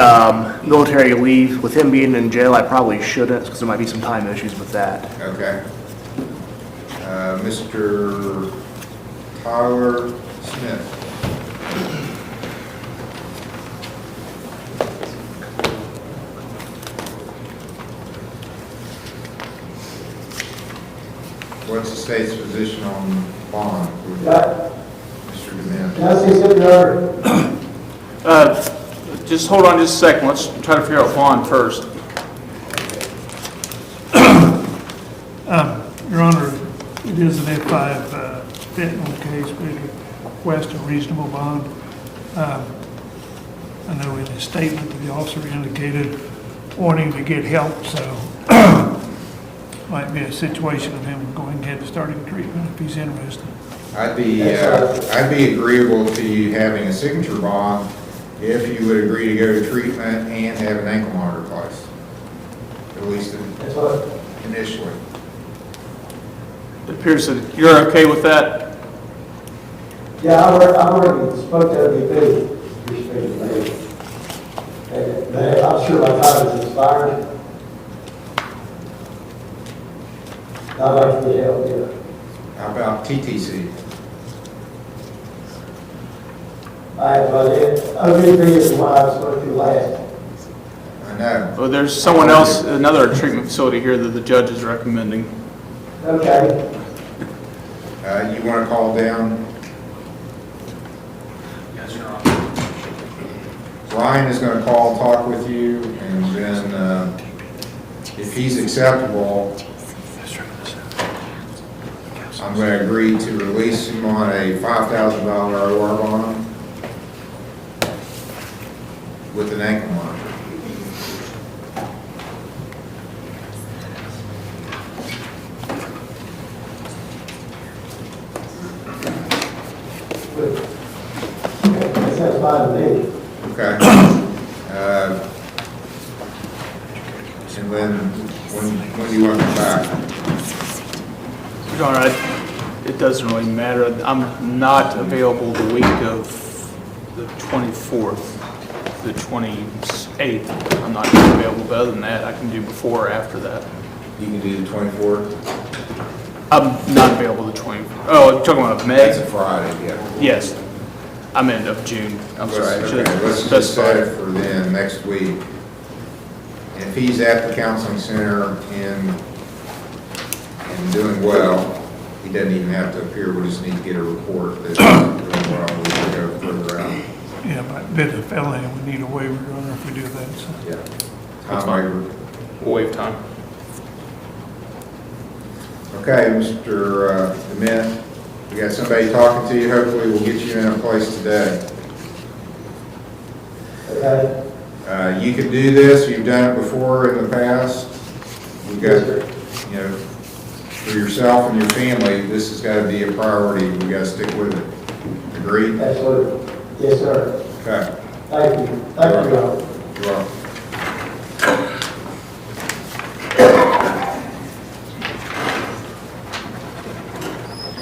military leave. With him being in jail, I probably shouldn't, because there might be some time issues with that. Okay. Mr. Tyler Smith. What's the state's position on bond? Mr. Dement? Can I say something, Your Honor? Just hold on just a second. Let's try to figure out bond first. Your Honor, it is an F5 fentanyl case, we request a reasonable bond. I know in his statement that the officer indicated wanting to get help, so might be a situation of him going ahead and starting treatment if he's interested. I'd be agreeable to you having a signature bond if you would agree to go to treatment and have an ankle monitor placed, at least initially. It appears that you're okay with that. Yeah, I already spoke to ODP, I'm sure my time is expired. I'd like to get help, yeah. How about TTC? I have, ODP is the one I spoke to last. I know. Well, there's someone else, another treatment facility here that the judge is recommending. Okay. You want to call down? Yes, Your Honor. Ryan is going to call and talk with you, and then if he's acceptable, I'm going to agree to release him on a $5,000 OR bond with an ankle monitor. That sounds fine to me. Okay. And then, when do you want to come back? Your Honor, it doesn't really matter. I'm not available the week of the 24th, the 28th. I'm not available, but other than that, I can do before or after that. You can do the 24th? I'm not available the 24th. Oh, you're talking about May? That's a Friday, yeah. Yes. I'm in of June. I'm sorry. I should have Let's just set it for then, next week. And if he's at the counseling center and doing well, he doesn't even have to appear. We just need to get a report that he's doing well. We can go further out. Yeah, but bid a felony, we need a waiver, Your Honor, if we do that. So. Yeah. Time waiver. We'll waive time. Okay, Mr. Dement, we got somebody talking to you. Hopefully we'll get you in a place today. Okay. You can do this. You've done it before in the past. We've got, you know, for yourself and your family, this has got to be a priority. We've got to stick with it. Agreed? Absolutely. Yes, sir. Okay. Thank you. Thank you, Your Honor. You're welcome.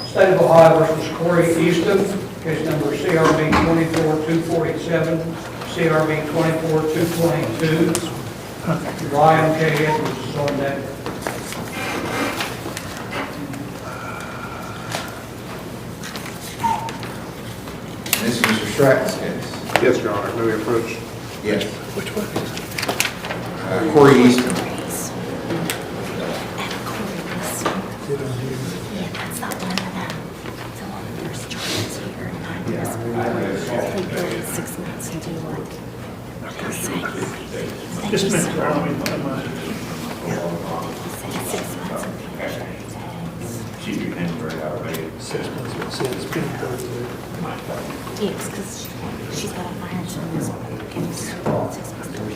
State of Ohio versus Corey Easton, case number CRB 24247, CRB 24222, Ryan K. Edwards is on deck. This is Mr. Stratton's case. Yes, Your Honor, may we approach? Yes. Which one? Corey Easton. Yeah, that's not one of them. The one of there's charges here. I think go with 6 months and do like, Just a minute. Let me find my- 6 months and Keep your hand right out, right? 6 months, it's been 30 days. yes, because she's got a fire insurance. And it's 6 months. She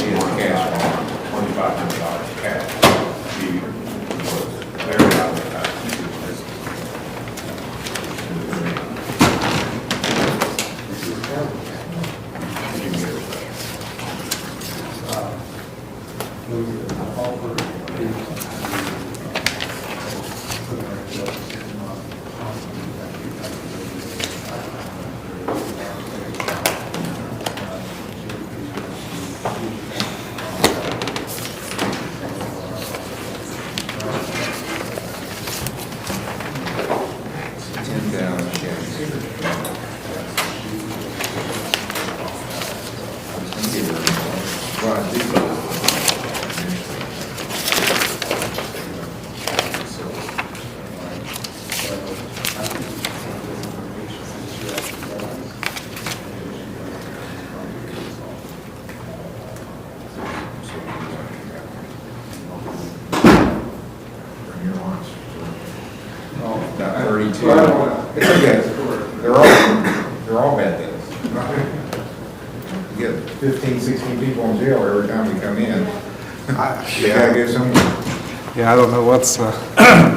has cash on $2,500 cash. She was very out of that. About 32. It's okay. They're all bad things. You get 15, 16 people in jail every time we come in. You gotta give some. Yeah, I don't know what's,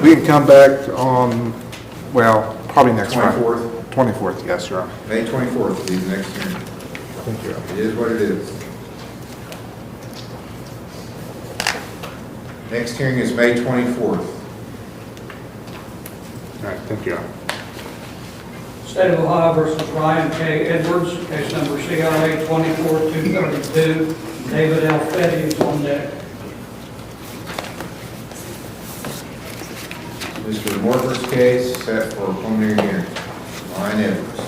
we can come back on, well, probably next Friday. 24th? 24th, yes, Your Honor. May 24th will be the next hearing. Thank you. It is what it is. Next hearing is May 24th. All right, thank you. State of Ohio versus Ryan K. Edwards, case number CRA 24232. David L. Fetty is on deck. Mr. Morfer's case set for a preliminary hearing. Ryan Edwards.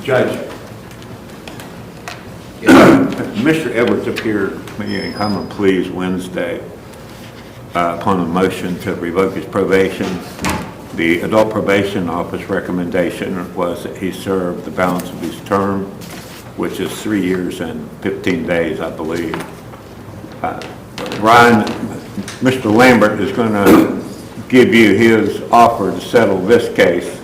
Judge, Mr. Edwards appeared to me in common pleas Wednesday upon a motion to revoke his probation. The adult probation office recommendation was that he serve the balance of his term, which is 3 years and 15 days, I believe. Ryan, Mr. Lambert is going to give you his offer to settle this case.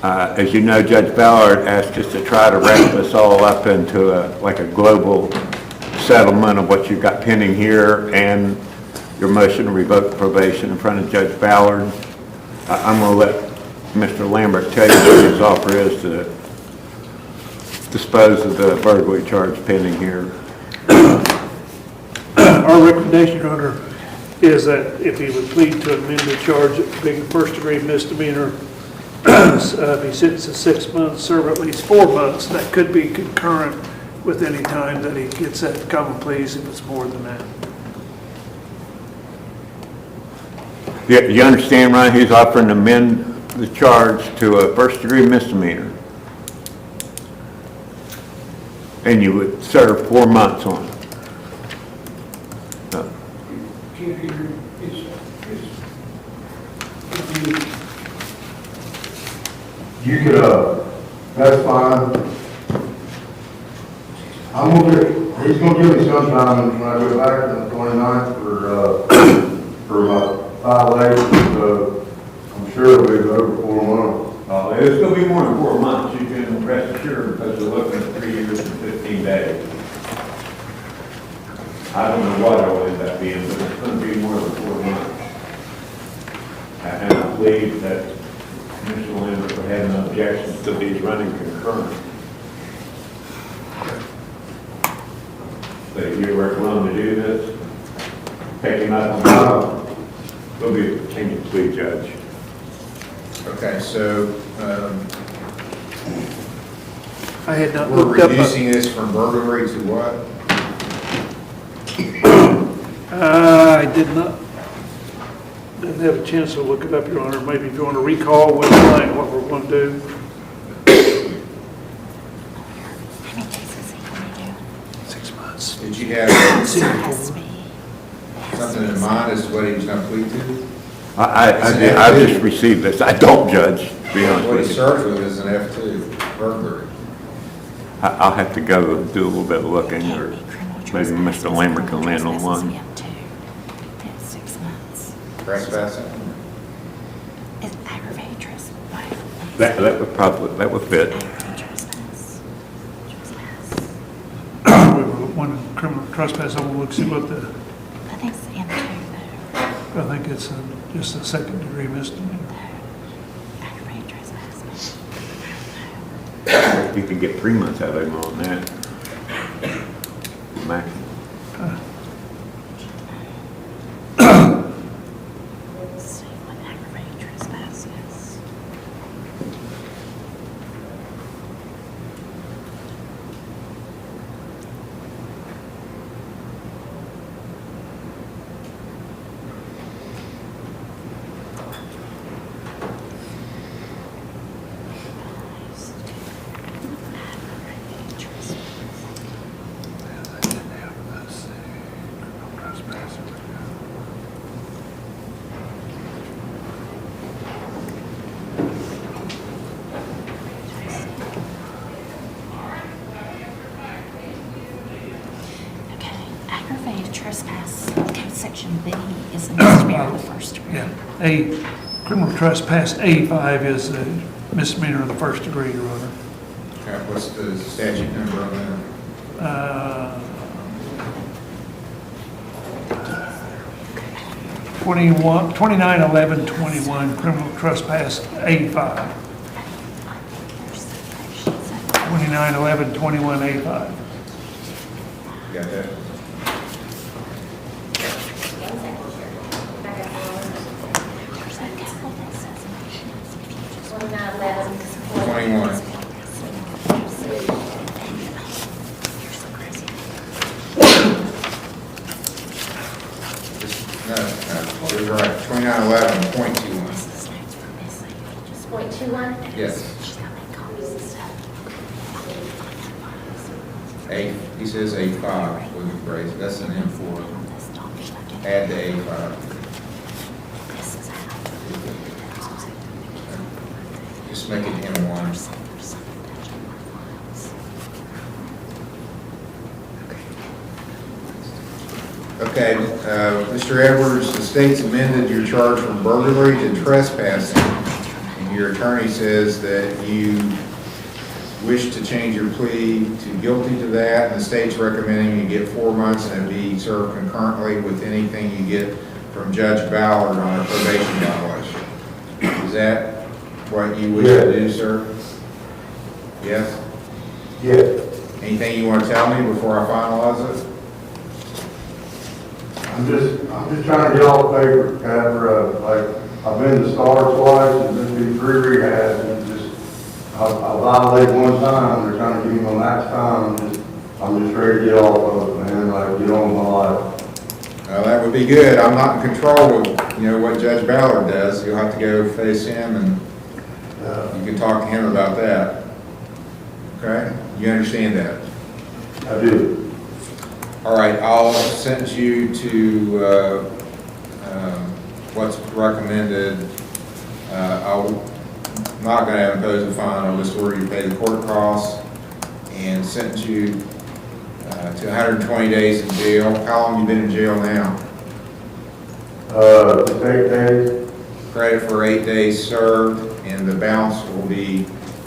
As you know, Judge Ballard asked us to try to wrap this all up into a global settlement of what you've got pending here and your motion to revoke probation in front of Judge Ballard. I'm going to let Mr. Lambert tell you what his offer is to dispose of the burglary charge pending here. Our recommendation, Your Honor, is that if he would plead to amend the charge being a first-degree misdemeanor, be sentenced to 6 months, serve at least 4 months. That could be concurrent with any time that he gets that common pleas if it's more than that. You understand, Ryan? He's offering to amend the charge to a first-degree misdemeanor. And you would serve 4 months on it. Can't hear You could, that's fine. I'm over He's gonna give me some time when I go back on the 29th for about 5 days, so I'm sure it'll be over 4 months. It's gonna be more than 4 months, you can rest assured, because we're looking at 3 years and 15 days. I don't know what it'll end up being, but it's gonna be more than 4 months. And I believe that Mr. Lambert would have no objections to these running concurrent. But if you were willing to do this, take him up on that, it'll be a change of plea, Judge. Okay, so, I had not we're looked up. reducing this from burglary to what? I didn't have a chance to look it up, Your Honor. Maybe if you want to recall what we're going to do. How many days is he going to do? 6 months. Did you have something in mind as to what he was going to plead to? I just received this. I don't judge, to be honest What with he's you. charged with is an F2, burglary. I'll have to go do a little bit of looking, or maybe Mr. Lambert can land on one. That's 6 months. Trespassing? Is aggravated trespass? That would fit. Aggravated trespass. We were wanting criminal trespass, I'm going to look, see what the, I think it's M2 though. I think it's just a second degree misdemeanor. Aggravated trespass. You could get 3 months out of him on that. Maximum. Let's see what aggravated trespass is. Aggravated trespass, code section B is a misdemeanor of the first degree. Yeah, criminal trespass A5 is a misdemeanor of the first degree, Your Honor. Okay, what's the statute number on that? 291121, criminal trespass A5. 291121 A5. Got that? Twenty-one. No, you're right, 2911.21. .21? Yes. He says A5 with the brace, that's an M4. Add the A5. Just make it M1. Okay, Mr. Edwards, the state's amended your charge from burglary to trespassing, and your attorney says that you wish to change your plea to guilty to that, and the state's recommending you get 4 months and it be served concurrently with anything you get from Judge Ballard on a probation violation. Is that what you wish to do, sir? Yes? Yes. Anything you want to tell me before I finalize it? I'm just trying to get all the paper after, like, I've been to STAR twice and been to 3 rehabs and just, I violated one time, they're trying to give me my max time, I'm just ready to get off of it, man, like, get on with my life. That would be good. I'm not in control of, what Judge Ballard does. You'll have to go face him and you can talk to him about that. Okay? You understand that? I do. All right, I'll send you to what's recommended. I'm not going to impose a fine. I'll just order you to pay the court costs and sentence you to 120 days in jail. How long you been in jail now? Just 8 days. Credit for 8 days served, and the balance will be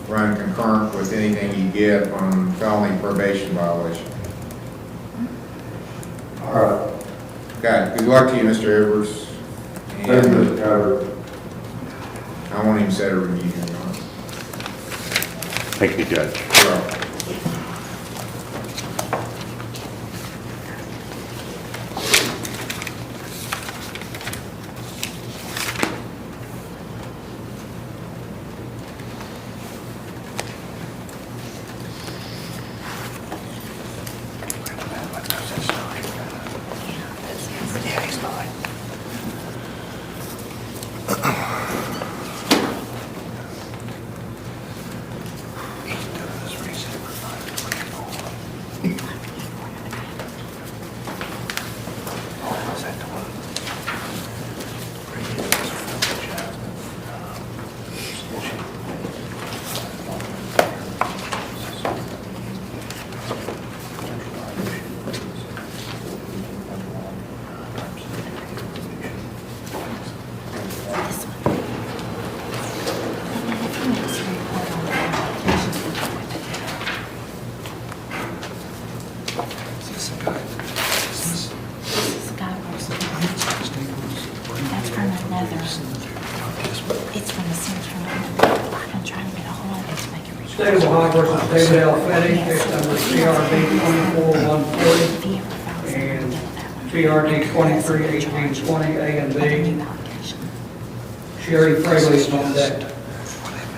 run concurrent with anything you get on felony probation violation. All right. Okay, good luck to you, Mr. Edwards. Thank you, Mr. Carter. I won't even set a review. Thank you, Judge. You're welcome. State of Ohio versus David L. Fetty, case number CRD 24140 and CRD 231820, A and B. Sherry Fraley is on deck.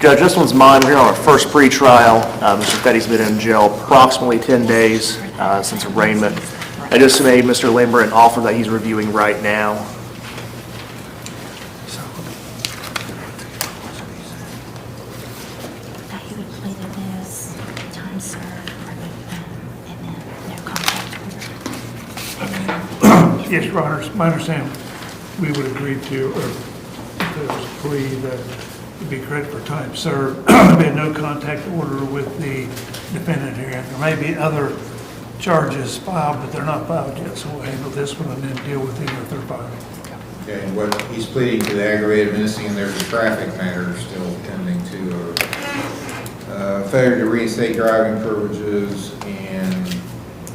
Judge, this one's mine. We're here on our first pretrial. Mr. Fetty's been in jail approximately 10 days since arraignment. I just made Mr. Lambert an offer that he's reviewing right now. That he would plead to this, time served, and then no contact. Yes, Your Honor, it's my understanding, we would agree to, or if there was a plea that would be credit for time served, there'd be a no contact order with the defendant here. There may be other charges filed, but they're not filed yet, so we'll handle this one and then deal with any if they're filed. Okay, and what he's pleading to the aggravated menacing, and there's a traffic matter still pending too. Failure to reinstate driving privileges and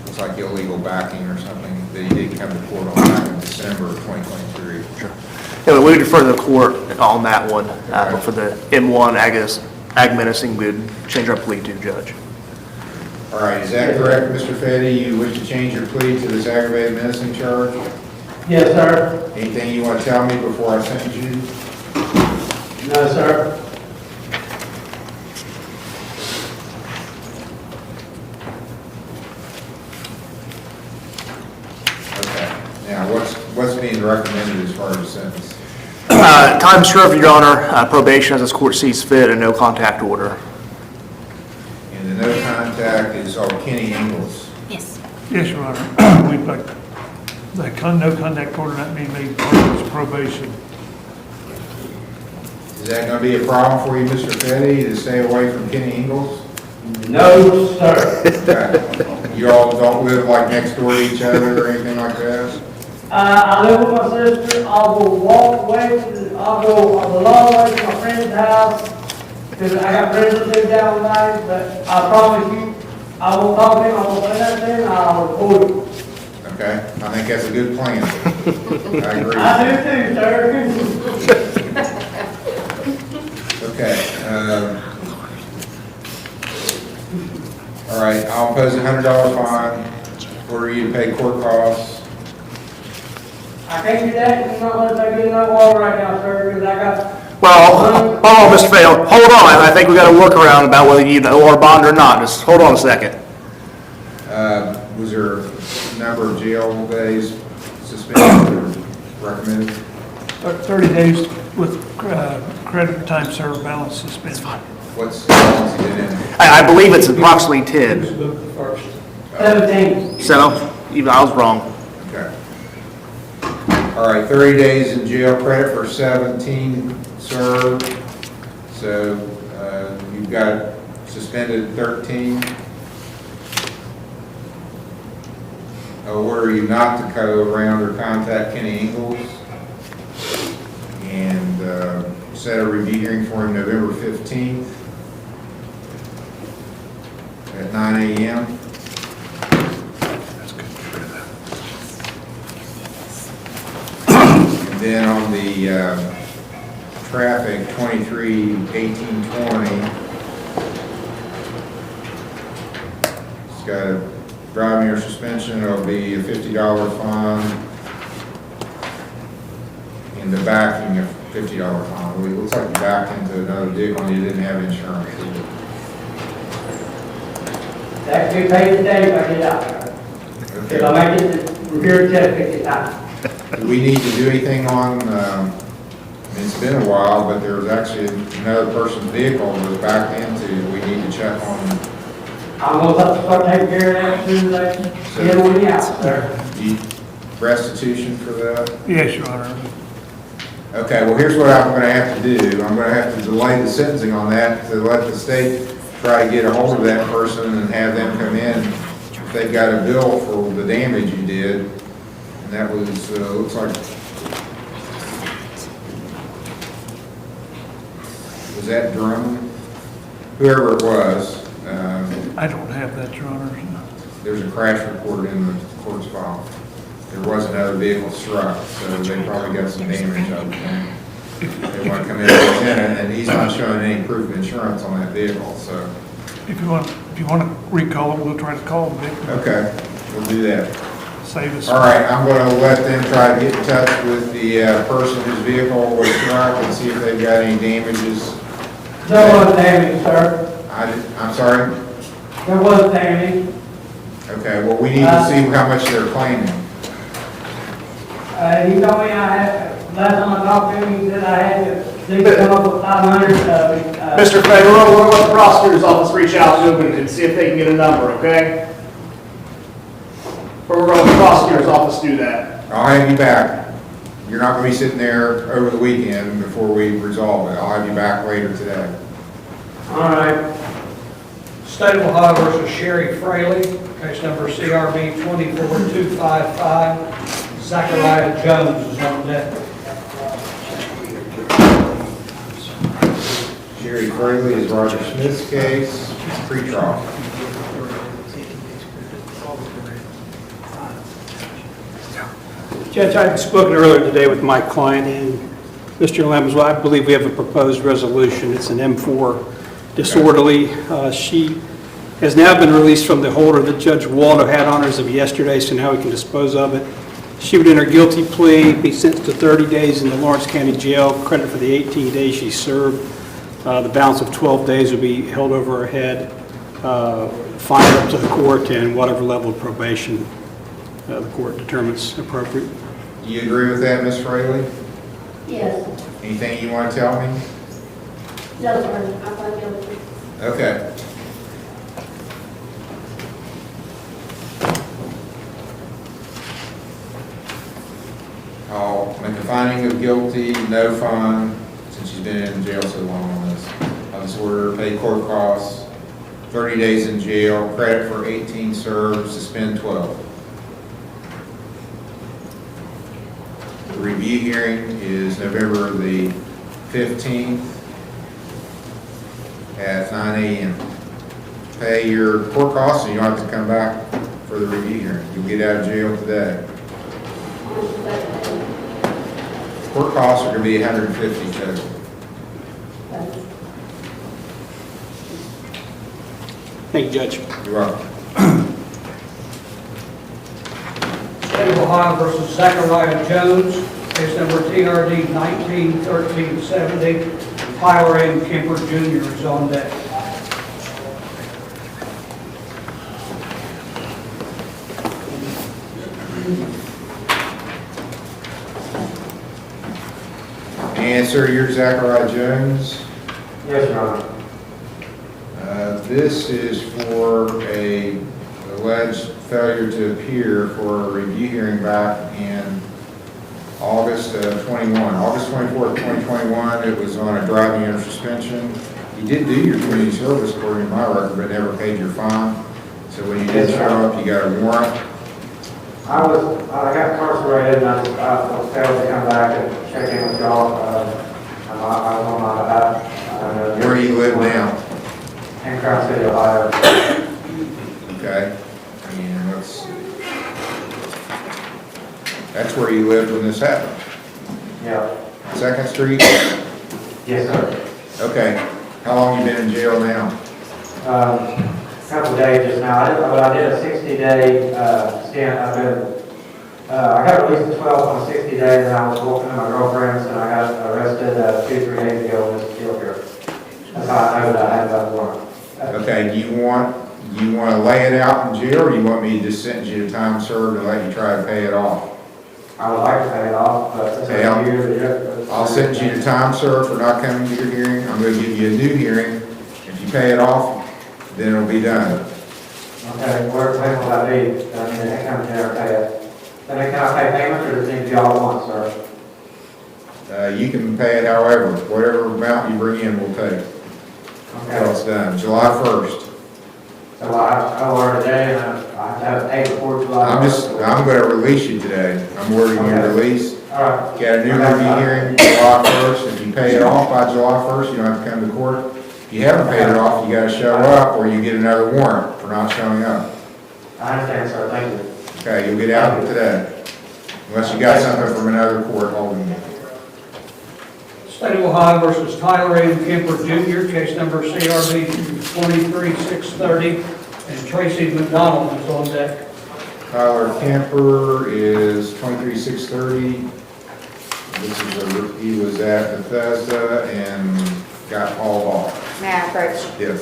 looks like illegal backing or something that he did come to court on back in December of 2023. Sure. Yeah, we would defer to the court on that one. But for the M1 ag menacing, we'd change our plea to, Judge. All right, is that correct, Mr. Fetty? You wish to change your plea to this aggravated menacing charge? Yes, sir. Anything you want to tell me before I sentence you? No, sir. Okay. Now, what's being recommended as far as the sentence? Time served, Your Honor, probation as this court sees fit, and no contact order. And the no contact is Kenny Ingles. Yes. Yes, Your Honor, we'd like the no contact order not being made part of his probation. Is that going to be a problem for you, Mr. Fetty, to stay away from Kenny Ingles? No, sir. Okay. You all don't live like next door to each other or anything like that? I live with my sister. I'll go walk away I'll go a long way to my friend's house because I got friends that live down the line, but I promise you, I won't talk to him, I won't say nothing, I'll report him. Okay, I think that's a good plan. I agree. I do too, sir. Okay. All right, I'll impose a $100 fine, order you to pay court costs. I can't do that, you're not letting me get in that water right now, sir, because I got... Well, hold on, Mr. Fetty, hold on. I think we got to work around about whether you need an OR bond or not. Just hold on a second. Was there a number of jail days suspended or recommended? 30 days with credit for time served, balance suspended. What's the balance he did in? I believe it's approximately 10. 17. So, even I was wrong. Okay. All right, 30 days in jail, credit for 17 served. So you've got suspended 13. order you not to go around or contact Kenny Ingles and set a review hearing for him November 15th at 9 a.m. And then on the traffic, 23-18-20, it's got a driving or suspension. It'll be a $50 fine. And the backing, a $50 fine. It looks like you backed into another vehicle and you didn't have insurance. That could be paid today if I get out there. If I make it to review test 50 times. Do we need to do anything on, it's been a while, but there was actually another person's vehicle that was backed into. We need to check on. I'm gonna have to start taking care of that as soon as I get on the out there. Restitution for that? Yes, Your Honor. Okay, well, here's what I'm gonna have to do. I'm gonna have to delay the sentencing on that to let the state try to get a hold of that person and have them come in if they've got a bill for the damage you did. And that was, looks like, was that Drum? Whoever it was. I don't have that, Your Honor. There's a crash report in the court's file. There was another vehicle struck, so they probably got some damage, I would think. They want to come in and he's not showing any proof of insurance on that vehicle, so. If you want to recall it, we'll try to call them. Okay, we'll do that. Save us. All right, I'm going to let them try to get in touch with the person whose vehicle was struck and see if they've got any damages. There was damage, sir. I'm sorry? There was damage. Okay, well, we need to see how much they're claiming. He told me last time I talked to him, he said I had to come up with 500 of it. Mr. Federal, we're going to let the prosecutor's office reach out to him and see if they can get a number, okay? Or we're going to let the prosecutor's office do that. I'll have you back. You're not going to be sitting there over the weekend before we resolve it. I'll have you back later today. All right. State of Ohio versus Sherry Fraley, case number CRB 24255. Zachariah Jones is on deck. Sherry Fraley is Roger Smith's case. It's pre-trial. Judge, I had spoken earlier today with my client and Mr. Lemons. Well, I believe we have a proposed resolution. It's an M4 disorderly. She has now been released from the holder that Judge Waldo had on her as of yesterday, so now we can dispose of it. She would enter guilty plea, be sentenced to 30 days in the Lawrence County Jail, credit for the 18 days she served. The balance of 12 days will be held over her head, fined up to the court, and whatever level of probation the court determines appropriate. Do you agree with that, Ms. Fraley? Yes. Anything you want to tell me? No, sir, I find guilty. Okay. I'll make a finding of guilty, no fine, since she's been in jail so long on this. I'll just order her to pay court costs, 30 days in jail, credit for 18 served, suspend 12. The review hearing is November the 15th at 9 a.m. Pay your court costs and you don't have to come back for the review hearing. You'll get out of jail today. Court costs are going to be $150 total. Thank you, Judge. You're welcome. State of Ohio versus Zachariah Jones, case number TRD 191370. Tyler M. Kemper Jr. is on deck. And sir, you're Zachariah Jones. Yes, Your Honor. This is for a alleged failure to appear for a review hearing back in August 21. August 24th, 2021, it was on a driving under suspension. You did do your community service according to my record, but never paid your fine. So when you did show up, you got a warrant. I got incarcerated and I was failed to come back and check in with y'all. I was on my behalf. Where do you live now? In Crown City, Ohio. Okay, and let's see. That's where you lived when this happened? Yeah. 2nd Street? Yes, sir. Okay, how long you been in jail now? Couple of days just now. I did a 60-day stint. I got released at 12 on a 60 days, and I was walking to my girlfriend's, and I got arrested 2-3 days ago in this appeal here. That's how I know that I had that warrant. Okay, do you want to lay it out in jail, or do you want me to just sentence you to time served and let you try to pay it off? I would like to pay it off, but it's Okay, I'll sentence you to time served for not coming to your hearing. I'm going to give you a new hearing. If you pay it off, then it'll be done. Okay, when will that be? I mean, I can't never pay it. I mean, can I pay payments, or does it need to be all at once, sir? You can pay it however, whatever amount you bring in, we'll take. Until it's done, July 1st. So I order today, and I have to have it paid before July. I'm going to release you today. I'm ordering you released. All right. Got a new review hearing July 1st. If you pay it off by July 1st, you don't have to come to court. If you haven't paid it off, you got to show up, or you get another warrant for not showing up. I understand, sir. Thank you. Okay, you'll get out today. Unless you got something from another court holding you. State of Ohio versus Tyler M. Kemper Jr., case number CRB 23630, and Tracy McDonald is on deck. Tyler Kemper is 23630. He was at Bethesda and got hauled off. May I approach? Yes.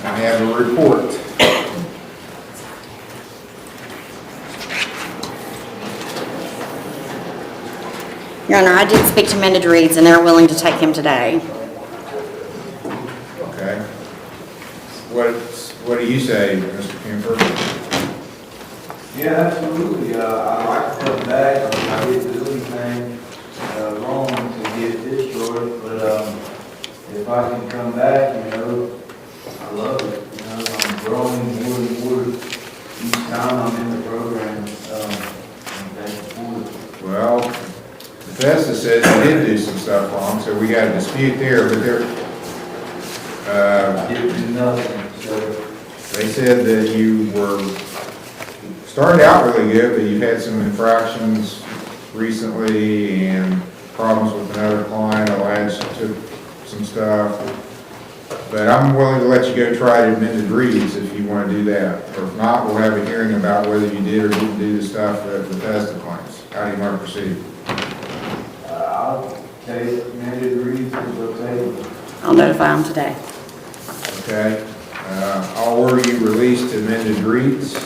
I have a report. Your Honor, I did speak to Mended Reeds, and they're willing to take him today. Okay. What do you say, Mr. Kemper? Yeah, absolutely. I'd like to come back. I didn't do anything wrong to get destroyed, but if I can come back, I love it. I'm growing more and more each time I'm in the program. Well, Bethesda says they did do some stuff wrong, so we got a dispute there, but Didn't do nothing, so. they said that you started out really good, but you had some infractions recently and problems with another client, alleged took some stuff. But I'm willing to let you go try to amended reads if you want to do that. Or if not, we'll have a hearing about whether you did or didn't do the stuff that Bethesda claims. How do you want to proceed? I'll take Mended Reeds and we'll take them. I'll notify him today. Okay. I'll order you released to amended reads.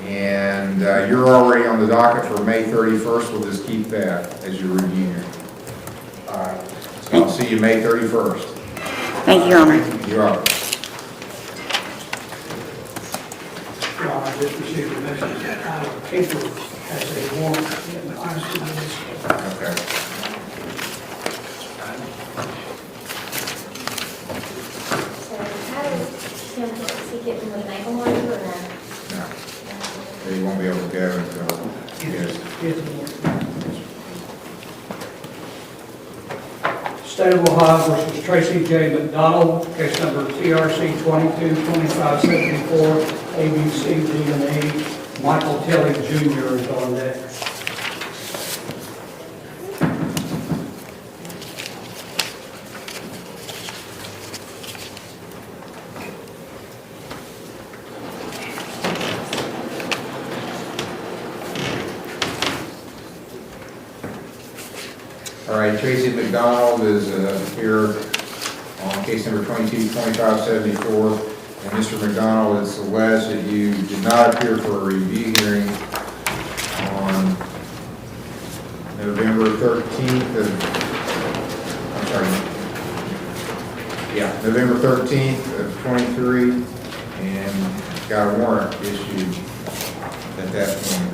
And you're already on the docket for May 31st. We'll just keep that as your review hearing. All right. So I'll see you May 31st. Thank you, Your Honor. You're welcome. Your Honor, I just received a message that Kemper has a warrant in the ICU. Okay. So how does Kim, is he getting with an ankle monitor or not? No. You won't be able to go until yes. State of Ohio versus Tracy J. McDonald, case number TRC 222574, ABC, D&E. Michael Tilley Jr. is on deck. All right, Tracy McDonald is here on case number 222574. And Mr. McDonald, it's alleged that you did not appear for a review hearing on November 13th November 13th of 23, and got a warrant issued at that point.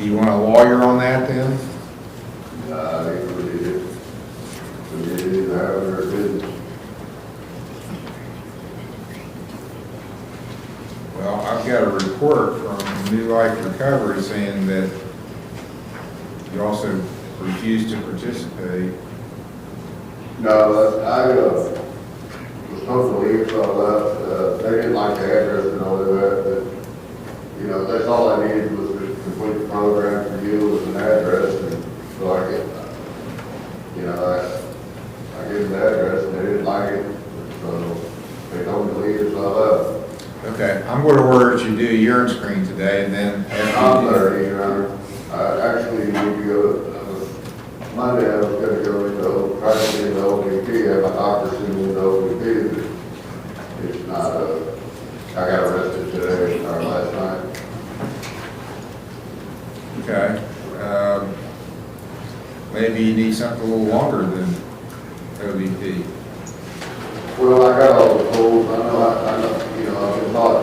Do you want a lawyer on that then? I think we did have their business. Well, I've got a report from New Life Recovery saying that you also refused to participate. No, I was supposed to leave, so I left. They didn't like the address and all of that, but, you know, that's all I needed was to complete the program for you with an address, and so I get, you know, I gave them the address, and they didn't like it, so they told me to leave, so I left. Okay, I'm going to order that you do a urine screen today, and then I'm sorry, Your Honor. I actually need to go, Monday I was gonna go into, try to get into OPP, have my doctor send me into OPP, but it's not, I got arrested today, or last night. Okay. Maybe you need something a little longer than OVP. Well, I got all the tools, I know, you know, I've been taught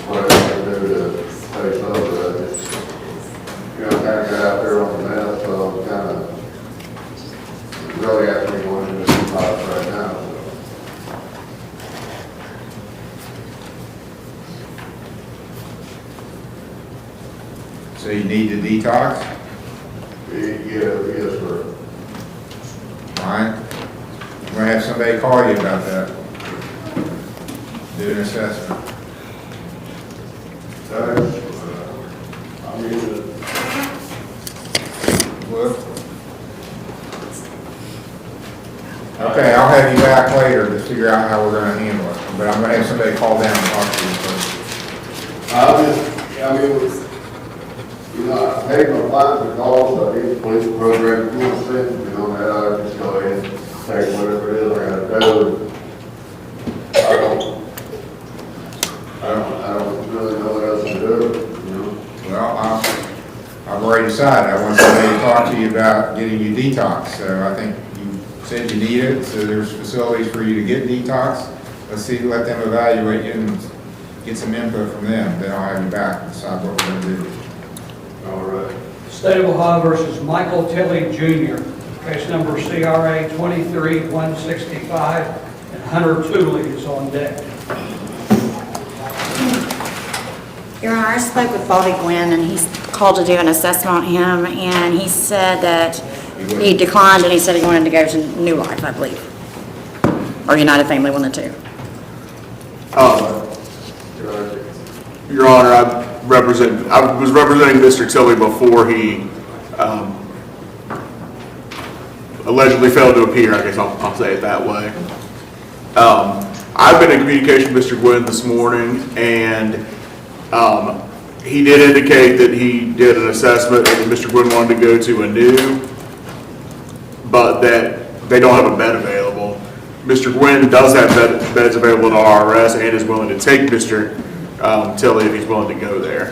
what I can do to stay sober, I just, you know, kind of got out there on the meth, so I'm kind of really actually going into the detox right now, so. So you need to detox? Yes, sir. Fine. I'm going to have somebody call you about that. Do an assessment. I mean, Okay, I'll have you back later to figure out how we're going to handle it. But I'm going to have somebody call down and talk to you first. I mean, you know, I paid my fines and calls, so I need the police program, if you want to send me on that, I'll just go ahead and take whatever it is I gotta do. I don't really know what else to do, you know? Well, I've already decided. I want somebody to talk to you about getting you detox. So I think you said you need it, so there's facilities for you to get detox. Let's see, let them evaluate you and get some input from them. Then I'll have you back and decide what we're going to do. All right. State of Ohio versus Michael Tilley Jr., case number CRA 23-165, and Hunter Tooley is on deck. Your Honor, I spoke with Bobby Gwynn, and he's called to do an assessment on him, and he said that he declined, and he said he wanted to go to New Life, I believe, or United Family, one of the two. Your Honor, I was representing Mr. Tilley before he allegedly failed to appear, I guess I'll say it that way. I've been in communication with Mr. Gwynn this morning, and he did indicate that he did an assessment and that Mr. Gwynn wanted to go to a new, but that they don't have a bed available. Mr. Gwynn does have beds available at RRS and is willing to take Mr. Tilley if he's willing to go there.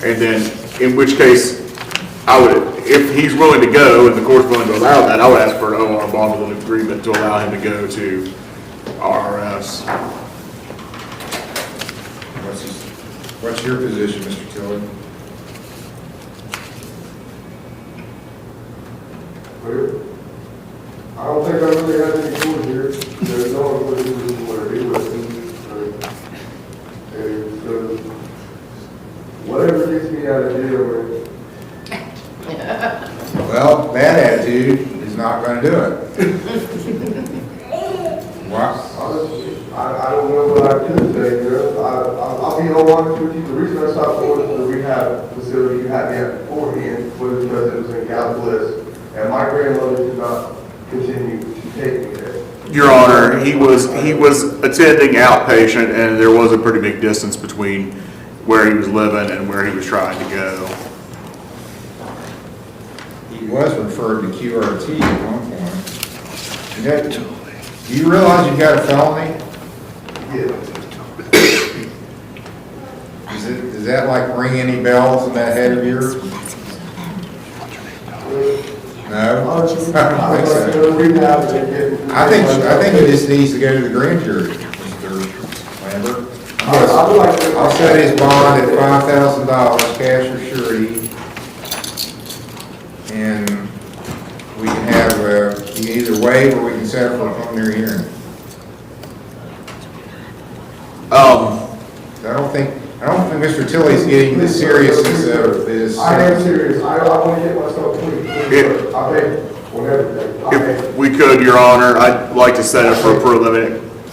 And then, in which case, I would, if he's willing to go and the court's willing to allow that, I would ask for an OR bond with an agreement to allow him to go to RRS. What's your position, Mr. Tilley? I don't think I really have any tools here. There's no one who would agree with me. Whatever gets me out of jail, Well, that attitude is not going to do it. What? honestly, I don't know what I can say, girl. I'll be honest with you. The reason I stopped going to the rehab facility you had me at beforehand was because it was in Galvez, and my grandmother did not continue to take me there. Your Honor, he was attending outpatient, and there was a pretty big distance between where he was living and where he was trying to go. He was referred to QRT at one point. Do you realize you've got a felony? Yeah. Does that like ring any bells in that head of yours? No? I think it just needs to go to the grand jury, Mr. Lambert. I'll set his bond at $5,000, cash or surety, waive or we can set it for a preliminary hearing. I don't think Mr. Tilley's getting the seriousness of this. I am serious, I want to get myself clean. I think, whatever. If we could, Your Honor, I'd like to set it for a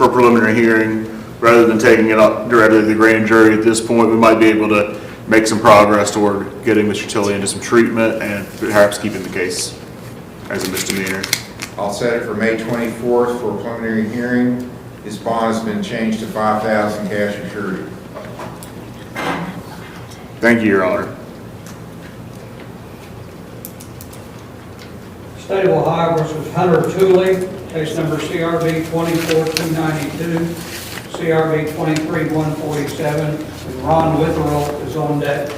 preliminary hearing, rather than taking it up directly to the grand jury at this point. We might be able to make some progress toward getting Mr. Tilley into some treatment and perhaps keeping the case as a misdemeanor. I'll set it for May 24th for a preliminary hearing. His bond has been changed to $5,000 cash and surety. Thank you, Your Honor. State of Ohio versus Hunter Tooley, case number CRB 24292, CRB 23147, and Ron Witherell is on deck.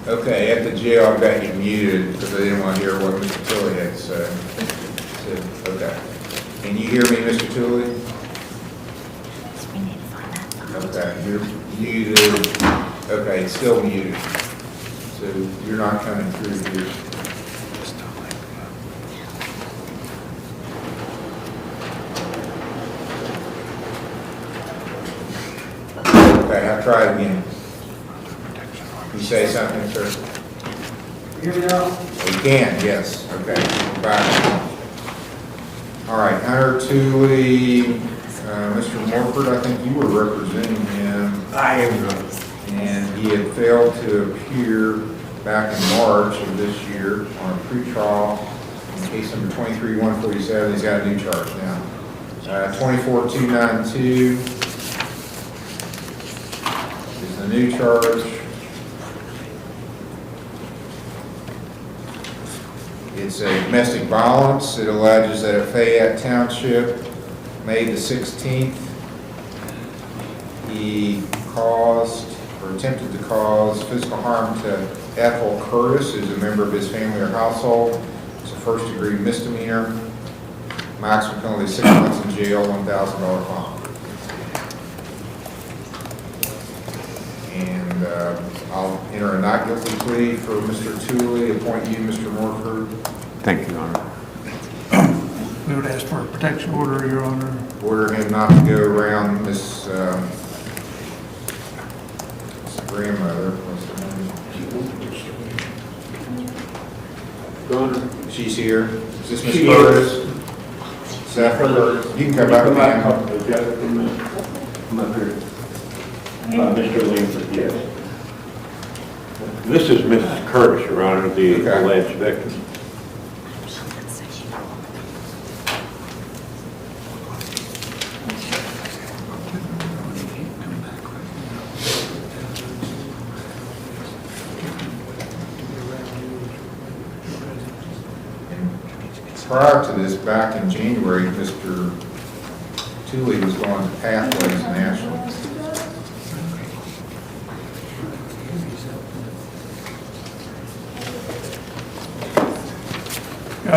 Okay, at the jail, I've got you muted because I didn't want to hear what Mr. Tilley had to say. Okay. Can you hear me, Mr. Tilley? Okay, you're muted. Okay, it's still muted. So you're not coming through here. Okay, I'll try it again. You say something, sir? Hear me now? We can, yes. Okay, back. All right, Hunter Tooley, Mr. Morford, I think you were representing him. I am. And he had failed to appear back in March of this year on a pretrial in case number 23147. He's got a new charge now. 24292 is the new charge. It's a domestic violence. It alleges that at Fayette Township, May the 16th, he caused or attempted to cause physical harm to Ethel Curtis, who's a member of his family or household. It's a first-degree misdemeanor. Maximum penalty 6 months in jail, $1,000 fine. And I'll enter a not guilty plea for Mr. Tooley, appoint you, Mr. Morford. Thank you, Your Honor. We would ask for a protection order, Your Honor. Order him not to go around this grandmother. What's her name? She's here. Is this Miss Curtis? Seth Curtis? You can come back, ma'am. Come up here. Mr. Linford, yes. This is Mrs. Curtis, Your Honor, the alleged victim. Prior to this, back in January, Mr. Tooley was going to Pathways National. I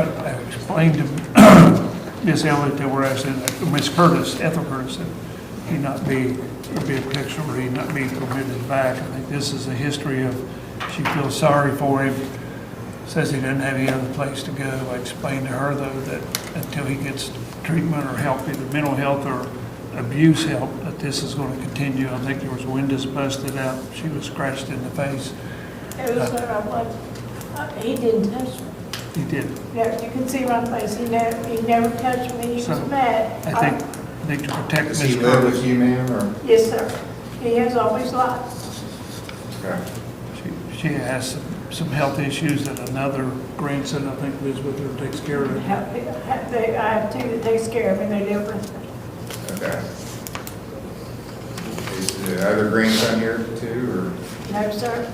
explained to Ms. Elliott that we're asking Ms. Curtis, Ethel Curtis, that he not be a protection order, he not be permitted back. I think this is a history of, she feels sorry for him, says he doesn't have any other place to go. I explained to her, though, that until he gets treatment or help, either mental health or abuse help, that this is going to continue. I think there was windows busted out. She was scratched in the face. It was he didn't touch me. He did. Yeah, you can see my face. He never touched me. He was mad. I think to protect Does Ms. he live Curtis. with you, ma'am, or? Yes, sir. He has always lied. Okay. She has some health issues that another grandson, I think, lives with her, takes care of her. I have two that takes care of me. They live with me. Okay. Is the other grandson here too, or? No, sir.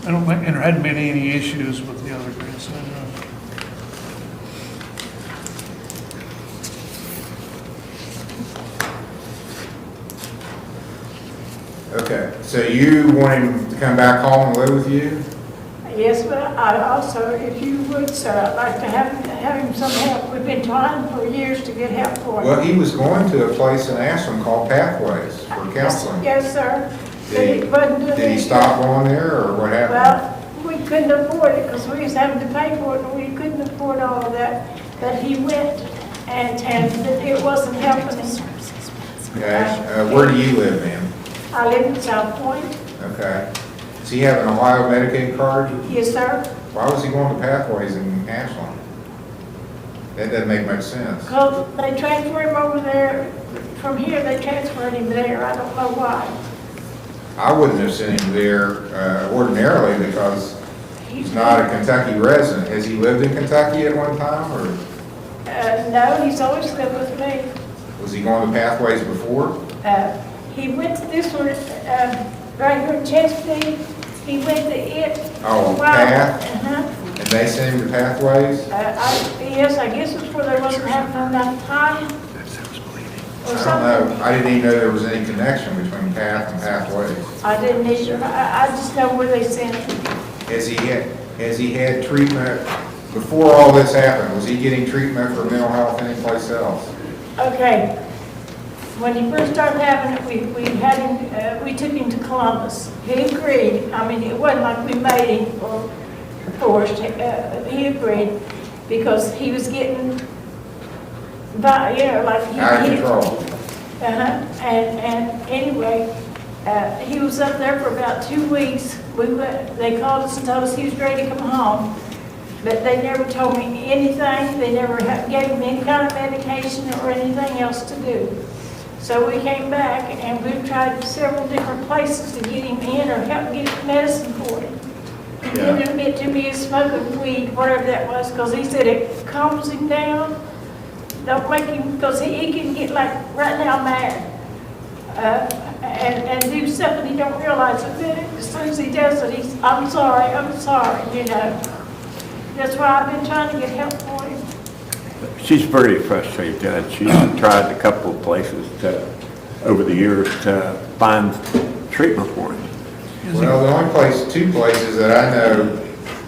I don't think, and there hadn't been any issues with the other grandson. Okay, so you want him to come back home and live with you? Yes, but I also, if you would, sir, I'd like to have him some help. We've been trying for years to get help for him. Well, he was going to a place in Ashland called Pathways for counseling. Yes, sir. But he wasn't doing Did he stop going there, or what happened? Well, we couldn't afford it because we was having to pay for it, and we couldn't afford all of that. But he went, and it wasn't helping him. Okay, where do you live, ma'am? I live in South Point. Okay. Does he have an Ohio Medicaid card? Yes, sir. Why was he going to Pathways in Ashland? That doesn't make much sense. Because they transferred him over there. From here, they transferred him there. I don't know why. I wouldn't have sent him there ordinarily because he's not a Kentucky resident. Has he lived in Kentucky at one time, or No, he's always lived with me. was he going to Pathways before? He went to this one, right here in Chesapeake. He went to it. Oh, Wow. Path? Uh-huh. And they sent him to Pathways? Yes, I guess it's where they wasn't having enough time. Or I don't something. know. I didn't even know there was any connection between Path and Pathways. I didn't either. I just know where they sent him. Has he had treatment before all this happened? Was he getting treatment for mental health anyplace else? Okay. When he first started having it, we had him, we took him to Columbus. He agreed. I mean, it wasn't like we made him or forced. He agreed because he was getting by, like he. Out of control. And anyway, he was up there for about 2 weeks. They called us and told us he was ready to come home. But they never told me anything. They never gave me any kind of medication or anything else to do. So we came back and we tried several different places to get him in or help get medicine for him. He didn't admit to me as smoking weed, whatever that was, because he said it calms him down. Don't make him, because he can get like right now mad and do something he don't realize it. But as soon as he does it, I'm sorry, you know. That's why I've been trying to get help for him. She's very frustrated, Judge. She's tried a couple of places over the years to find treatment for him. Well, the only two places that I know,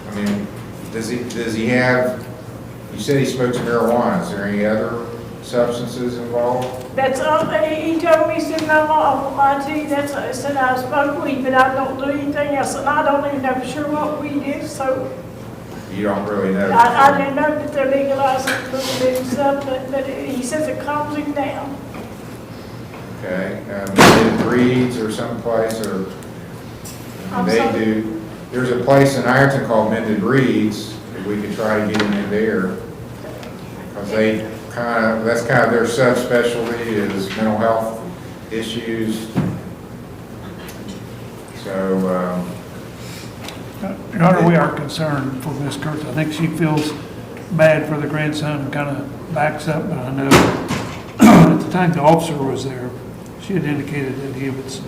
I mean, does he have, you said he smokes marijuana. Is there any other substances involved? That's all, he told me, he said, no, I won't lie to you. That's, I said, I smoke weed, but I don't do anything else. And I don't even know for sure what weed is, so. You don't really know? I didn't know that they're legalizing a little bit and stuff, but he says it calms him down. Okay, Mended Reeds or someplace, or they do. There's a place in Ironton called Mended Reeds, if we could try to get him in there. Because that's kind of their subspecialty is mental health issues. So, Your Honor, we are concerned for Ms. Kurtz. I think she feels bad for the grandson and kind of backs up, but I know at the time the officer was there, she had indicated that he was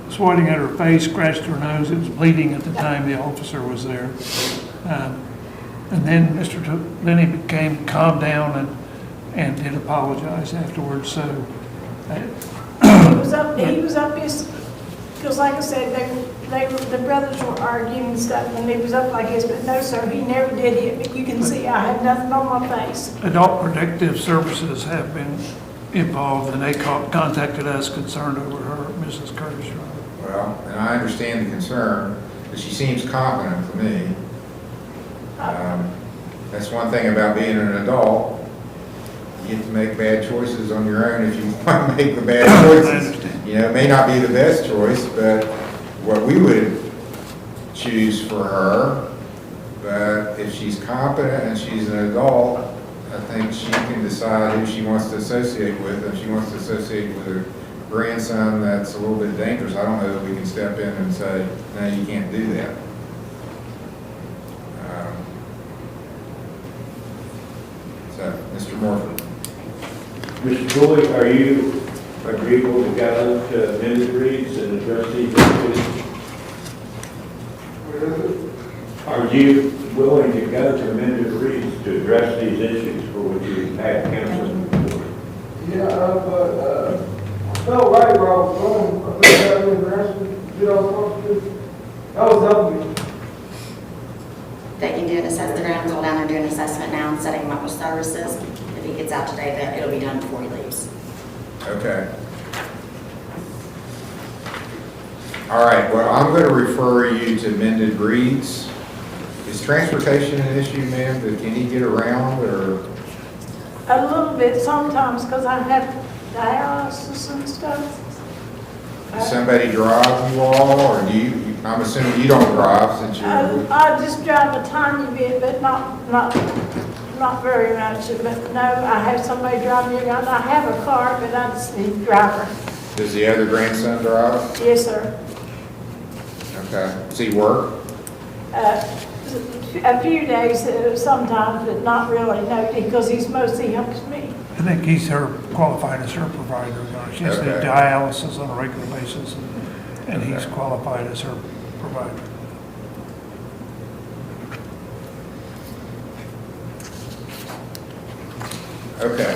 sweating at her face, scratched her nose. It was bleeding at the time the officer was there. And then Mr. Lenny became calmed down and did apologize afterwards, so. He was up because like I said, the brothers were arguing and stuff, and he was up like this, but no, sir, he never did hit me. You can see I had nothing on my face. Adult Protective Services have been involved, and they contacted us concerned over her, Mrs. Curtis. well, and I understand the concern, but she seems competent to me. That's one thing about being an adult. You get to make bad choices on your own if you want to make the bad choices. You know, it may not be the best choice, but what we would choose for her. But if she's competent and she's an adult, I think she can decide who she wants to associate with. If she wants to associate with her grandson that's a little bit dangerous, I don't know that we can step in and say, no, you can't do that. So, Mr. Morford. Mr. Boyd, are you agreeable to go to Mended Reeds and address these issues? Are you willing to go to Mended Reeds to address these issues for which you had counseling before? Yeah, but I felt right where I was going. I think that was interesting. You know, I was helping me. to assess, they're gonna go down there and do an assessment now and setting him up with services. If he gets out today, then it'll be done before he leaves. Okay. All right, well, I'm going to refer you to amended reads. Is transportation an issue, ma'am? Can he get around, or? A little bit sometimes, because I have dialysis and stuff. Does somebody drive you all, or do you, I'm assuming you don't drive since you're. I just drive a tiny bit, but not very much. But no, I have somebody drive me around. I have a car, but I just need a driver. Does the other grandson drive? Yes, sir. Okay. Does he work? A few days sometimes, but not really, no, because he's mostly helps me. I think he's qualified as her provider. She has to do Okay. dialysis on a regular basis, and he's qualified as her provider. Okay.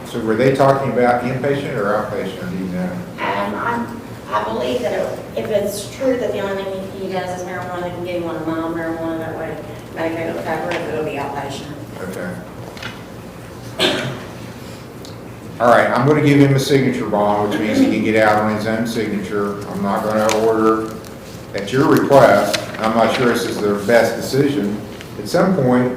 So were they talking about inpatient or outpatient, do you know? I believe that if it's true that the only thing he does is marijuana, they can give him one of mild marijuana, that way Medicaid will cover it, it'll be outpatient. Okay. All right, I'm going to give him a signature bond, which means he can get out on his own signature. I'm not going to order, at your request, I'm not sure this is the best decision. At some point,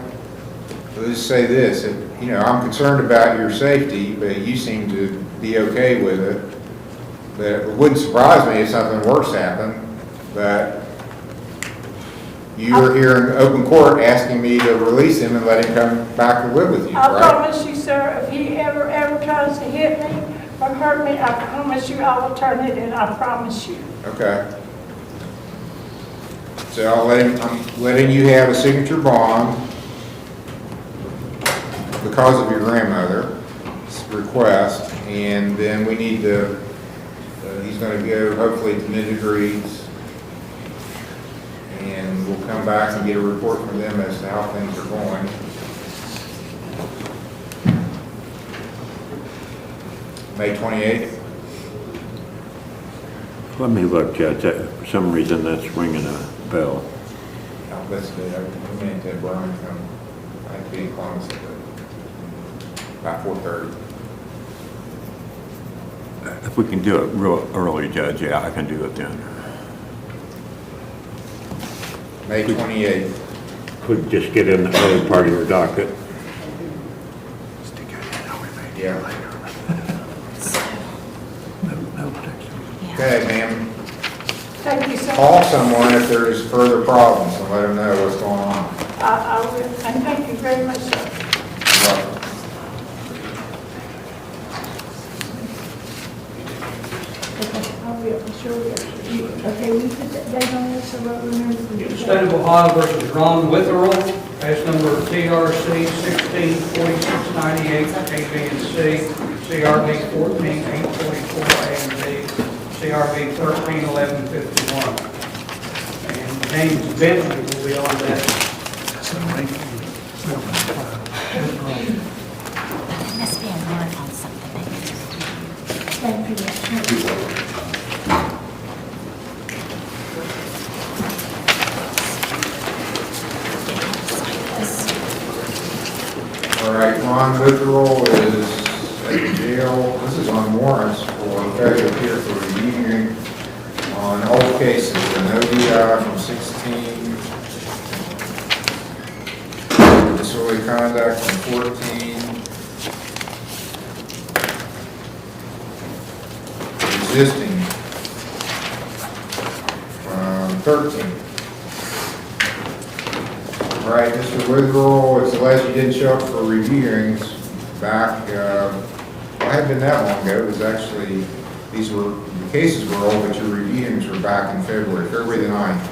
let's just say this, you know, I'm concerned about your safety, but you seem to be okay with it. But it wouldn't surprise me if something worse happened, but you're here in open court asking me to release him and let him come back to live with you, I right? promise you, sir, if he ever tries to hit me or hurt me, I promise you I will turn it in, I promise you. Okay. So I'm letting you have a signature bond because of your grandmother's request, and then we need to, he's going to go hopefully to amended reads, and we'll come back and get a report from them as to how things are going. May 28th? Let me look, Judge. For some reason, that's ringing a bell. Let's do it. We may have to have Brian come. I have to be in Columbus about 4:30. If we can do it real early, Judge, yeah, I can do it then. May 28th. Could just get in the early part of your docket. Yeah. No protection. Okay, ma'am. Thank you so much. Call someone if there's further problems and let them know what's going on. I will, and thank you very much, sir. You're welcome. I'll be up, sure. Okay, we put that date on this, so I remember. State of Ohio versus Ron Witherell, case number TRC 164698, A, B, and C, CRB 14844, A and B, CRB 131151. And James Bentley will be on that. There must be a mark on something. Thank you. All right, Ron Witherell is at jail. This is on warrants for failure to appear for review hearing on old cases, an ODI from 16, disorderly conduct from 14, resisting from 13. All right, Mr. Witherell, it's alleged you didn't show up for review hearings back, it hadn't been that long ago. It was actually, the cases were old, but your review hearings were back in February the 9th.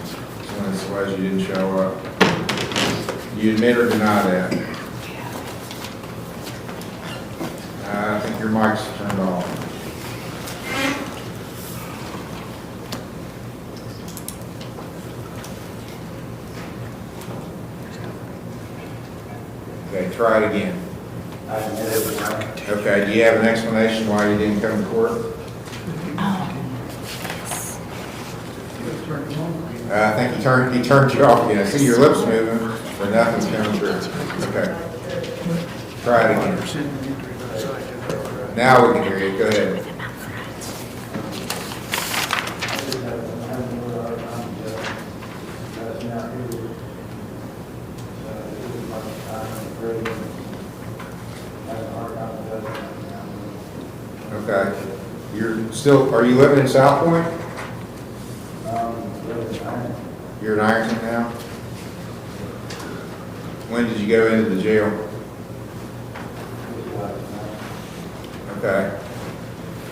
So it's alleged you didn't show up. You admit or deny that? I think your mic's turned off. Okay, try it again. Okay, do you have an explanation why you didn't come to court? Oh, yes. I think he turned you off again. I see your lips moving, but nothing's coming through. Okay. Try it again. Now we can hear you. Go ahead. Okay. Are you living in South Point? You're in Ironton now? When did you go into the jail? Okay.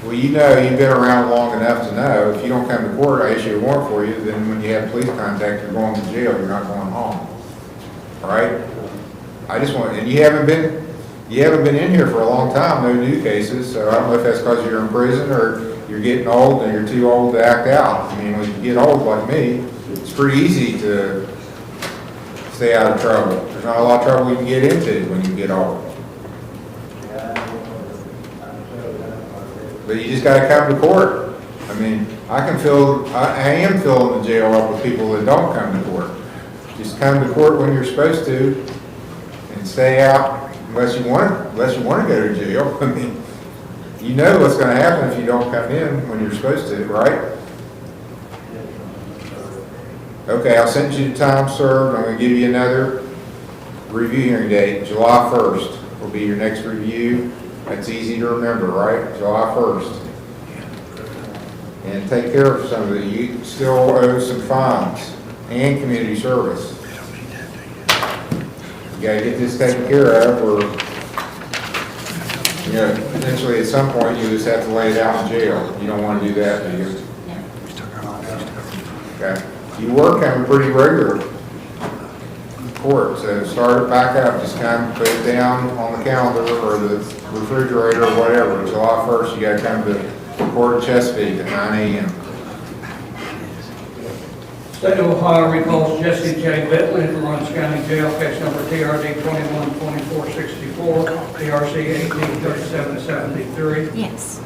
Well, you know, you've been around long enough to know if you don't come to court, I issue a warrant for you, then when you have police contact, you're going to jail, you're not going home. All right? I just want, and you haven't been in here for a long time, no new cases, so I don't know if that's because you're in prison or you're getting old and you're too old to act out. I mean, when you get old like me, it's pretty easy to stay out of trouble. There's not a lot of trouble you can get into when you get old. But you just gotta come to court. I mean, I am filling the jail up with people that don't come to court. Just come to court when you're supposed to and stay out unless you want to go to jail. I mean, you know what's gonna happen if you don't come in when you're supposed to, right? Okay, I'll send you the time served. I'm gonna give you another review hearing date. July 1st will be your next review. That's easy to remember, right? July 1st. And take care of some of it. You still owe some fines and community service. You gotta get this taken care of, or, you know, eventually at some point you just have to lay it out in jail. You don't wanna do that, do you? Okay. You work coming pretty regular court, so start it back up. Just kind of put it down on the calendar or the refrigerator or whatever. July 1st, you gotta come to court in Chesapeake at 9 a.m. State of Ohio recalls Jesse J. Bentley from Orange County Jail, case number TRD 212464, TRC 183773. Yes.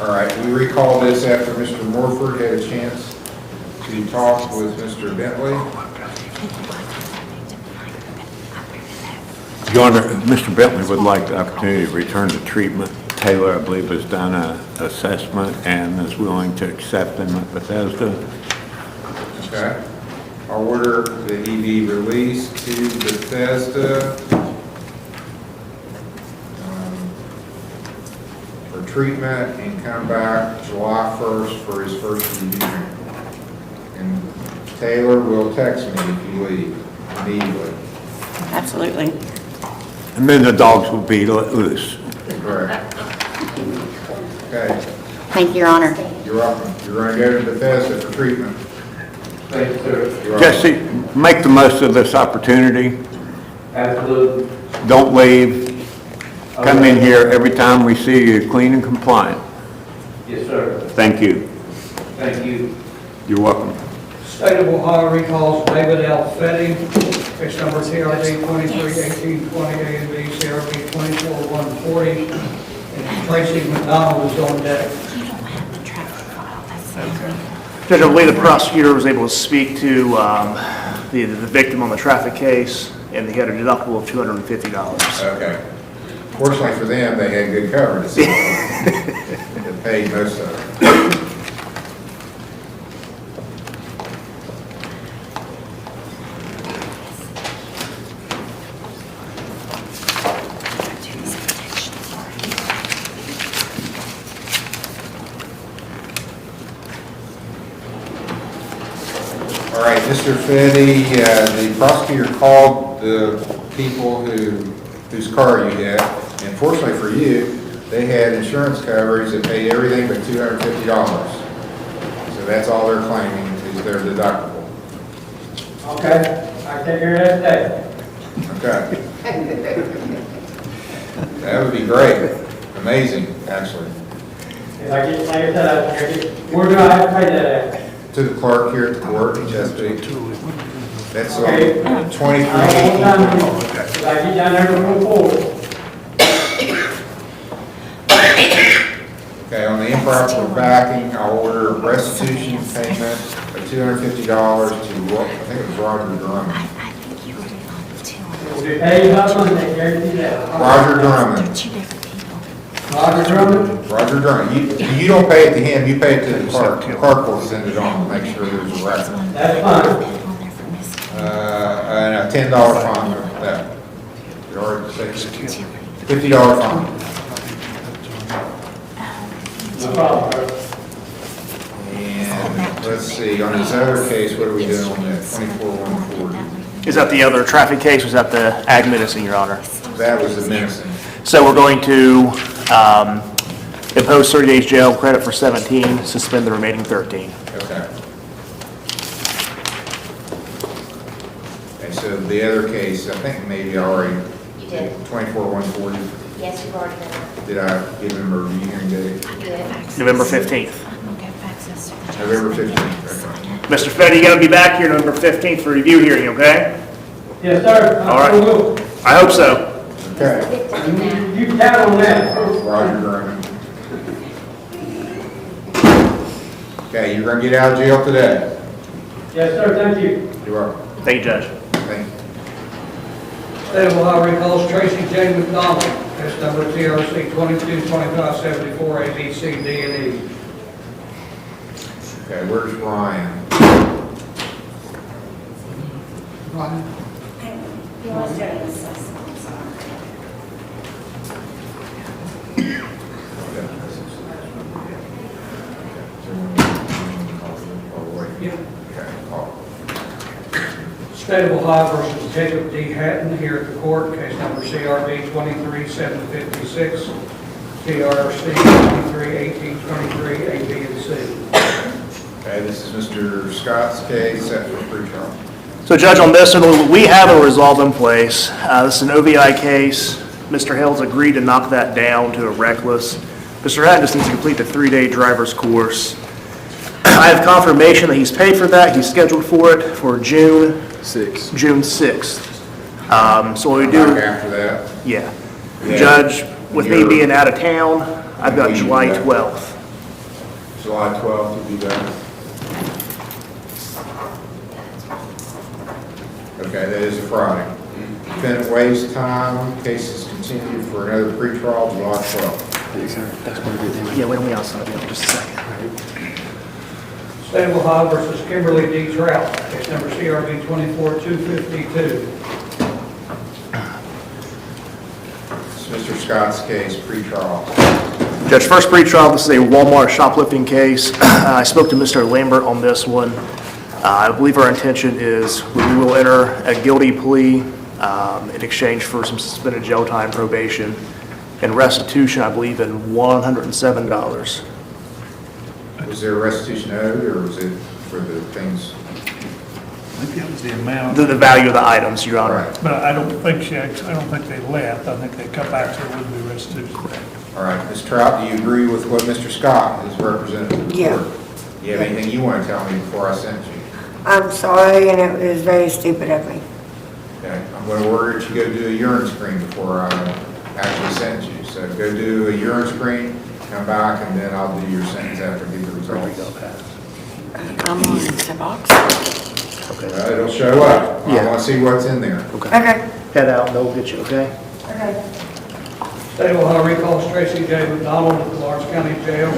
All right, we recall this after Mr. Morford had a chance to talk with Mr. Bentley. Your Honor, Mr. Bentley would like the opportunity to return to treatment. Taylor, I believe, has done an assessment and is willing to accept him at Bethesda. Okay. I'll order that he be released to Bethesda for treatment and come back July 1st for his first review. And Taylor will text me if you leave immediately. Absolutely. And then the dogs will be let loose. Correct. Okay. Thank you, Your Honor. You're welcome. You're going to go to Bethesda for treatment. Thank you, sir. You're welcome. Jesse, make the most of this opportunity. Absolutely. Don't leave. Come in here every time we see you clean and compliant. Yes, sir. Thank you. Thank you. You're welcome. State of Ohio recalls David L. Fetty, case number TRD 231820 A and B, CRB 24140, and Tracy McDonald is on deck. Judge, I believe the prosecutor was able to speak to the victim on the traffic case, and he had a deductible of $250. Okay. Fortunately for them, they had good coverage. They paid most of it. All right, Mr. Fetty, the prosecutor called the people whose car you had, and fortunately for you, they had insurance coverage that paid everything but $250. So that's all they're claiming is their deductible. Okay, I take care of that today. Okay. That would be great. Amazing, actually. If I get, like I said, where do I have to pay that at? To the clerk here at the court in Chesapeake. That's Okay. 2318. If I get down there to move forward. Okay, improper backing, I'll order a restitution payment of $250 to, I think it was Roger Drummond. They pay you by Monday, guarantee that. Roger Drummond. Roger Drummond? Roger Drummond. You don't pay it to him, you pay it to the clerk. The clerk will send it on to make sure there's a record. That's fine. And a $10 fine for that. You already said $50 fine. No problem, sir. And let's see, on this other case, what are we doing on that? 24-140? Is that the other traffic case, or is that the ag menacing, Your Honor? That was the menacing. So we're going to impose 30 days jail, credit for 17, suspend the remaining 13. Okay. And so the other case, I think maybe I already. You did. 24-140. Yes, you've already done it. Did I give him a review hearing date? You did. November 15th. November 15th, okay. Mr. Fetty, you got to be back here November 15th for review hearing, okay? Yes, sir. All right. I hope so. Okay. You count on that. Roger Drummond. Okay, you're gonna get out of jail today. Yes, sir, thank you. You're welcome. Thank you, Judge. Thank you. State of Ohio recalls Tracy J. McDonald, case number TRC 222574, A, B, C, D, and E. Okay, where's Ryan? Ryan? He was doing an assessment, sorry. State of Ohio versus Jacob D. Hatton here at the court, case number CRB 23756, TRC 231823, A, B, and C. Okay, this is Mr. Scott's case, set for pre-trial. So Judge, on this one, we have a resolve in place. This is an OVI case. Mr. Hales agreed to knock that down to a reckless. Mr. Hatton just needs to complete the 3-day driver's course. I have confirmation that he's paid for that. He's scheduled for it for June 6th. So what we do, Back after that. yeah. Yeah. Judge, with me being out of town, I've got July 12th. July 12th to be done. Okay, that is a Friday. Defendant waives time, case is continued for another pre-trial, July 12th. Yeah, wait on me outside, just a second. State of Ohio versus Kimberly D. Trout, case number CRB 24252. It's Mr. Scott's case, pre-trial. Judge, first pre-trial, this is a Walmart shoplifting case. I spoke to Mr. Lambert on this one. I believe our intention is we will enter a guilty plea in exchange for some suspended jail time, probation, and restitution, I believe, in $107. Was there a restitution owed, or was it for the things? I think that was the amount. The value of the items, Your Honor. Right. But I don't think they left. I think they cut back so it wouldn't be restitution. All right, Ms. Trout, do you agree with what Mr. Scott has represented to the Yeah. court? Do you have anything you want to tell me before I sentence you? I'm sorry, and it was very stupid of me. Okay, I'm going to order that you go do a urine screen before I actually sentence you. So go do a urine screen, come back, and then I'll do your sentence after I get the results. I'm on the box. It'll show up. I Yeah. want to see what's in there. Okay. Head out, and they'll get you, okay? Okay. State of Ohio recalls Tracy J. McDonald at the Lawrence County Jail,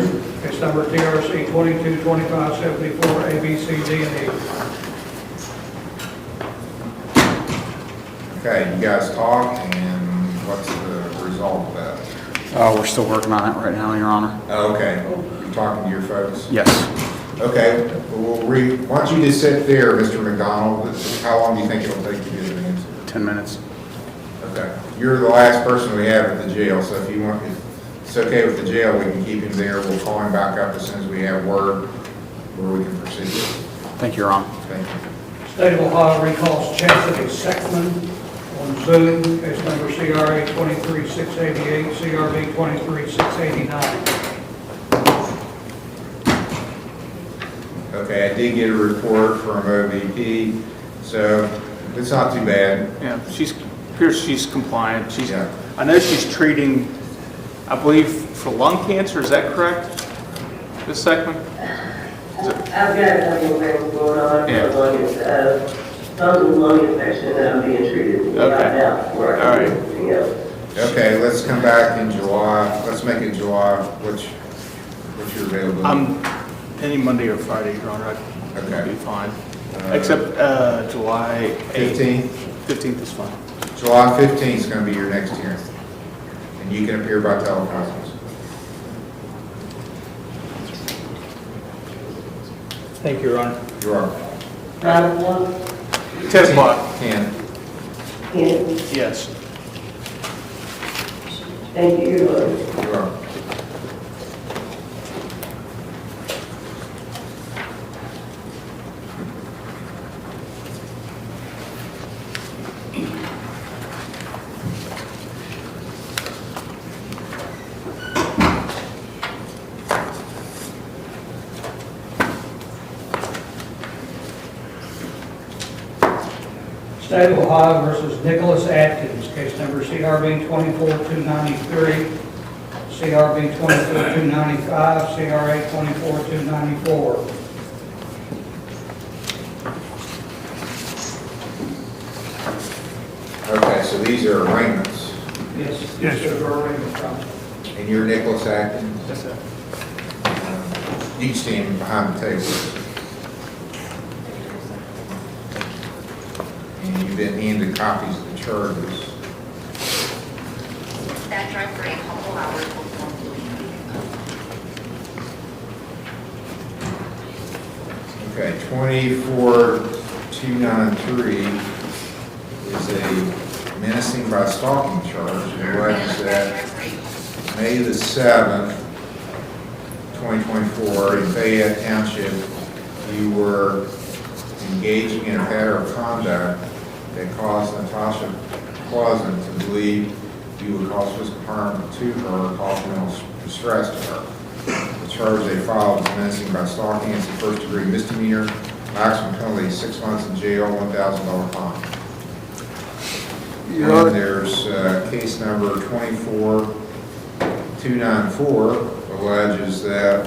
case number TRC 222574, A, B, C, D, and E. Okay, you guys talk, and what's the result of that? We're still working on it right now, Your Honor. Oh, okay, you're talking to your folks? Yes. Okay, why don't you just sit there, Mr. McDonald? How long do you think it'll take to get it in? 10 minutes. Okay, you're the last person we have at the jail, so if you want, if it's okay with the jail, we can keep him there. We'll call him back up as soon as we have word where we can proceed. Thank you, Your Honor. Thank you. State of Ohio recalls Chastity Seckman on Zoom, case number CRA 23688, CRB 23689. Okay, I did get a report from OVP, so it's not too bad. Yeah, appears she's compliant. Yeah. I know she's treating, I believe, for lung cancer, is that correct? Ms. Seckman? I've got a couple of things going on, Yeah. as long as, something lung infection that I'm being treated for right now before I can do anything else. Okay, let's come back in July. Let's make it July. What's your availability? Any Monday or Friday, Your Honor, Okay. be fine. Except July 15th? 15th is fine. July 15th is going to be your next hearing. And you can appear by teleconference. Thank you, Your Honor. You are. 9 o'clock? 10 o'clock. 10. Yes. Thank you, Your Honor. You are. State of Ohio versus Nicholas Atkins, case number CRB 24293, CRB 24295, CRA 24294. Okay, so these are arraignments. Yes. Yes, sir. And you're Nicholas Atkins? Yes, sir. You can stand behind the table. And you've been handed copies of the charges. That drive for a couple hours before Okay, 24293 is a menacing by stalking charge. It alleges that May the 7th, 2024, in Fayette Township, you were engaging in a pattern of conduct that caused Natasha Pleasant to believe you would cause physical harm to her, cause mental distress to her. The charge they filed is menacing by stalking. It's a first-degree misdemeanor. Maximum penalty is 6 months in jail, $1,000 fine. And there's case number 24294 alleges that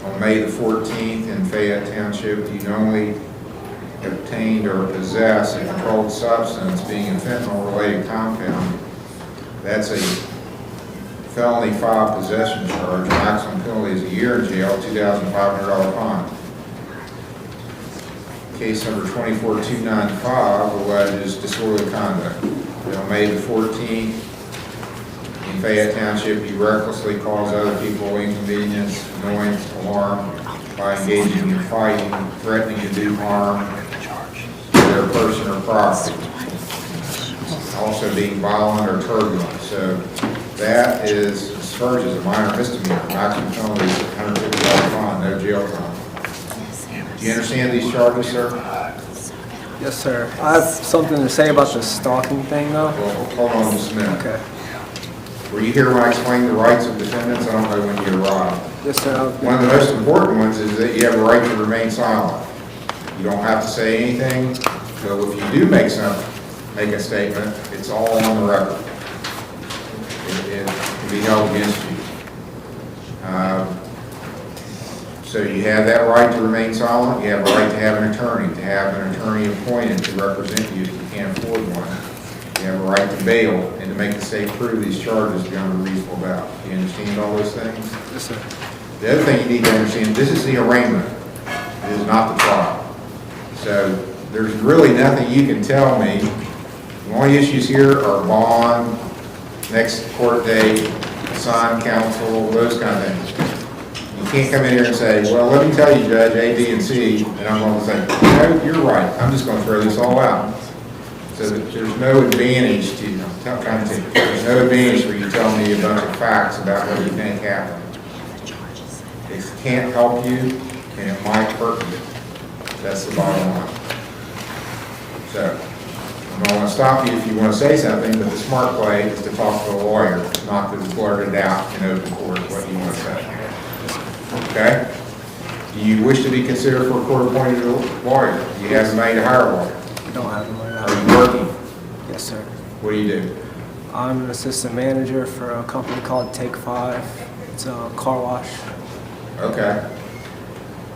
on May the 14th in Fayette Township, you not only obtained or possessed a controlled substance, being a fentanyl-related compound. That's a felony 5 possession charge. Maximum penalty is a year in jail, $2,500 fine. Case number 24295 alleges disorderly conduct. On May the 14th in Fayette Township, you recklessly cause other people inconvenience, annoyance, alarm by engaging in fighting, threatening to do harm to their person or property. Also being violent or turbulent. So that is charged as a minor misdemeanor. Maximum penalty is $150 fine, no jail time. Do you understand these charges, sir? Yes, sir. I have something to say about the stalking thing, though. Well, hold on just a minute. Okay. Were you here when I explained the rights of defendants? I don't know when you arrived. Yes, sir. One of the most important ones is that you have a right to remain silent. You don't have to say anything, so if you do make a statement, it's all on the record. It can be held against you. So you have that right to remain silent. You have a right to have an attorney appointed to represent you if you can't afford one. You have a right to bail and to make the state prove these charges beyond a reasonable doubt. Do you understand all those things? Yes, sir. The other thing you need to understand, this is the arraignment. It is not the trial. So there's really nothing you can tell me. The only issues here are bond, next court date, assigned counsel, those kind of things. You can't come in here and say, well, let me tell you, Judge, A, B, and C, and I'm going to say, no, you're right. I'm just going to throw this all out. So there's no advantage to, there's no advantage for you telling me a bunch of facts about what you think happened. It can't help you, and it might hurt you. That's the bottom line. So I'm not going to stop you if you want to say something, but the smart play is to talk to a lawyer, not to blurt it out in open court what you want to say. Okay? Do you wish to be considered for a court-appointed lawyer? Do you have somebody to hire a lawyer? I don't have them right now. Are you working? Yes, sir. What do you do? I'm an assistant manager for a company called Take 5. It's a car wash. Okay.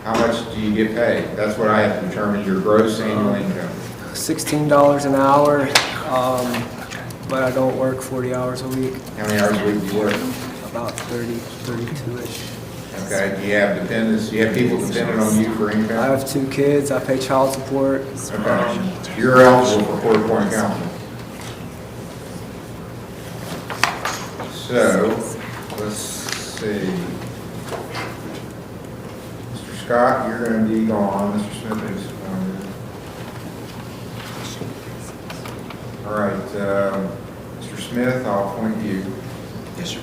How much do you get paid? That's what I have to determine, your gross annual income. $16 an hour, but I don't work 40 hours a week, How many hours a week do you work? about 30, 32-ish. Okay, do you have dependents, do you have people dependent on you for I income? have 2 kids, I pay child support. Okay, you're eligible for court-appointed counsel. So, let's see. Mr. Scott, you're gonna be gone, Mr. Smith is gone. All right, Mr. Smith, I'll appoint you. Yes, sir.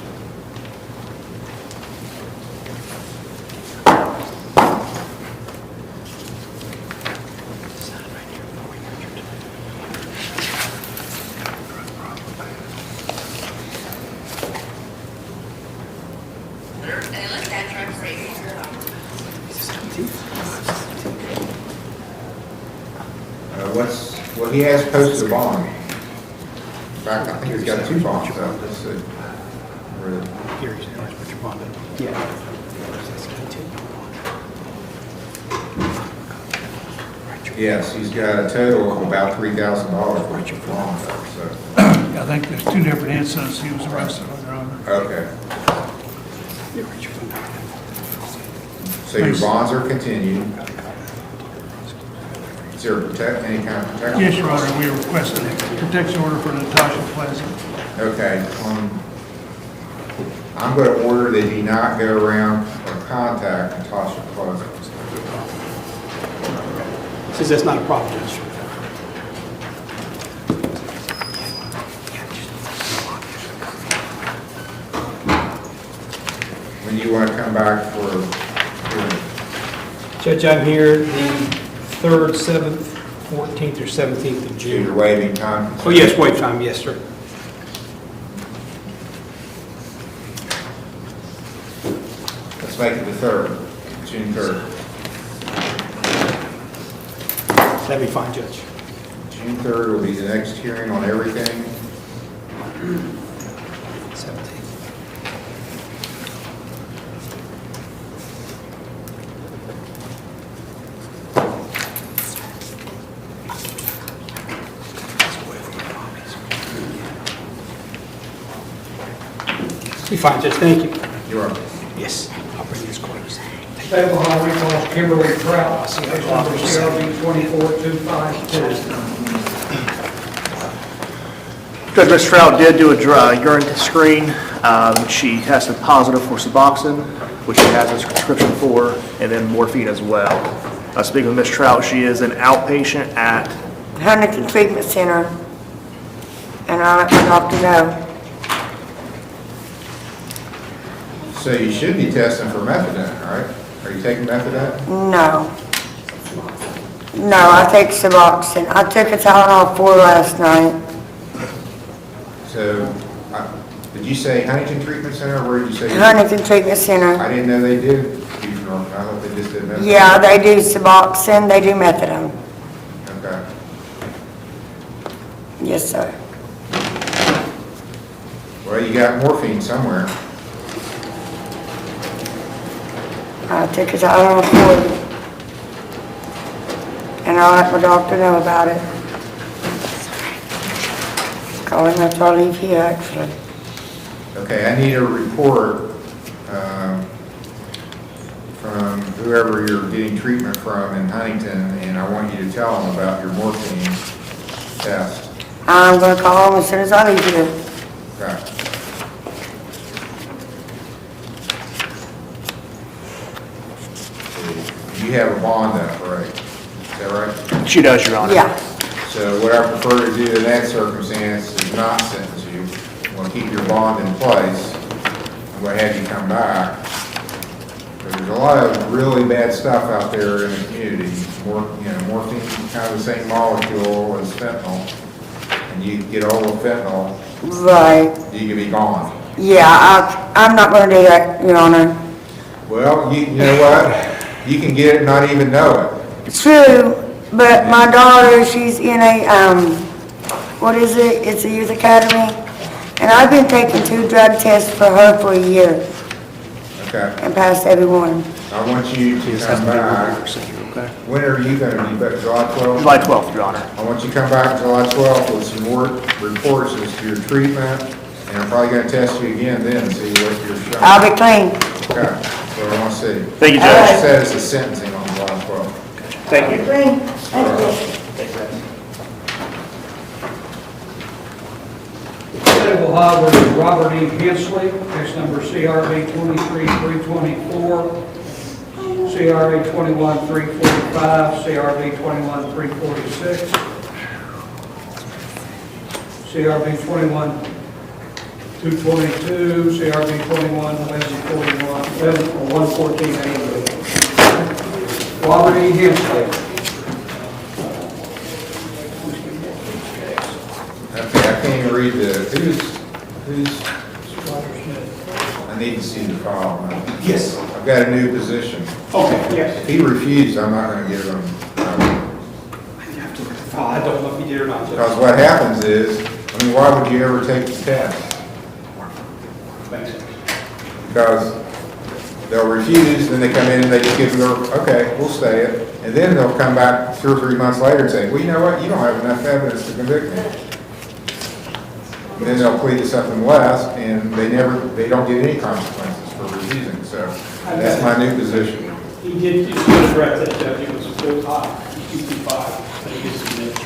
Well, he has posted a bond. In fact, I think he's got 2 bonds out. Let's see. Here, here's what your bond is. Yeah. Yes, he's got a total of about $3,000 worth of bonds, so. I think there's 2 different incidents he was arrested on, Your Honor. Okay. So your bonds are continued. Is there any kind of protection? Yes, Your Honor, we requested a protection order for Natasha Pleasant. Okay. I'm going to order that he not go around or contact Natasha Pleasant. Says that's not a problem, Judge. When do you want to come back for hearing? Judge, I'm here the 3rd, 7th, 14th, or 17th of So June. you're waiving time? Oh, yes, wait time, yes, sir. Let's make it the 3rd, June 3rd. That'd be fine, Judge. June 3rd will be the next hearing on everything. 17th. Be fine, Judge, thank you. You're welcome. Yes, I'll bring this close. Stable Hall recalls Kimberly Trout, case number CRB 24252. Judge, Ms. Stroud did do a urine screen. She tested positive for Suboxone, which she has a prescription for, and then morphine as well. Speaking with Ms. Trout, she is an outpatient at Huntington Treatment Center, and I'll let my doctor know. So you should be testing for methadone, right? Are you taking methadone? No. No, I take Suboxone. I took a Tylenol 4 last night. So, did you say Huntington Treatment Center, or where did you say? Huntington Treatment Center. I didn't know they did buprenorphine. I thought they just did methadone. Yeah, they do Suboxone, they do methadone. Okay. Yes, sir. Well, you got morphine somewhere. I took a Tylenol 4. And I'll let my doctor know about it. Calling after I leave here, actually. Okay, I need a report from whoever you're getting treatment from in Huntington, and I want you to tell them about your morphine test. I'm gonna call them as soon as I leave here. Okay. You have a bond up, right? Is that right? She does, Your Honor. Yeah. So what I prefer to do in that circumstance is not sentence you. We'll keep your bond in place. I'm going to have you come back. But there's a lot of really bad stuff out there in the community. Morphine is kind of the same molecule as fentanyl. And you get old with fentanyl, Right. you can be gone. Yeah, I'm not gonna do that, Your Honor. Well, you know what? You can get it and not even know it. True, but my daughter, she's in a, what is it? It's a youth academy. And I've been taking 2 drug tests for her for a year. Okay. and pass everyone. I want you to come back. When are you gonna be back, July 12th? July 12th, Your Honor. I want you to come back July 12th with some more reports as to your treatment, and I'm probably gonna test you again then and see what you're showing. I'll be clean. Okay, that's what I want to see. Thank you, Judge. Judge. Said it's a sentencing on July 12th. Thank you. Clean. Thank you. State of Ohio versus Robert E. Hensley, case number CRB 23-324, CRA 21-345, CRB 21-346, CRB 21-222, CRB 21-1141, 114A. Robert E. Hensley. Okay, I can't even read who's, I need to see the file. Yes. I've got a new position. Okay, yes. If he refused, I'm not gonna give him. I don't know if he did or not. Because what happens is, I mean, why would you ever take the test? Because they'll refuse, then they come in and they just give them, okay, we'll stay it. And then they'll come back 2 or 3 months later and say, well, you know what, you don't have enough evidence to convict me. And then they'll plead to something less, and they don't get any consequences for refusing, so that's my new position. He did correct that, Judge. It was still high, 65, but he did submit.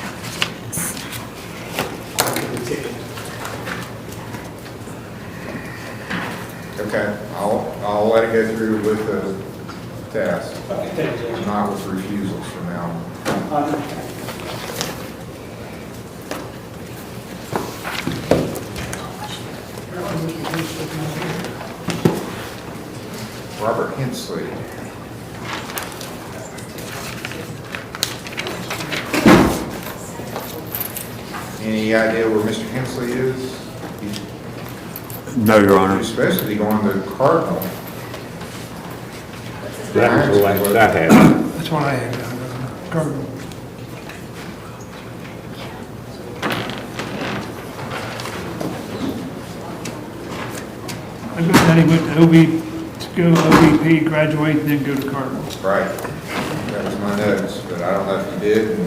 Okay, I'll let it go through with the test, Okay, thank you, Judge. not with refusals from now on. Robert Hensley. Any idea where Mr. Hensley is? No, Your Honor. He's supposed to be going to Cardinal. That was the last I had. That's what I had down there, Cardinal. I bet that he went to go to OVP, graduate, and then go to Cardinal. Right. That was my notes, but I don't know if he did.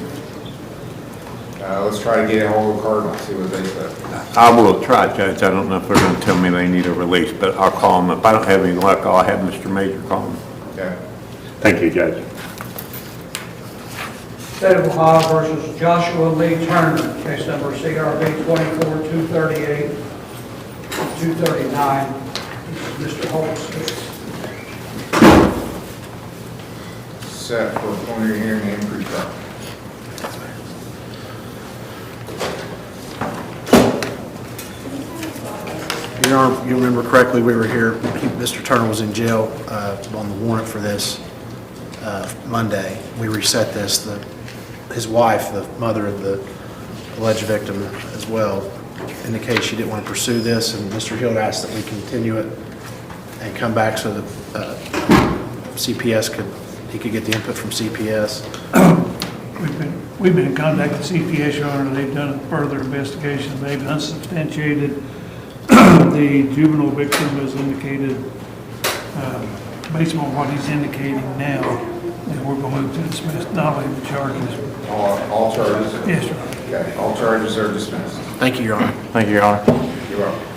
Let's try to get a hold of Cardinal, see what they say. I will try, Judge. I don't know if they're going to tell me they need a release, but I'll call them. If I don't have any luck, I'll have Mr. Major call them. Okay. Thank you, Judge. State of Ohio versus Joshua Lee Turner, case number CRB 24-238, 239. This is Mr. Holt's case. Set for a preliminary hearing and pre-trial. Your Honor, you remember correctly, we were here, Mr. Turner was in jail on the warrant for this Monday. We reset this. His wife, the mother of the alleged victim as well, indicated she didn't want to pursue this, and Mr. Hill asked that we continue it and come back so that CPS he could get the input from CPS. We've been in contact with CPS, Your Honor. They've done a further investigation. They've unsubstantiated the juvenile victim has indicated, based on what he's indicating now, that we're going to move to dismiss not only the charges. All charges? Yes, sir. Okay, all charges are dismissed. Thank you, Your Honor. Thank you, Your Honor. You're welcome.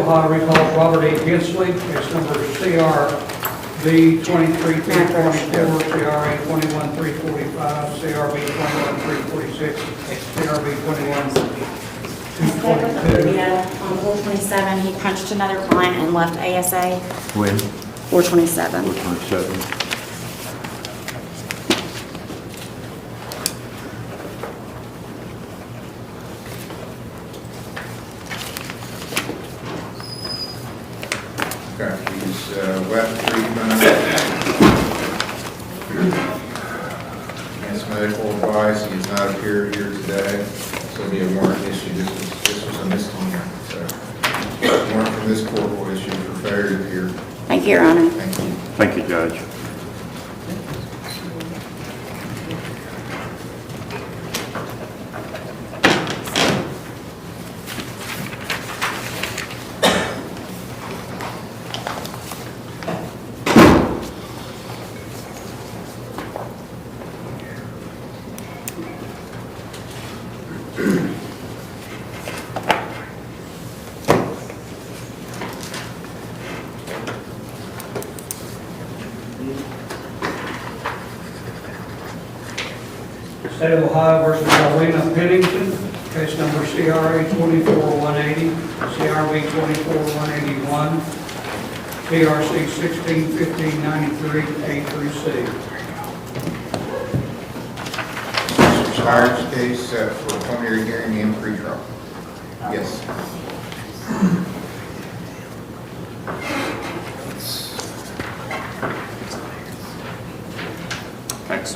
Ohio recalls Robert A. Kinsley, case number CRB 23-344, CRA 21-345, CRB 21-346, CRB 21-222. Yeah, on 4/27, he punched another client and left ASA. When? 4/27. 4/27. Okay, he's left treatment. Against medical advice, he has not appeared here today, so it'll be a warrant issue. This was a misdemeanor, so warrant from this court will issue for failure to appear. Thank you, Your Honor. Thank you. Thank you, Judge. State of Ohio versus Alwina Pennington, case number CRA 24-180, CRB 24-181, PRC 16-1593, A through C. Mr. Stiers' case for preliminary hearing and pretrial. Yes. Thanks.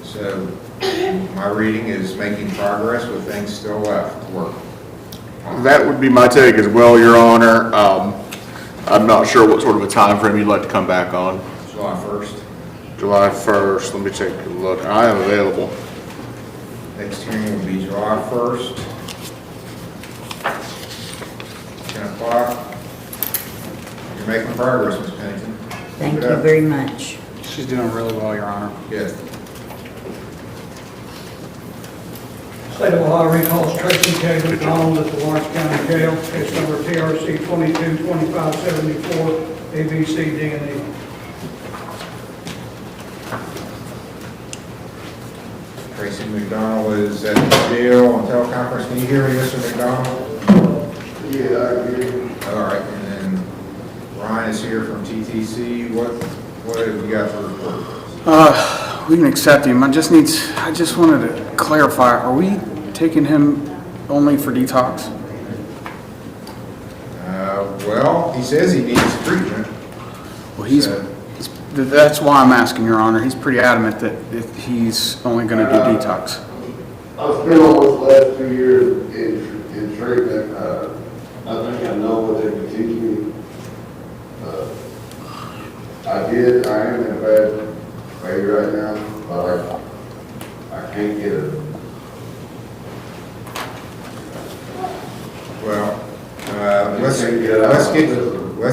So my reading is making progress with things still left to work. That would be my take as well, Your Honor. I'm not sure what sort of a time frame you'd like to come back on. July 1st. July 1st, let me take a look. I am available. Next hearing will be July 1st. 10 o'clock. You're making progress, Ms. Pennington. Thank Keep it you up. very much. She's doing really well, Your Honor. Good. State of Ohio recalls Tracy K. McDonald at the Lawrence County Jail, case number TRC 22-2574, ABCD&E. Tracy McDonald is at the jail on teleconference. Can you hear me, Mr. McDonald? Yeah, I agree. All right, and then Ryan is here from TTC. What have we got to report? We can accept him. I just wanted to clarify, are we taking him only for detox? Well, he says he needs treatment. Well, that's why I'm asking, Your Honor. He's pretty adamant that if he's only going to do detox. I've spent almost the last 2 years in treatment. I think I know what they can teach me. I am in a bad way right now, but I can't get it. Well, let's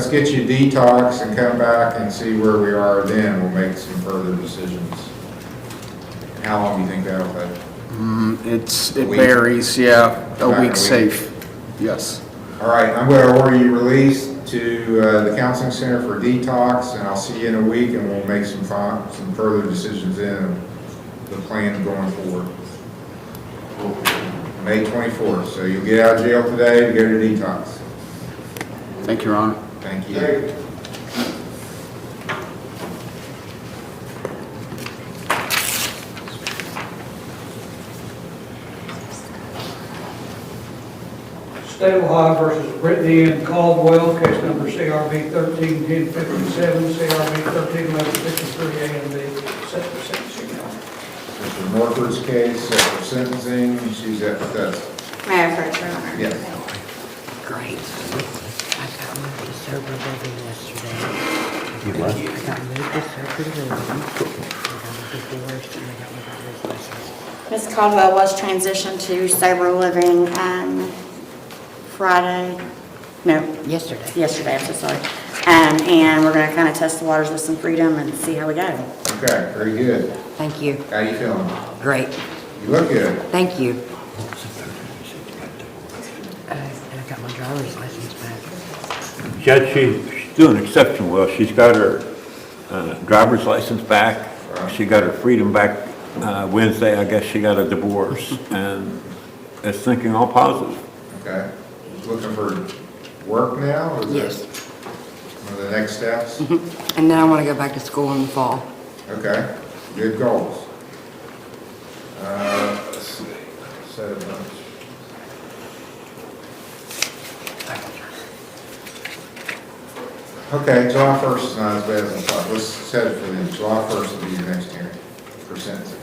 get you detox and come back and see where we are then. We'll make some further decisions. How long do you think that'll take? It varies, yeah. A week safe, yes. All right, I'm going to order you released to the counseling center for detox, and I'll see you in a week, and we'll make some further decisions in the plan going forward. May 24th, so you'll get out of jail today to go to detox. Thank you, Your Honor. Thank you. State of Ohio versus Brittany and Caldwell, case number CRB 13-1057, CRB 13-1153, A and B, set for sentencing. Mr. Morford's case, set for sentencing, she's at Bethesda. May I approach, Your Honor? Yes. Great. I got moved to Server Living yesterday. You what? I got moved to Server Living. I got a divorce and I got my driver's license. Ms. Caldwell was transitioned to sober living Friday, no. Yesterday, I'm so sorry. And we're going to kind of test the waters with some freedom and see how we go. Okay, very good. Thank you. How you feeling? Great. You look good. Thank you. And I got my driver's license back. Judge, she's doing exceptionally well. She's got her driver's license back. She got her freedom back Wednesday. I guess she got a divorce, and it's thinking all positive. Okay. Looking for work now? Or is Yes. that one of the next steps? And then I want to go back to school in the fall. Okay. Good goals. Let's see. Set a bunch. Okay, July 1st is not as bad as I thought. Let's set it for the July 1st will be your next hearing for sentencing.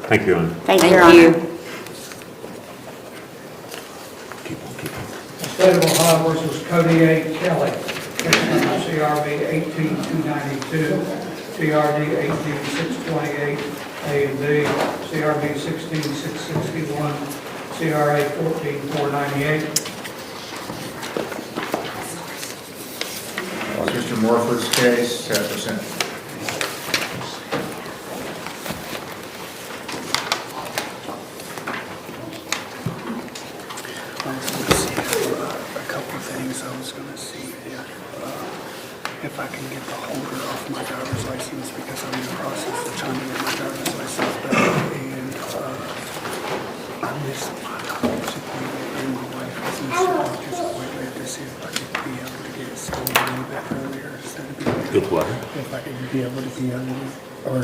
Thank you, Ellen. Thank you, Your Honor. State of Ohio versus Cody A. Kelly, case number CRB 18292, CRD 18628, A and B, CRB 16661, CRA 14498. Mr. Morford's case, set for sentencing. If I can get the holder off my driver's license, because I'm in the process of trying to get my driver's license back, and I missed my doctor's appointment, and my wife was missing my doctor's appointment to see if I could be able to get school a little bit earlier instead of being. Good what? If I could be able to be early, or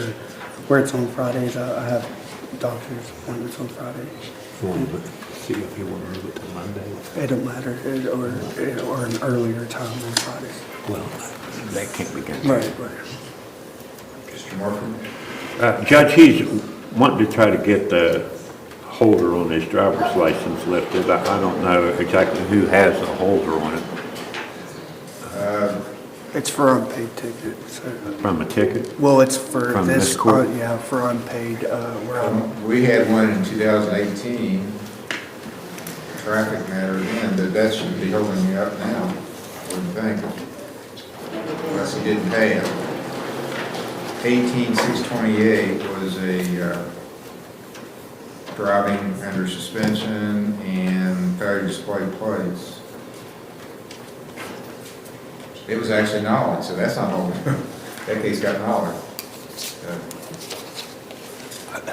where it's on Fridays, I have doctor's appointments on Fridays. See if you want to move it to Monday. It don't matter, or an earlier time on Friday. Well, that can't be good. Right. Mr. Morford? Judge, he's wanting to try to get the holder on his driver's license lifted. I don't know exactly who has the holder on it. It's for unpaid tickets. From a ticket? Well, it's for From this this court? yeah, for unpaid, where I'm. We had one in 2018, traffic matter then, but that shouldn't be holding you up now, I wouldn't think. Unless he didn't pay it. 18628 was a driving under suspension and failure to display plates. It was actually knowledge, so that's not holding. That case got knowledge.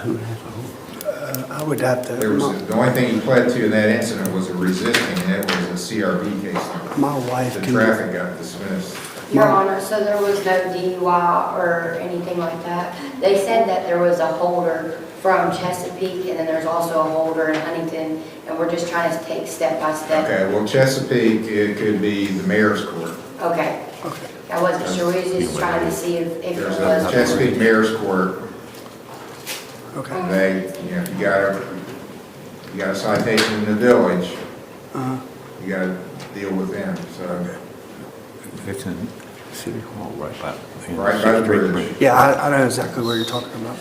Who has a holder? I would have to. There was, the only thing he pled to in that incident was a resisting, and it was a CRB case. My wife The can. traffic got dismissed. Your Honor, so there was no DUI or anything like that? They said that there was a holder from Chesapeake, and then there's also a holder in Huntington, and we're just trying to take step by step. Okay, well, Chesapeake, it could be the mayor's court. Okay. I wasn't sure, we was just trying to see if it There's was. a Chesapeake mayor's court. Okay. And they, if you got a citation in the village, you got to deal with them, so. It's in City Hall, right by. Right by the bridge. Yeah, I know exactly what you're talking about.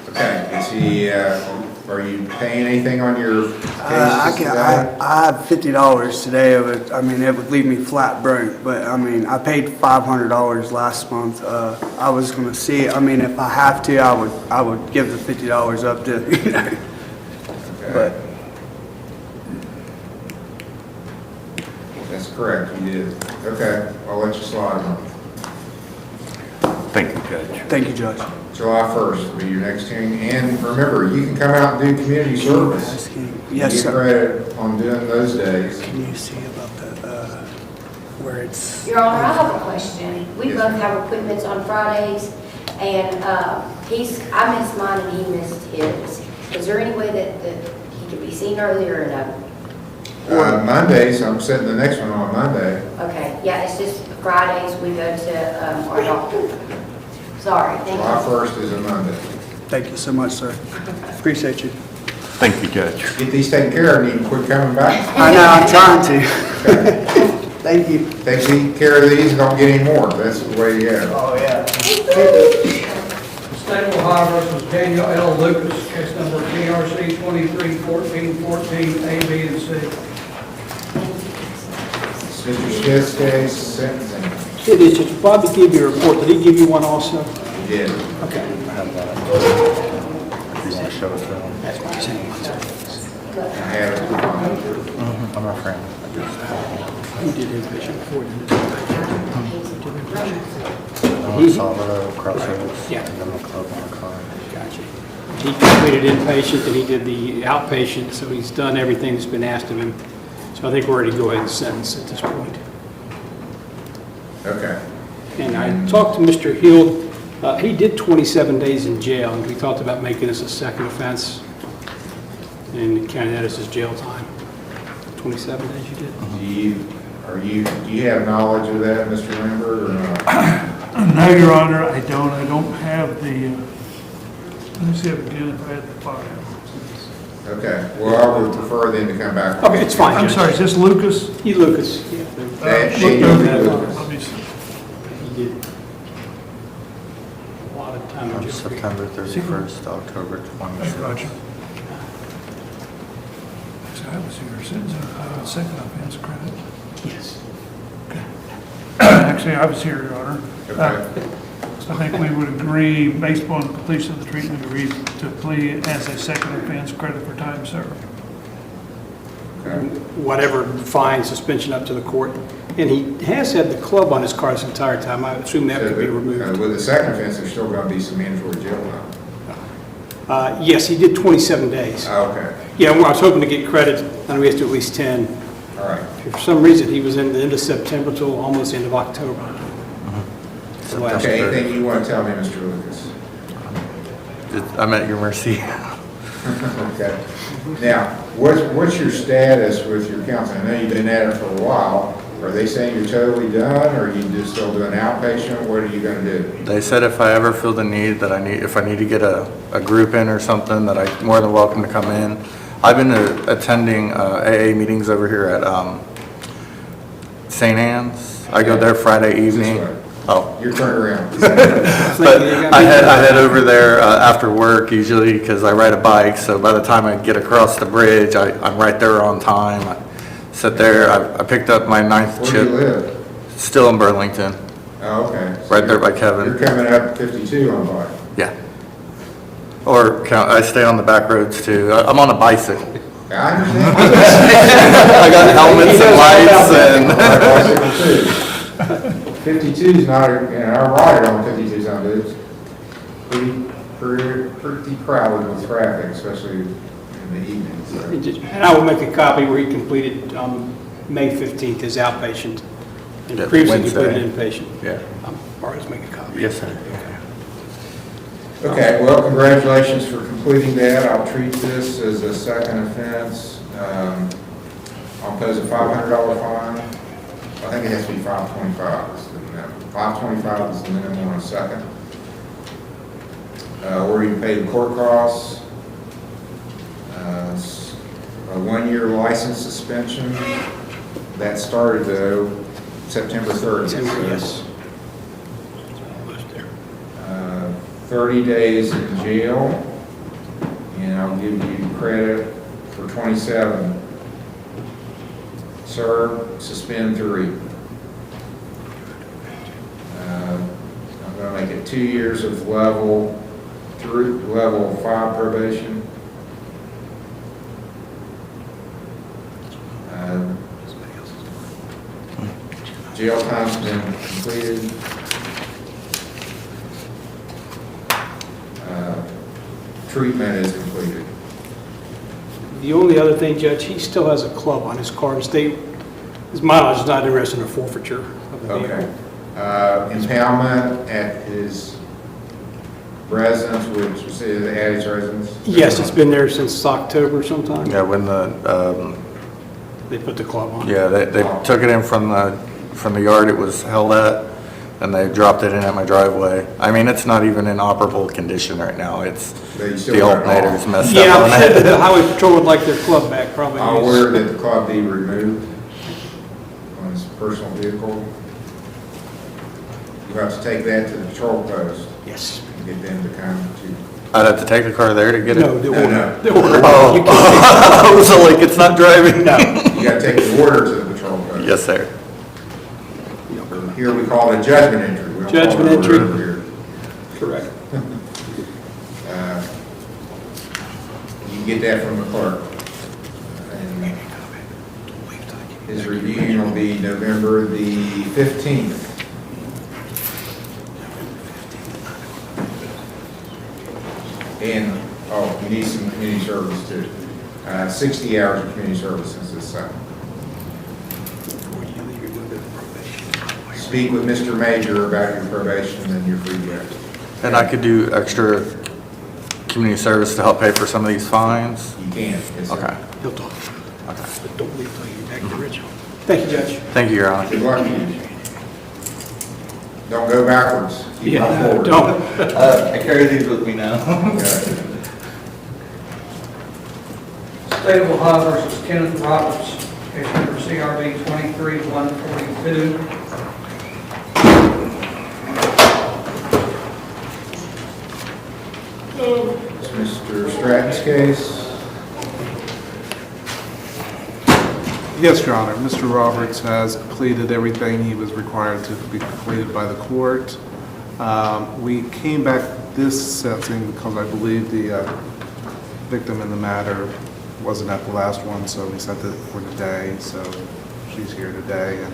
Okay, is he, are you paying anything on your I cases today? have $50 today of it. I mean, it would leave me flat broke, but I mean, I paid $500 last month. I was gonna see, I mean, if I have to, I would give the $50 up to, you know. Okay. But That's correct, you did. Okay, I'll let you slide. Thank you, Judge. Thank you, Judge. July 1st will be your next hearing, and remember, you can come out and do community service. Yes, You get sir. credit on doing those days. Can you see about the, where it's? Your Honor, I have a question. We both have appointments on Fridays, And I missed mine and he missed his. Is there any way that he could be seen earlier or no? Mondays, I'm setting the next one on Monday. Okay, yeah, it's just Fridays we go to our doctor. Sorry, thank July you. 1st is a Monday. Thank you so much, sir. Appreciate you. Thank you, Judge. Get these taken care of and you can quit coming back. I know, I'm trying to. Thank you. Take care of these and don't get any more. That's the way you have it. Oh, yeah. State of Ohio versus Daniel L. Lucas, case number PRC 231414, A, B, and C. Mr. Smith's case, sentencing. It is, did Bobby give you a report? Did he give you one also? He did. Okay. I have it. I'm not friend. He did inpatient before, didn't He saw the crossroads. Yeah. And then the club on the car. Gotcha. He completed inpatient and he did the outpatient, so he's done everything that's been asked of him. So I think we're ready to go ahead and sentence at this point. Okay. And I talked to Mr. Hill. He did 27 days in jail, and we talked about making this a second offense and counting that as his jail time. 27 days you did? Do you have knowledge of that, Mr. Lambert, or not? No, Your Honor, I don't. I don't have the, let me see if again if I had the file. Okay, well, I would prefer them to come back. Okay, it's fine. I'm sorry, is this Lucas? Lucas, yeah. Daniel Lucas. Let me see. He did a lot of time in jail. September 31st, October 26th. Gotcha. So I was here since second offense credit. Yes. Actually, I was here, Your Honor. Okay. So I think we would agree, based upon completion of the treatment, agree to plea as a second offense credit for time served. Okay. Whatever fine, suspension up to the court. And he has had the club on his car this entire time. I assume that could be removed. With the second offense, there's still going to be some mandatory jail time. Yes, he did 27 days. Okay. Yeah, well, I was hoping to get credit, and we have to do at least 10. All right. For some reason, he was in the end of September till almost the end of October. Okay, anything you want to tell me, Mr. Lucas? I'm at your mercy. Okay. Now, what's your status with your counsel? I know you've been at it for a while. Are they saying you're totally done, or are you just still doing outpatient? What are you going to do? They said if I ever feel the need that if I need to get a group in or something, that I'm more than welcome to come in. I've been attending AA meetings over here at St. Anne's. I go there Friday evening. Oh. You're turned around. But I head over there after work usually because I ride a bike. So by the time I get across the bridge, I'm right there on time. I sit there. I picked up my 9th Where chip. do you live? Still in Burlington. Oh, okay. So Right there by Kevin. You're coming up 52 on bike. Yeah. Or I stay on the back roads too. I'm on a bicycle. I understand. I got helmets and lights and. 52 is not, I ride it on 52 some days. Pretty crowded with traffic, especially in the evenings. So. And I will make a copy where he completed May 15th as outpatient. And Yeah, previously Wednesday. completed inpatient. Yeah. Or just make a copy. Yes, sir. Okay, well, congratulations for completing that. I'll treat this as a second offense. I'll impose a $500 fine. I think it has to be $525. $525 is the minimum on a second. Or you pay the court costs. A 1-year license suspension. That started though September 30th. Yes. 30 days in jail, and I'll give you credit for 27. Serve, suspend 3. I'm going to make it 2 years of level 5 probation. Jail time's been completed. Treatment is completed. The only other thing, Judge, he still has a club on his car. The state, his mileage is not interested in a forfeiture of the vehicle. Okay. Impoundment at his residence, which was the Addie's residence? Yes, it's been there since October sometime. Yeah, when They put the club on. yeah, they took it in from the yard it was held at, and they dropped it in at my driveway. I mean, it's not even in operable condition right now. It's, But you still the got it alternator's all. messed Yeah, up I'm on sure that the it. highway patrol would like their club back, probably. I'll order that the club be removed on his personal vehicle. You have to take that to the patrol post. Yes. And get them to come to. I'd have to take the car there to get it? No, the No, order. no. The order. Oh, You can't I was like, it's not driving? No. You gotta take the order to the patrol post. Yes, sir. Here we call it a judgment entry. We don't call it Judgment an entry. order here. Correct. You can get that from the clerk. And his review will be November the 15th. And, oh, you need some community service too. 60 hours of community service since this summer. Speak with Mr. Major about your probation and then you're free to go. And I could do extra community service to help pay for some of these fines? You can. Yes, sir. Okay. He'll talk. Okay. But don't leave till you're back to Richmond. Thank you, Judge. Thank you, Your Honor. Good luck to you. Don't go backwards. Keep Yeah, on forward. don't. I carry these with me now. State of Ohio versus Kenneth Roberts, case number CRB 23-142. It's Mr. Stratton's case. Yes, Your Honor. Mr. Roberts has completed everything he was required to be completed by the court. We came back this sentencing because I believe the victim in the matter wasn't at the last one, so we set it for today. So she's here today, and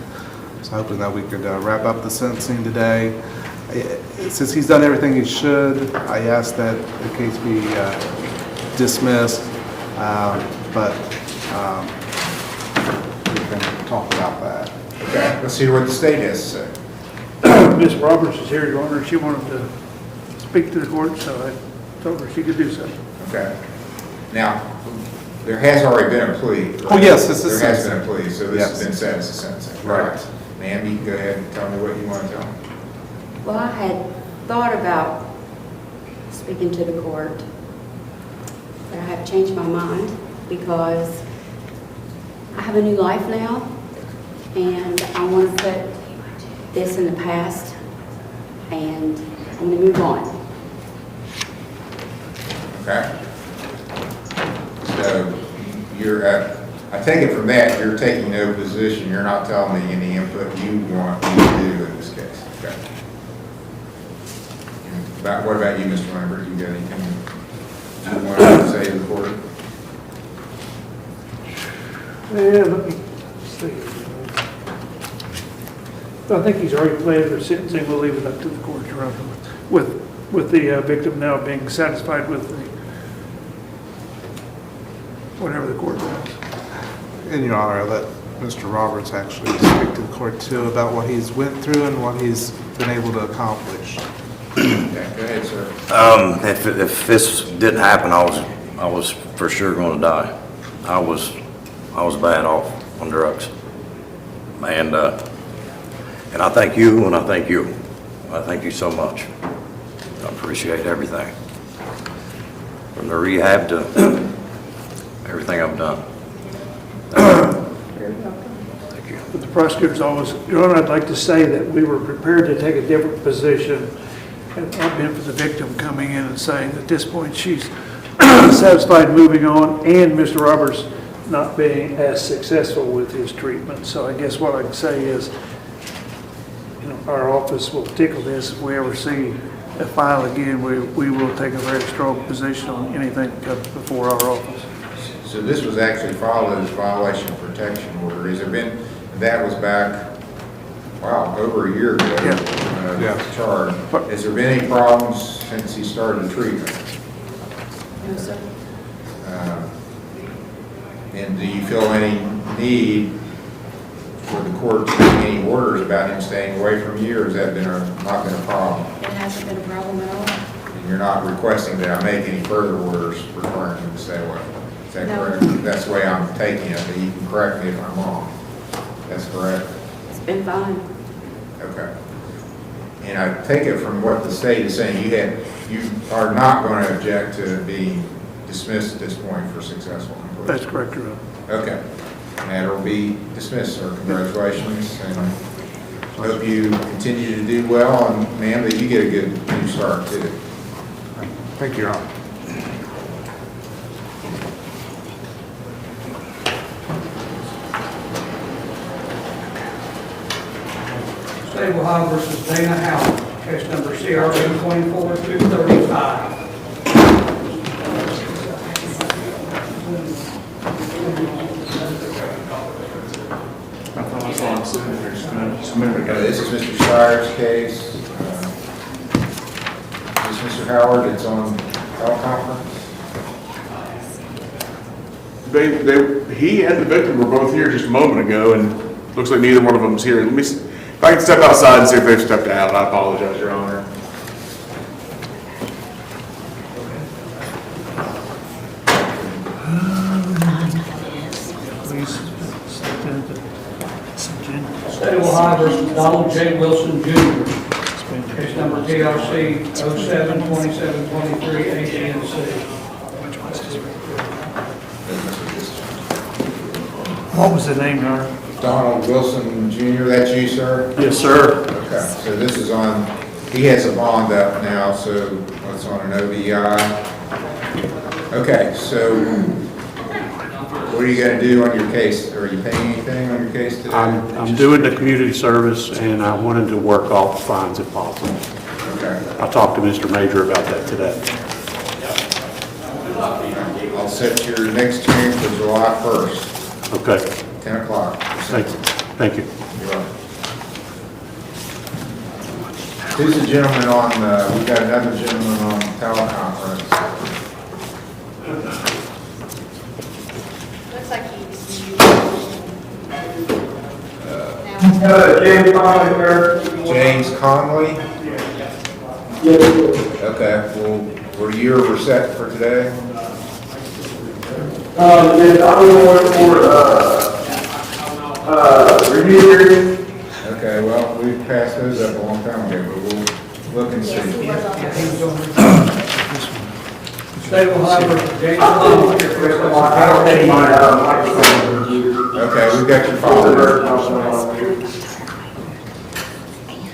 so hoping that we could wrap up the sentencing today. Since he's done everything he should, I ask that the case be dismissed, but we can talk about that. Okay, let's hear what the state has to say. Ms. Roberts is here, Your Honor. She wanted to speak to the court, so I told her she could do so. Okay. Now, there has already been a plea. Right? Oh, yes, this is There has sentencing. been a plea, so this has been set as a sentencing. Right. Ma'am, you can go ahead and tell me what you want to tell me. Well, I had thought about speaking to the court, but I have changed my mind because I have a new life now, and I want to put this in the past, and I'm going to move on. Okay? So, I take it from that, you're taking no position, you're not telling me any input you want me to do in this case. Okay? What about you, Mr. Lambert? You got anything you want to say to the court? Yeah, let me see. I think he's already planned for sentencing. We'll leave it up to the court, Your Honor, with the victim now being satisfied with the, whatever the court does. In Your Honor, I let Mr. Roberts actually speak to the court too about what he's went through and what he's been able to accomplish. Yeah, go ahead, sir. If this didn't happen, I was for sure going to die. I was bad off on drugs, and I thank you, and I thank you. I thank you so much. I appreciate everything, from the rehab to everything I've done. Thank you. But the prosecutor's always, Your Honor, I'd like to say that we were prepared to take a different position had it not been for the victim coming in and saying at this point she's satisfied moving on, and Mr. Roberts not being as successful with his treatment. So I guess what I can say is, you know, our office will tickle this. If we ever see a file again, we will take a very strong position on anything that comes before our office. So this was actually filed as violation of protection order. Has there been, that was back, wow, over a year ago. Charged. Has there been any problems since he started treatment? No, sir. And do you feel any need for the court to make any orders about him staying away from you, or has that been not been a problem? It hasn't been a problem at all. You're not requesting that I make any further orders requiring you to stay away. Is that No. correct? That's the way I'm taking it, but you can correct me if I'm wrong. That's correct? It's been fine. Okay. And I take it from what the state is saying, you are not going to object to being dismissed at this point for successful completion? That's correct, Your Honor. Okay. Matter will be dismissed, sir. Congratulations, and I hope you continue to do well, and ma'am, that you get a good new start too. Thank you, Your Honor. State of Ohio versus Dana Howard, case number CRA 24235. I thought I saw him sitting there just a minute ago. This is Mr. Stiers' case. This is Mr. Howard, it's on teleconference. He and the victim were both here just a moment ago, and looks like neither one of them is here. Let me, if I can step outside and see if they've stepped out, I apologize, Your Honor. Please step into this agenda. State of Ohio versus Donald J. Wilson Jr. Case number TRC 072723 ACNC. What was the name, Your Honor? Donald Wilson Jr., that's you, sir? Yes, sir. Okay, so this is on, he has a bond up now, so it's on an OBI. Okay, so what are you going to do on your case? Are you paying anything on your case today? I'm doing the community service, and I wanted to work off the fines if possible. Okay. I talked to Mr. Major about that today. I'll set your next hearing for July 1st. Okay. 10 o'clock. Thank you. Thank you. You're welcome. Who's the gentleman on, we've got another gentleman on teleconference. Looks like he's. James Conley, sir. James Conley? Yes, sir. Okay, well, were you ever set for today? Yes, I'm going for, review hearing. Okay, well, we passed those up a long time ago, but we'll look and see. State of Ohio versus James Conley. Okay, we've got your file.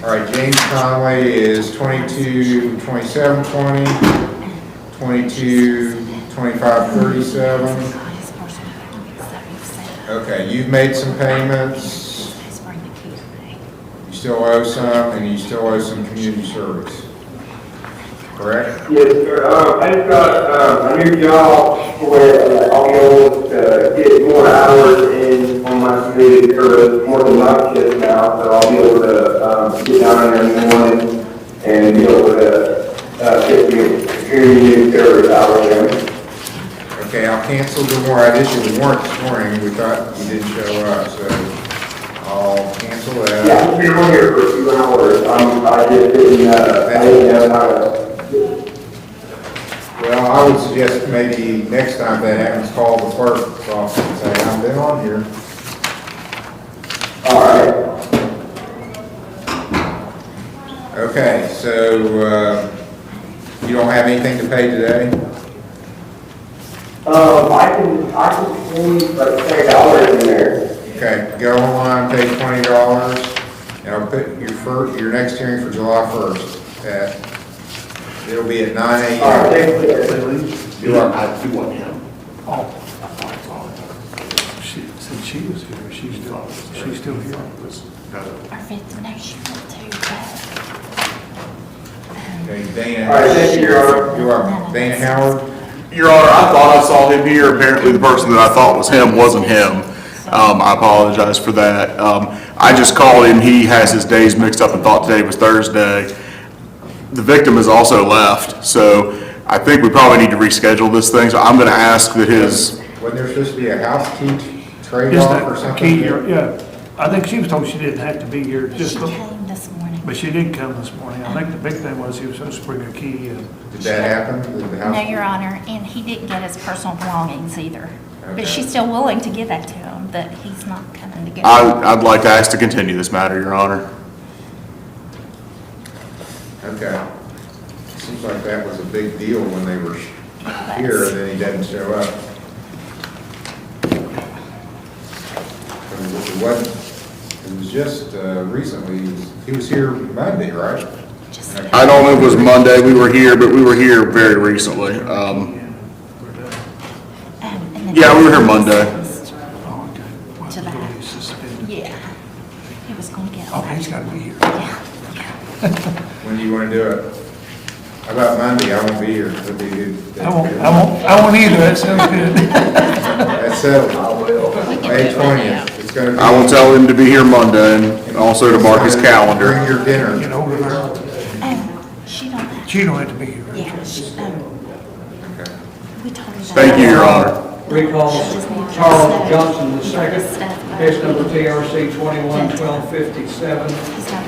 All right, James Conley is 22, 27, 20, 22, 25, 37. Okay, you've made some payments. You still owe some, and you still owe some community service. Correct? Yes, sir. I just got a new job where I'll be able to get more hours in on my community service, more than my shift now, so I'll be able to get down there in the morning and be able to get the community service hours in. Okay, I'll cancel the warrant. I issued the warrant this morning. We thought you didn't show up, so I'll cancel that. Yeah, I'll be on here for a few hours. I just didn't, I didn't know how to. Well, I would suggest maybe next time that happens, call the clerk's office and say, I've been on here. All right. Okay, so you don't have anything to pay today? I can leave like $10 in there. Okay, go online, pay $20, and I'll put your next hearing for July 1st. It'll be at 9 a.m. All right, thank you. You're welcome. I do want him. Oh, she said she was here. She's still here. Our fifth nation Okay, Dana. All right, thank you, Your Honor. You're welcome. Dana Howard? Your Honor, I thought I saw him here. Apparently, the person that I thought was him wasn't him. I apologize for that. I just called him. He has his days mixed up and thought today was Thursday. The victim has also left, so I think we probably need to reschedule this thing. So I'm going to ask that his... Wasn't there supposed to be a house key trade Is off or that something? key here? Yeah. I think she was told she didn't have to be here. Just She came this morning. But she did come this morning. I think the big thing was he was supposed to bring a key in. Did that happen? Did the house? No, Your Honor, and he didn't get his personal belongings either. Okay. But she's still willing to give that to him, but he's not coming to get it. I'd like to ask to continue this matter, Your Honor. Okay. Seems like that was a big deal when they were here, and then he doesn't show up. It wasn't, it was just recently, he was here Monday, right? I don't know if it was Monday we were here, but we were here very recently. Yeah, we were here Monday. To that. Yeah. He was gonna get. Oh, he's gotta be here. When do you want to do it? How about Monday? I won't be here. It'll be good. I won't either. That sounds good. That's settled. I will. May 20th. It's gonna be. I will tell him to be here Monday and also to mark his calendar. Bring your dinner. Get hold of her. She don't have. She don't have to be here. Yeah, we told her that. Thank you, Your Honor. Recall Charles Johnson II, case number TRC 21-1257.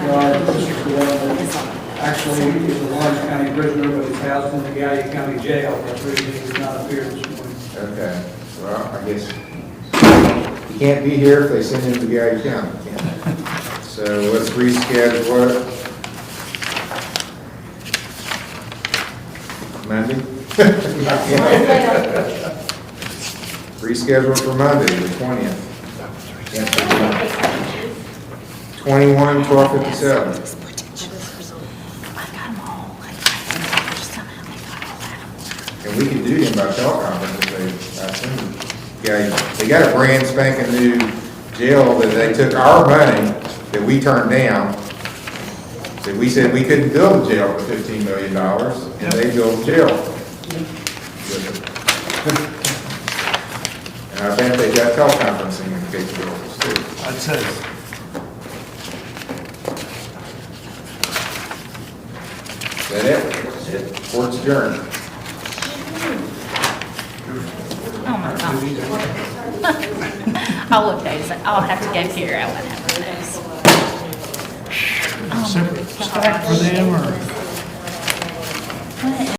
Your Honor, this is the one that actually is a Lawrence County prisoner, but he's housed in the Gallia County Jail. That's the reason he did not appear this morning. Okay. Well, I guess he can't be here if they send him to Gallia County. So let's reschedule it. Monday? Reschedule for Monday, the 20th. 21-1257. And we can do him by teleconference if they, I assume. Yeah, they got a brand spanking new jail that they took our money that we turned down. That we said we couldn't build a jail for $15 million, and they built a jail. And I bet they got teleconferencing capabilities too. I'd say. Is that it? That's it. Court's adjourned. Oh my gosh. I'll look those, I'll have to go figure out what happened to those. Separate stack for them or?